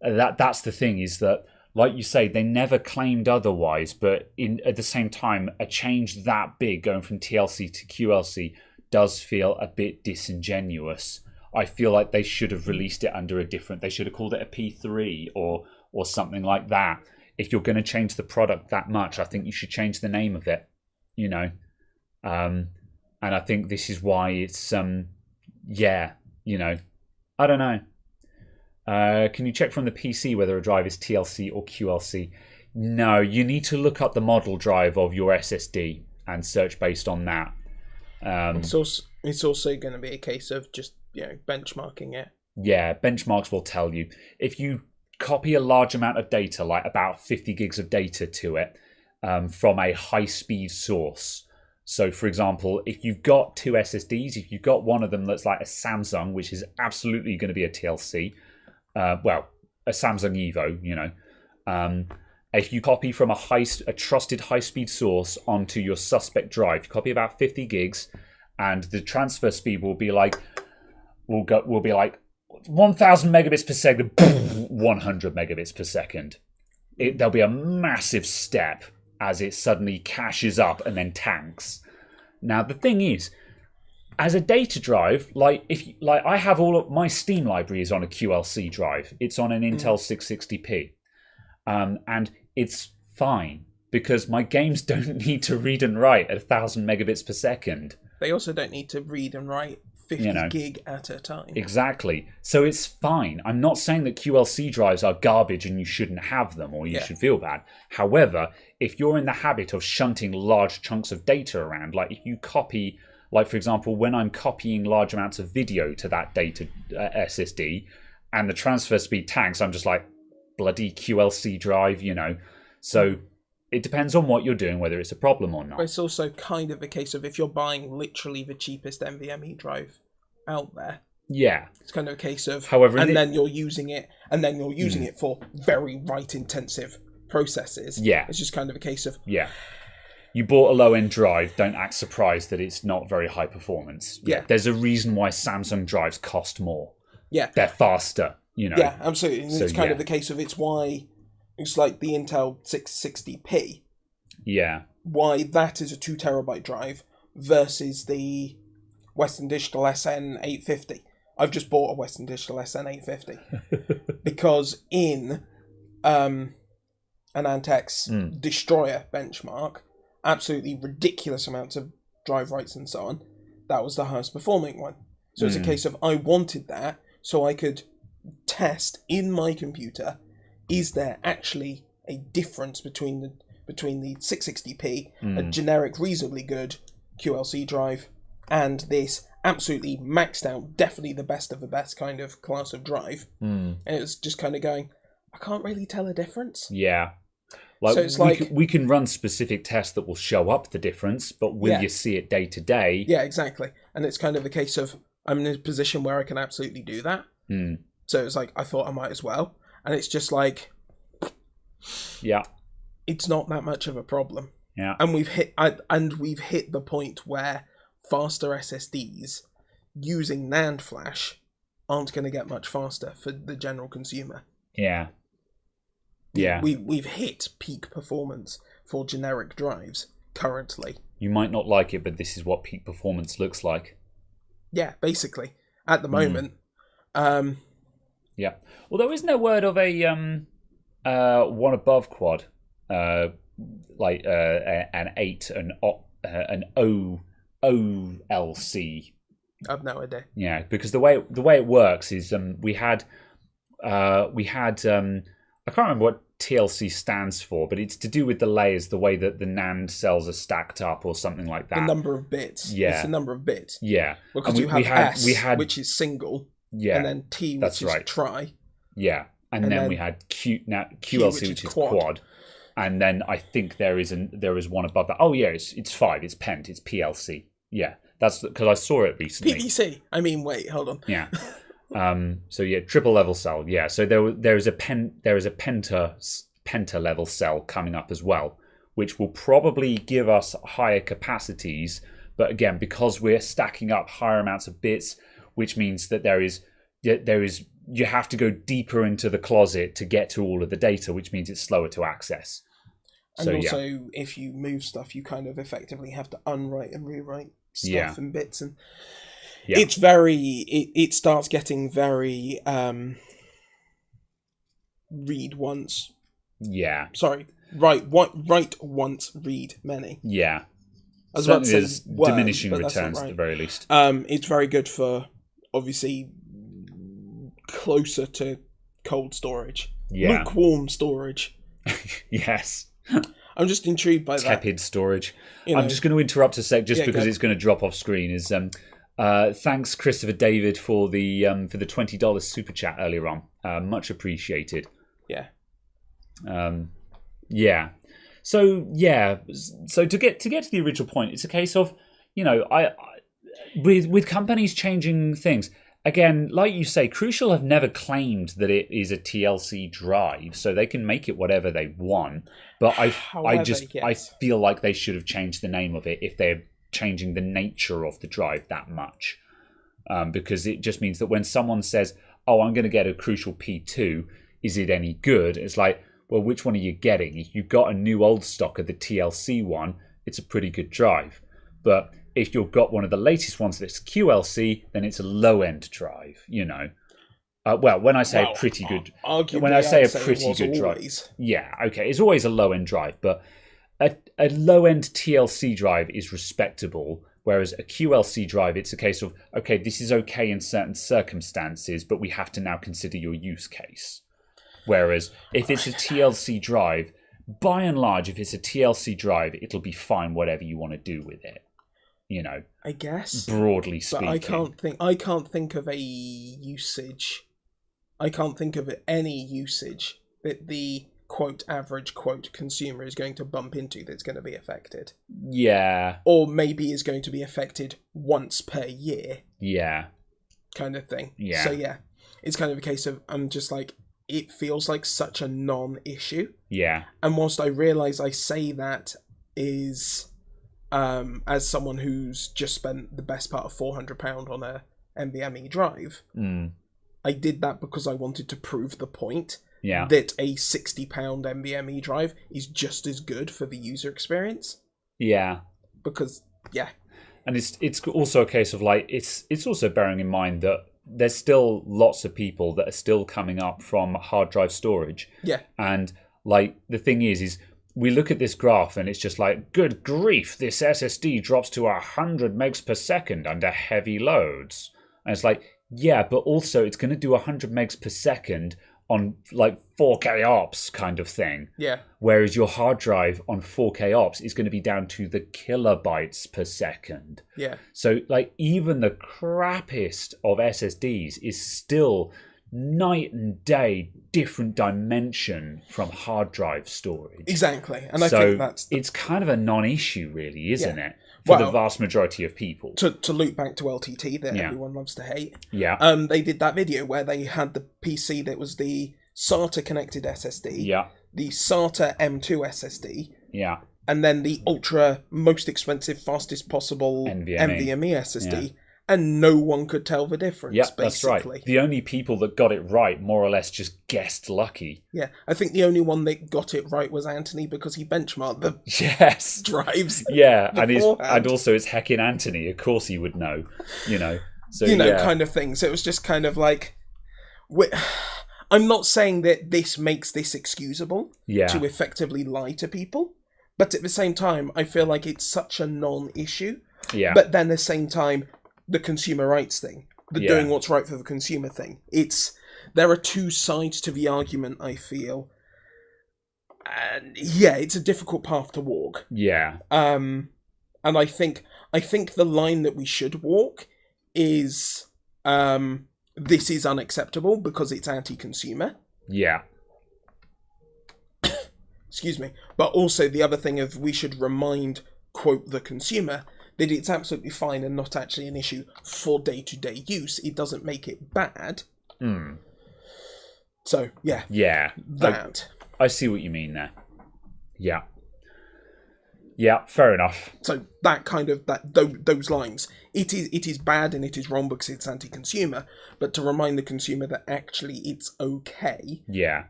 that's the thing, is that, like you say, they never claimed otherwise, but at the same time, a change that big going from TLC to QLC does feel a bit disingenuous. I feel like they should have released it under they should have called it a P3 or something like that. If you're going to change the product that much, I think you should change the name of it, and I think this is why it's, I don't know. Can you check from the PC whether a drive is TLC or QLC? No, you need to look up the model drive of your SSD and search based on that. It's also going to be a case of just benchmarking it. Yeah, benchmarks will tell you. If you copy a large amount of data, like about 50 gigs of data to it, from a high-speed source. So, for example, if you've got two SSDs, if you've got one of them that's like a Samsung, which is absolutely going to be a TLC, a Samsung Evo, if you copy from a trusted high-speed source onto your suspect drive, you copy about 50 gigs, and the transfer speed will be like 1,000 megabits per second, 100 megabits per second. There'll be a massive step as it suddenly caches up and then tanks. Now the thing is, as a data drive, I have all of my Steam library is on a QLC drive. It's on an Intel 660p. And it's fine because my games don't need to read and write at 1,000 megabits per second. They also don't need to read and write 50 gig at a time. Exactly. So it's fine. I'm not saying that QLC drives are garbage and you shouldn't have them or you should feel bad. However, if you're in the habit of shunting large chunks of data around, like if you copy, like for example, when I'm copying large amounts of video to that data SSD and the transfer speed tanks, I'm just like, bloody QLC drive, So it depends on what you're doing, whether it's a problem or not. But it's also kind of a case of if you're buying literally the cheapest NVMe drive out there. Yeah. It's kind of a case of, however, then you're using it, and then you're using it for very write-intensive processes. Yeah. It's just kind of a case of... Yeah. You bought a low-end drive, don't act surprised that it's not very high performance. Yeah. There's a reason why Samsung drives cost more. Yeah. They're faster, you know. Yeah, absolutely. And So, it's kind yeah. of the case of it's like the Intel 660p. Yeah. Why that is a 2 terabyte drive versus the Western Digital SN850. I've just bought a Western Digital SN850 because in an Antex Destroyer benchmark, absolutely ridiculous amounts of drive writes and so on, that was the highest performing one. So it's a case of I wanted that so I could test in my computer, is there actually a difference between the 660p, a generic reasonably good QLC drive, and this absolutely maxed out, definitely the best of the best kind of class of drive. And it was just kind of going, I can't really tell a difference. Yeah. Like, So it's we can run specific tests that will show up the difference, but will you see it day to day? Yeah, exactly. And it's kind of a case of I'm in a position where I can absolutely do that. So it's like I thought I might as well. And it's just like, Yeah. it's not that much of a problem. Yeah. And we've hit the point where faster SSDs using NAND flash aren't going to get much faster for the general consumer. Yeah. Yeah. We've hit peak performance for generic drives currently. You might not like it, but this is what peak performance looks like. Yeah, basically. At the moment. Yeah. Well, there is no word of a one above quad, like an 8, an OLC. I've no idea. Yeah, because the way it works is we had I can't remember what TLC stands for, but it's to do with the layers, the way that the NAND cells are stacked up or something like that. The number of bits. Yeah. It's the number of bits. Yeah. Because And you have S, which is single, and then T, which is tri. Yeah. And then we had QLC, which is quad. And then I think there is one above that. Oh, yeah, it's 5. It's pent. It's PLC. Yeah. That's because I saw it recently. PVC. I mean, wait, hold on. Yeah. So yeah, triple level cell. Yeah. So there is a penta level cell coming up as well, which will probably give us higher capacities. But again, because we're stacking up higher amounts of bits, which means that you have to go deeper into the closet to get to all of the data, which means it's slower to access. And also, if you move stuff, you kind of effectively have to unwrite and rewrite stuff and bits, and it's very. It starts getting very read once. Yeah. Sorry. Write once, read many. Yeah. As well as there's diminishing returns at the very least. It's very good for obviously closer to cold storage. Yeah. Lukewarm storage. Yes. I'm just intrigued by that. Tepid storage. I'm just going to interrupt a sec just because it's going to drop off screen. Thanks, Christopher David, for the $20 super chat earlier on. Much appreciated. Yeah. Yeah. So to get to the original point, it's a case of, with companies changing things. Again, like you say, Crucial have never claimed that it is a TLC drive, so they can make it whatever they want. But I feel like they should have changed the name of it if they're changing the nature of the drive that much, because it just means that when someone says, "Oh, I'm going to get a Crucial P2, is it any good?" It's like, well, which one are you getting? If you've got a new old stock of the TLC one, it's a pretty good drive, but if you've got one of the latest ones that's QLC, then it's a low-end drive, Well, when I say a pretty good... When I say a pretty good drive... Yeah, okay, it's always a low-end drive, but a low-end TLC drive is respectable, whereas a QLC drive, it's a case of, okay, this is okay in certain circumstances, but we have to now consider your use case. Whereas if it's a TLC drive, by and large, if it's a TLC drive, it'll be fine whatever you want to do with it. I guess broadly speaking, but I can't think of a usage. I can't think of any usage that the quote average quote consumer is going to bump into that's going to be affected. Yeah, or maybe is going to be affected once per year. Yeah, kind of thing. Yeah. So it's kind of a case of I'm just like, it feels like such a non-issue. Yeah. And whilst I realise I say that is as someone who's just spent the best part of £400 on a NVMe drive, I did that because I wanted to prove the point that a £60 NVMe drive is just as good for the user experience. Yeah. Because, And it's also a case of like, it's also bearing in mind that there's still lots of people that are still coming up from hard drive storage. Yeah. And like, the thing is we look at this graph and it's just like, good grief, this SSD drops to 100 megs per second under heavy loads. And it's like, yeah, but also it's going to do 100 megs per second on like 4K ops kind of thing. Yeah. Whereas your hard drive on 4K ops is going to be down to the kilobytes per second. Yeah. So like even the crappiest of SSDs is still night and day different dimension from hard drive storage. Exactly. And I think that's... it's kind of a non-issue really, isn't it? For the vast majority of people. To loop back to LTT that everyone loves to hate. Yeah. They did that video where they had the PC that was the SATA connected SSD. Yeah. The SATA M2 SSD. Yeah. And then the ultra most expensive, fastest possible NVMe SSD. Yeah. And no one could tell the difference, basically. That's right. The only people that got it right, more or less, just guessed lucky. Yeah, I think the only one that got it right was Anthony because he benchmarked the drives. Yeah, and also it's heckin' Anthony. Of course he would know, So kind of thing. So it was just kind of like... I'm not saying that this makes this excusable to effectively lie to people, but at the same time, I feel like it's such a non-issue. Yeah. But then at the same time... the consumer rights thing, the doing what's right for the consumer thing. There are two sides to the argument, I feel. And it's a difficult path to walk. Yeah. And I think the line that we should walk is this is unacceptable because it's anti-consumer. Yeah. Excuse me. But also the other thing of we should remind, quote, the consumer that it's absolutely fine and not actually an issue for day-to-day use. It doesn't make it bad. So, yeah. Yeah. That. I see what you mean there. Yeah. Yeah, fair enough. So that kind of, those lines. It is bad and it is wrong because it's anti-consumer, but to remind the consumer that actually it's okay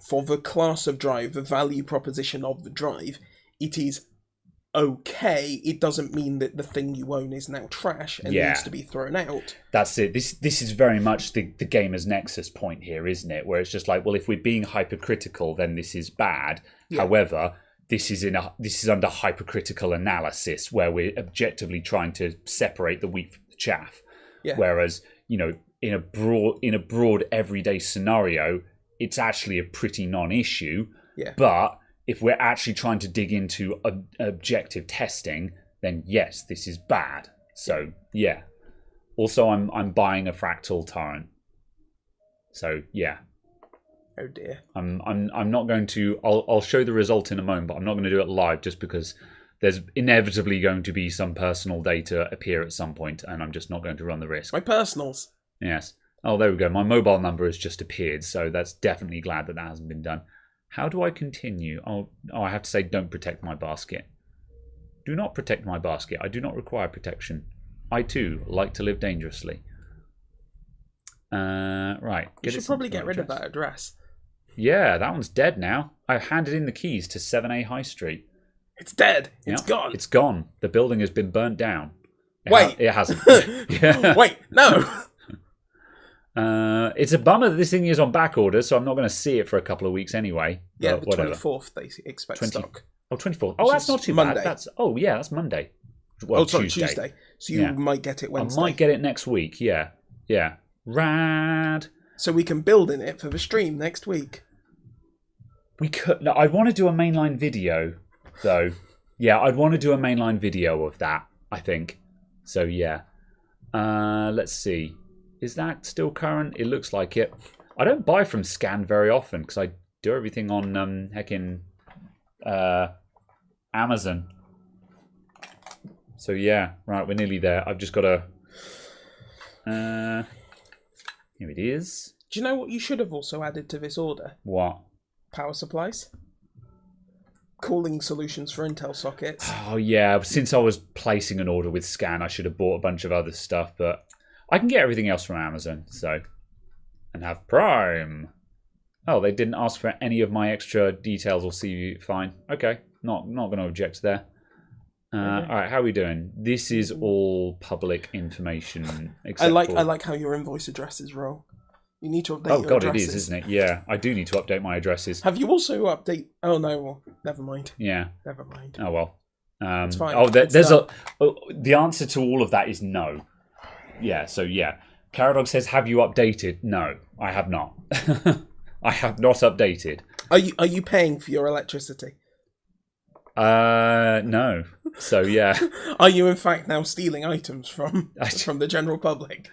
for the class of drive, the value proposition of the drive, it is okay. It doesn't mean that the thing you own is now trash and needs to be thrown out. That's it. This is very much the gamer's nexus point here, isn't it? Where it's just like, well, if we're being hypercritical, then this is bad. However, this is under hypercritical analysis where we're objectively trying to separate the wheat from the chaff. Whereas, in a broad everyday scenario, it's actually a pretty non-issue. But if we're actually trying to dig into objective testing, then yes, this is bad. So yeah. Also, I'm buying a Fractal Torrent. So yeah. Oh dear. I'm not going to. I'll show the result in a moment, but I'm not going to do it live just because there's inevitably going to be some personal data appear at some point, and I'm just not going to run the risk. My personals. Yes. Oh, there we go. My mobile number has just appeared, so that's definitely glad that hasn't been done. How do I continue? Oh, I have to say, don't protect my basket. Do not protect my basket. I do not require protection. I too like to live dangerously. Right. You should probably get rid of that address. Yeah, that one's dead now. I've handed in the keys to 7A High Street. It's dead. It's gone. It's gone. The building has been burnt down. It hasn't. Wait, no. It's a bummer that this thing is on back order, so I'm not going to see it for a couple of weeks anyway. Yeah, the 24th they expect stock. Oh, 24th. Oh, that's not too Monday. bad. That's Monday. Well, Tuesday. So you might get it Wednesday. I might get it next week, yeah. Rad. So we can build in it for the stream next week. We could. No, I want to do a mainline video, though. Yeah, I'd want to do a mainline video of that, I think. So, yeah. Let's see. Is that still current? It looks like it. I don't buy from Scan very often because I do everything on Amazon. So yeah, right, we're nearly there. I've just got to... here it is. Do you know what you should have also added to this order? What? Power supplies. Cooling solutions for Intel sockets. Oh, yeah. Since I was placing an order with Scan, I should have bought a bunch of other stuff, but I can get everything else from Amazon, so... And have Prime. Oh, they didn't ask for any of my extra details or CV. Fine. Okay. Not going to object there. Okay. All right, how are we doing? This is all public information. I like how your invoice addresses roll. You need to update your God, addresses. it is, isn't it? Yeah, I do need to update my addresses. Have you also update... Oh, no, well, never mind. Yeah. Never mind. Oh, well. It's fine. Oh, the answer to all of that is no. Yeah, so yeah. Caradog says, have you updated? No, I have not. I have not updated. Are you paying for your electricity? No. So, yeah. Are you, in fact, now stealing items from the general public?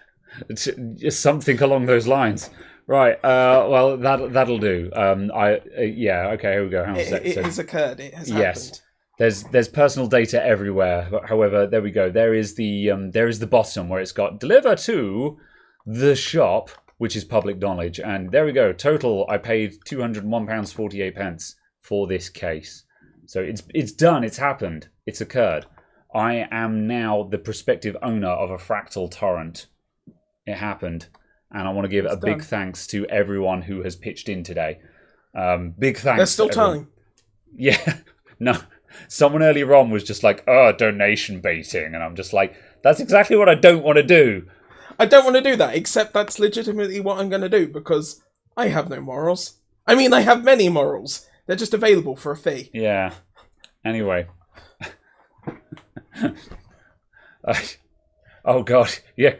It's just something along those lines. Right, well, that'll do. Yeah, okay, here we go. It has occurred. It has happened. Yes. There's personal data everywhere. However, there we go. There is the bottom where it's got deliver to the shop, which is public knowledge. And there we go. Total, I paid £201.48 for this case. So it's done. It's happened. It's occurred. I am now the prospective owner of a Fractal Torrent. It happened. And I want to give big thanks to everyone who has pitched in today. Big thanks. There's still time. Yeah. No. Someone earlier on was just like, donation baiting. And I'm just like, that's exactly what I don't want to do. I don't want to do that, except that's legitimately what I'm going to do, because I have no morals. I mean, I have many morals. They're just available for a fee. Yeah. Anyway. Oh, God. Yeah.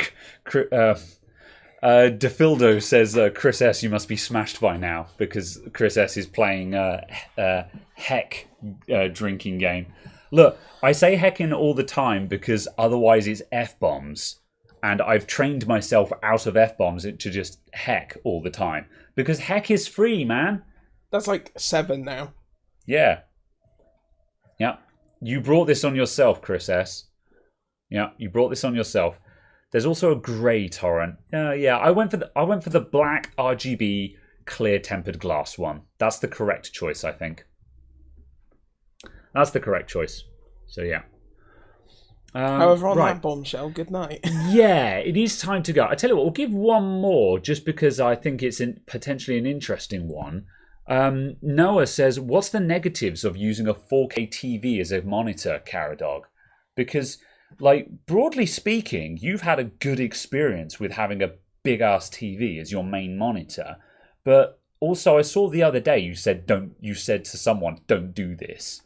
Defildo says, Chris S, you must be smashed by now, because Chris S is playing heck drinking game. Look, I say heckin' all the time because otherwise it's F-bombs. And I've trained myself out of F-bombs to just heck all the time. Because heck is free, man. That's like 7 now. Yeah. Yeah. You brought this on yourself, Chris S. Yeah, you brought this on yourself. There's also a grey torrent. Yeah, I went for the black RGB clear tempered glass one. That's the correct choice, I think. That's the correct choice. So yeah. However, on that bombshell, good night. Yeah, it is time to go. I tell you what, we'll give one more just because I think it's potentially an interesting one. Noah says, what's the negatives of using a 4K TV as a monitor, Caradog? Because, like, broadly speaking, you've had a good experience with having a big-ass TV as your main monitor. But also, I saw the other day you said to someone, don't do this.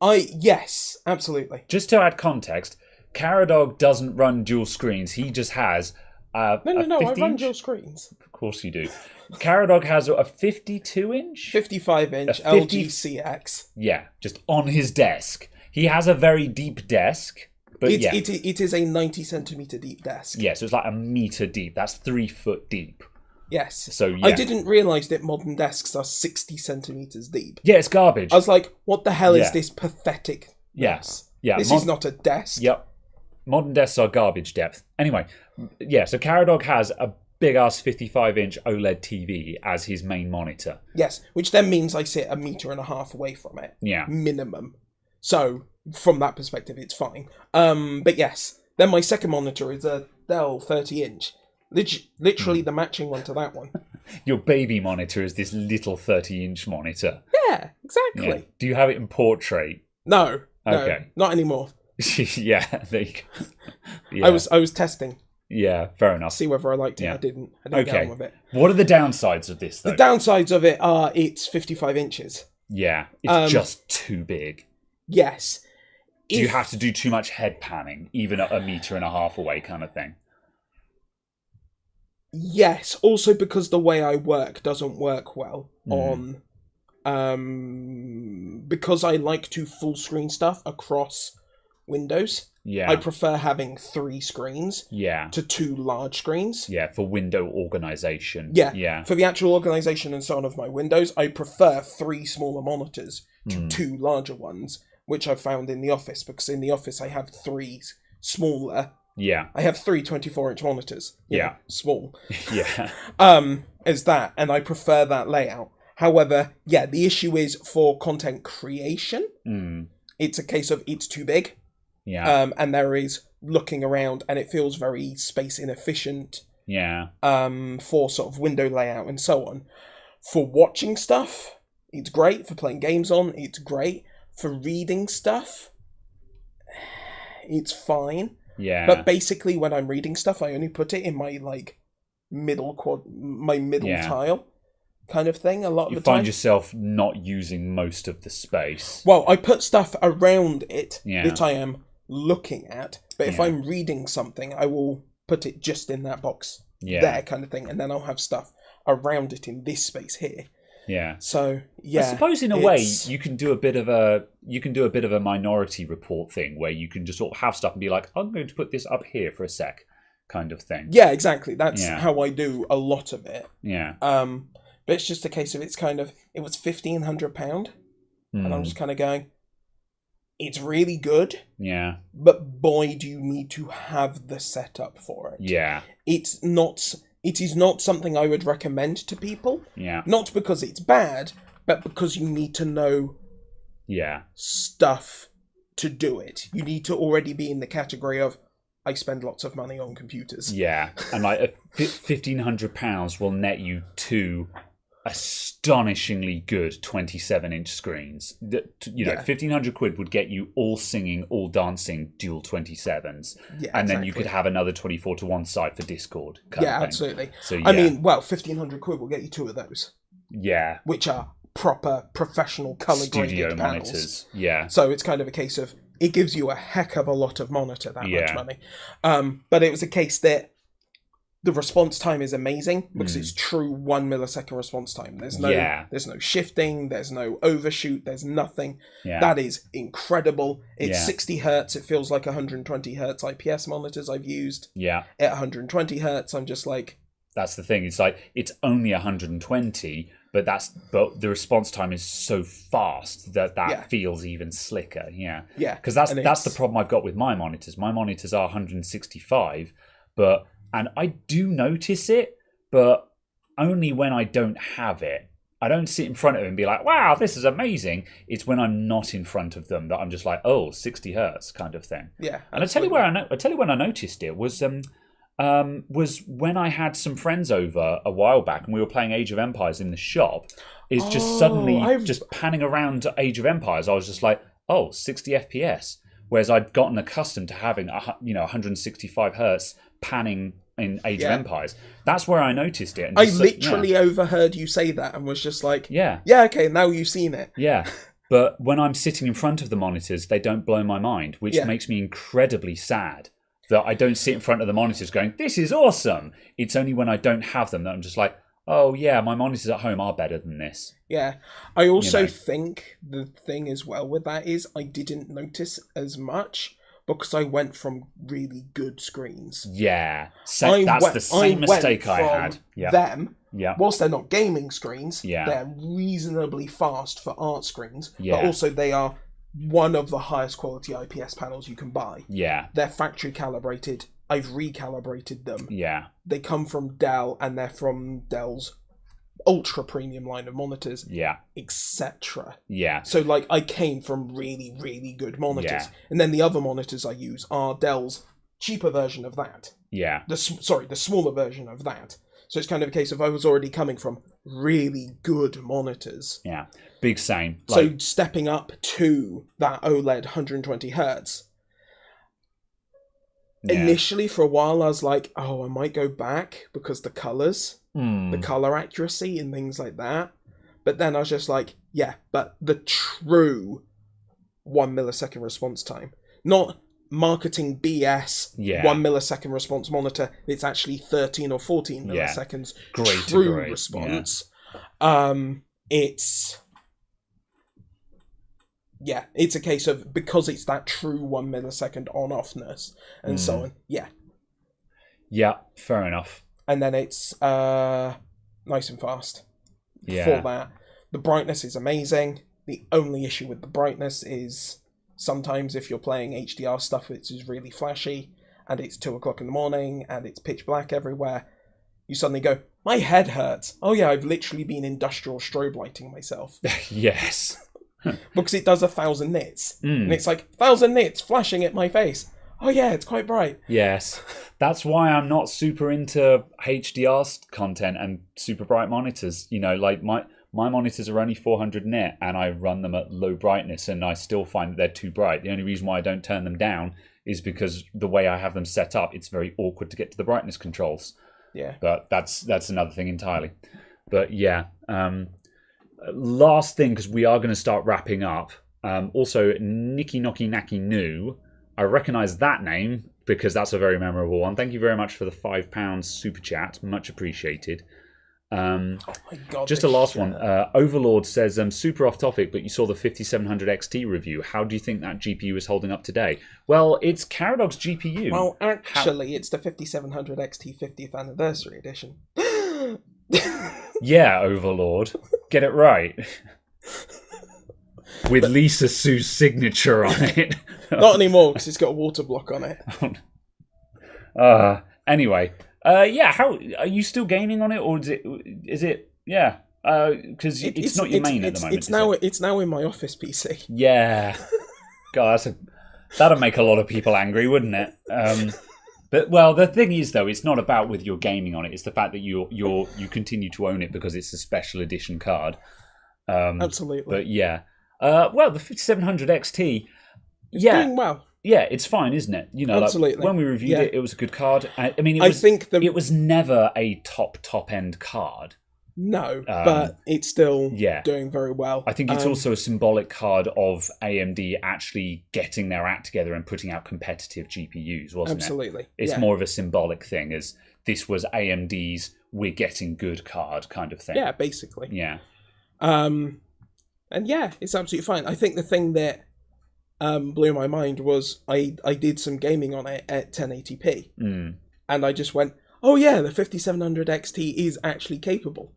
Yes, absolutely. Just to add context, Caradog doesn't run dual screens. He just has No, I run dual screens. Of course you do. Caradog has a 52-inch? 55-inch LG CX. Yeah, just on his desk. He has a very deep desk. But it is a 90 centimetre deep desk. Yeah, so it's like a metre deep. That's 3 foot deep. Yes. So yeah. I didn't realise that modern desks are 60 centimetres deep. Yeah, it's garbage. I was like, what the hell is this pathetic mess? Yeah. This is not a desk. Yep. Modern desks are garbage depth. Anyway, yeah, so Caradog has a big-ass 55-inch OLED TV as his main monitor. Yes, which then means I sit 1.5 meters away from it. Yeah. Minimum. So, from that perspective, it's fine. But yes, then my second monitor is a Dell 30-inch. Literally the matching one to that one. Your baby monitor is this little 30-inch monitor. Yeah, exactly. Yeah. Do you have it in portrait? No. Okay. No, not anymore. Yeah, there you go. Yeah. I was testing. Yeah, fair enough. See whether I liked it. Yeah. I didn't get on with it. What are the downsides of this, though? The downsides of it are it's 55 inches. Yeah, it's just too big. Yes. Do you have to do too much head panning, even at 1.5 meters away kind of thing? Yes, also because the way I work doesn't work well on... because I like to full screen stuff across Windows. Yeah. I prefer having 3 screens to 2 large screens. Yeah, for window organisation. Yeah. For the actual organisation and so on of my Windows, I prefer 3 smaller monitors to 2 larger ones, which I've found in the office, because in the office I have 3 smaller Yeah. I have 3 24-inch monitors. Yeah. Small. Yeah. As that, and I prefer that layout. However, yeah, the issue is for content creation, it's a case of it's too big. Yeah. And there is looking around, and it feels very space inefficient. Yeah. For sort of window layout and so on. For watching stuff, it's great. For playing games on, it's great. For reading stuff, it's fine. Yeah. But basically, when I'm reading stuff, I only put it in my middle tile kind of thing. A lot of the time, you find yourself not using most of the space. Well, I put stuff around it Yeah. that I am looking at. But if I'm reading something, I will put it just in that box there, kind of thing, and then I'll have stuff around it in this space here. Yeah. So yeah, I suppose in a way you can do a bit of a Minority Report thing where you can just sort of have stuff and be like, I'm going to put this up here for a sec, kind of thing. Yeah, exactly. That's how I do a lot of it. Yeah. But it's just a case of it was £1,500, and I'm just kind of going, it's really good. Yeah. But boy, do you need to have the setup for it. Yeah. It is not something I would recommend to people. Yeah. Not because it's bad, but because you need to know stuff to do it. You need to already be in the category of, I spend lots of money on computers. Yeah. And £1,500 will net you 2 astonishingly good 27-inch screens. £1,500 would get you all singing, all dancing dual 27s. Yeah, and then you could have another 24 to one side for Discord. Absolutely. So, I mean, £1,500 will get you 2 of those. Yeah. Which are proper professional color studio graded monitors. panels. Yeah. So it's kind of a case of, it gives you a heck of a lot of monitor, that much money. But it was a case that the response time is amazing because it's true 1 millisecond response time. There's no shifting, there's no overshoot, there's nothing. Yeah. That is incredible. It's 60 hertz. It feels like 120 hertz IPS monitors I've used. Yeah. At 120 hertz, I'm just like, that's the thing. It's like, it's only 120, but the response time is so fast that feels even slicker. Yeah. Yeah. Because that's the problem I've got with my monitors. My monitors are 165, and I do notice it, but only when I don't have it. I don't sit in front of it and be like, wow, this is amazing. It's when I'm not in front of them that I'm just like, oh, 60 hertz kind of thing. Yeah. And I tell you when I noticed it was when I had some friends over a while back and we were playing Age of Empires in the shop. It's just suddenly just panning around Age of Empires. I was just like, oh, 60 FPS. Whereas I'd gotten accustomed to having 165 hertz panning in Age of Empires. That's where I noticed it. And I literally overheard you say that and was just like, yeah, okay, now you've seen it. Yeah. But when I'm sitting in front of the monitors, they don't blow my mind, which makes me incredibly sad that I don't sit in front of the monitors going, this is awesome. It's only when I don't have them that I'm just like, oh yeah, my monitors at home are better than this. Yeah. I also think the thing as well with that is I didn't notice as much because I went from really good screens. Yeah. That's the same mistake I had. Them, whilst they're not gaming screens, they're reasonably fast for art screens, but also they are one of the highest quality IPS panels you can buy. Yeah. They're factory calibrated. I've recalibrated them. Yeah. They come from Dell, and they're from Dell's ultra premium line of monitors. Yeah. Etc. Yeah. So, like, I came from really, really good monitors. Yeah. And then the other monitors I use are Dell's cheaper version of that. Yeah. The smaller version of that. So it's kind of a case of I was already coming from really good monitors. Yeah. Big same. So stepping up to that OLED 120 hertz. Yeah. Initially, for a while, I was like, oh, I might go back because the colors, the color accuracy and things like that. But then I was just like, yeah, but the true 1 millisecond response time. Not marketing BS, 1 millisecond response monitor. It's actually 13 or 14 milliseconds true response. It's a case of, because it's that true 1 millisecond on-offness and so on. Yeah. Yeah, fair enough. And then it's nice and fast. Yeah. For that. The brightness is amazing. The only issue with the brightness is sometimes if you're playing HDR stuff, it's really flashy. and it's 2 o'clock in the morning and it's pitch black everywhere, you suddenly go, my head hurts. Oh yeah, I've literally been industrial strobe lighting myself. Yes. Because it does 1,000 nits. And it's like, 1,000 nits flashing at my face. Oh yeah, it's quite bright. Yes. That's why I'm not super into HDR content and super bright monitors. You know, like my monitors are only 400 nit and I run them at low brightness and I still find that they're too bright. The only reason why I don't turn them down is because the way I have them set up, it's very awkward to get to the brightness controls. Yeah. But that's another thing entirely. But yeah. Last thing, because we are going to start wrapping up. Also, Nikki Noki Naki Nu. I recognise that name because that's a very memorable one. Thank you very much for the £5 super chat. Much appreciated. Oh my God, just a last one. Overlord says, super off topic, but you saw the 5700 XT review. How do you think that GPU is holding up today? Well, it's Caradog's GPU. Well, actually, it's the 5700 XT 50th anniversary edition. Yeah, Overlord. Get it right. With Lisa Sue's signature on it. Not anymore, because it's got a water block on it. Anyway. Yeah, how are you still gaming on it, or is it yeah? Because it's not your main at the moment. It's now in my office PC. Yeah, God, that'd make a lot of people angry, wouldn't it? But well, the thing is, though, it's not about with your gaming on it. It's the fact that you continue to own it because it's a special edition card. Absolutely. But yeah, well, the 5700 XT, it's doing well. Yeah, it's fine, isn't it? You know, absolutely. Like when we reviewed it, it was a good card. I mean, it was never a top end card. No, but it's still doing very well. I think it's also a symbolic card of AMD actually getting their act together and putting out competitive GPUs, wasn't it? Absolutely. It's more of a symbolic thing, as this was AMD's "we're getting good" card kind of thing. Yeah, basically. Yeah. And yeah, it's absolutely fine. I think the thing that blew my mind was I did some gaming on it at 1080p, and I just went, oh yeah, the 5700 XT is actually capable.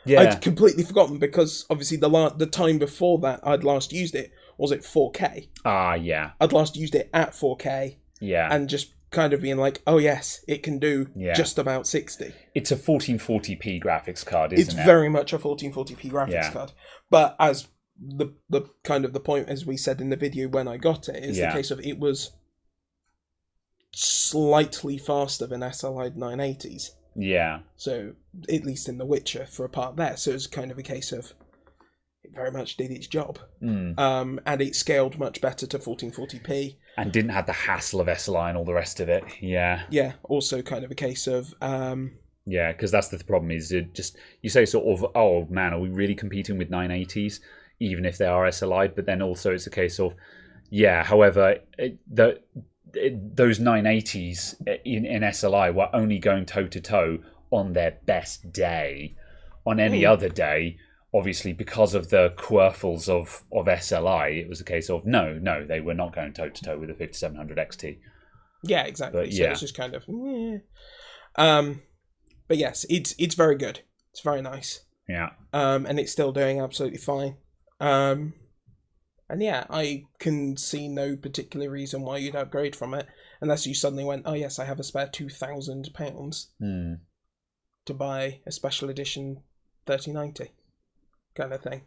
Yeah. I'd completely forgotten because obviously the time before that I'd last used it was at 4K. Yeah. I'd last used it at 4K. Yeah. And just kind of being like, oh yes, it can do just about 60. It's a 1440p graphics card, isn't it? It's very much a 1440p graphics card. But as the kind of the point, as we said in the video when I got it, is the case of it was slightly faster than SLI 980s. Yeah. So, at least in The Witcher, for a part there. So, it was kind of a case of it very much did its job. And it scaled much better to 1440p. And didn't have the hassle of SLI and all the rest of it. Yeah. Yeah. Also kind of a case of... yeah, because that's the problem, is it just... You say sort of, oh man, are we really competing with 980s? Even if they are SLI'd, but then also it's a case of, however, those 980s in SLI were only going toe-to-toe on their best day. On any other day, obviously, because of the quirfles of SLI, it was a case of, no, they were not going toe-to-toe with the 5700 XT. Yeah, exactly. But, so it's just kind of... but yes, it's very good. It's very nice. Yeah. And it's still doing absolutely fine. And yeah, I can see no particular reason why you'd upgrade from it, unless you suddenly went, oh yes, I have a spare £2,000 to buy a special edition 3090 kind of thing.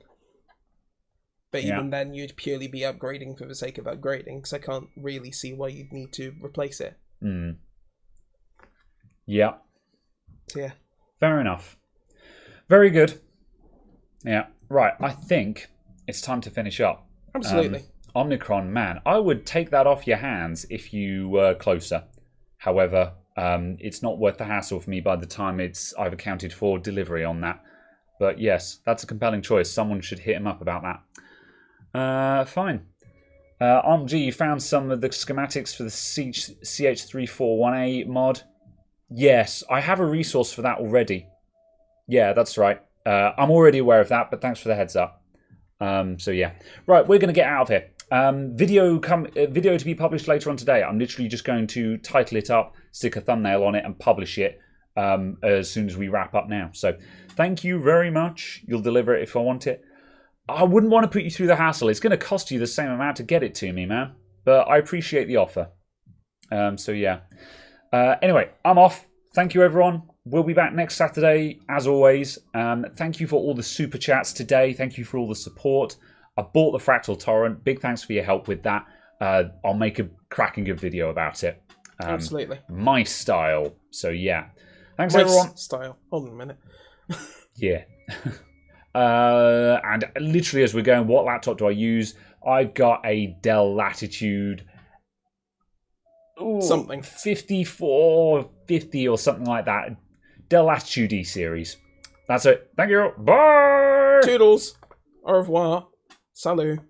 But even then, you'd purely be upgrading for the sake of upgrading, because I can't really see why you'd need to replace it. Yeah. So yeah. Fair enough. Very good. Yeah. Right, I think it's time to finish up. Absolutely. Omnicron, man, I would take that off your hands if you were closer. However, it's not worth the hassle for me by the time I've accounted for delivery on that. But yes, that's a compelling choice. Someone should hit him up about that. Fine. OMG, you found some of the schematics for the CH341A mod? Yes, I have a resource for that already. Yeah, that's right. I'm already aware of that, but thanks for the heads up. So yeah, right, we're going to get out of here. Video to be published later on today. I'm literally just going to title it up, stick a thumbnail on it, and publish it as soon as we wrap up now. So thank you very much. You'll deliver it if I want it. I wouldn't want to put you through the hassle. It's going to cost you the same amount to get it to me, man. But I appreciate the offer. So yeah. Anyway, I'm off. Thank you, everyone. We'll be back next Saturday, as always. Thank you for all the super chats today. Thank you for all the support. I bought the Fractal Torrent. Big thanks for your help with that. I'll make a cracking good video about it. Absolutely. My style. So yeah. Thanks, My everyone. Style. Hold on a minute. Yeah. And literally as we're going, what laptop do I use? I've got a Dell Latitude something 5450 or something like that. Dell Latitude E series. That's it. Thank you. Bye. Toodles. Au revoir. Salut.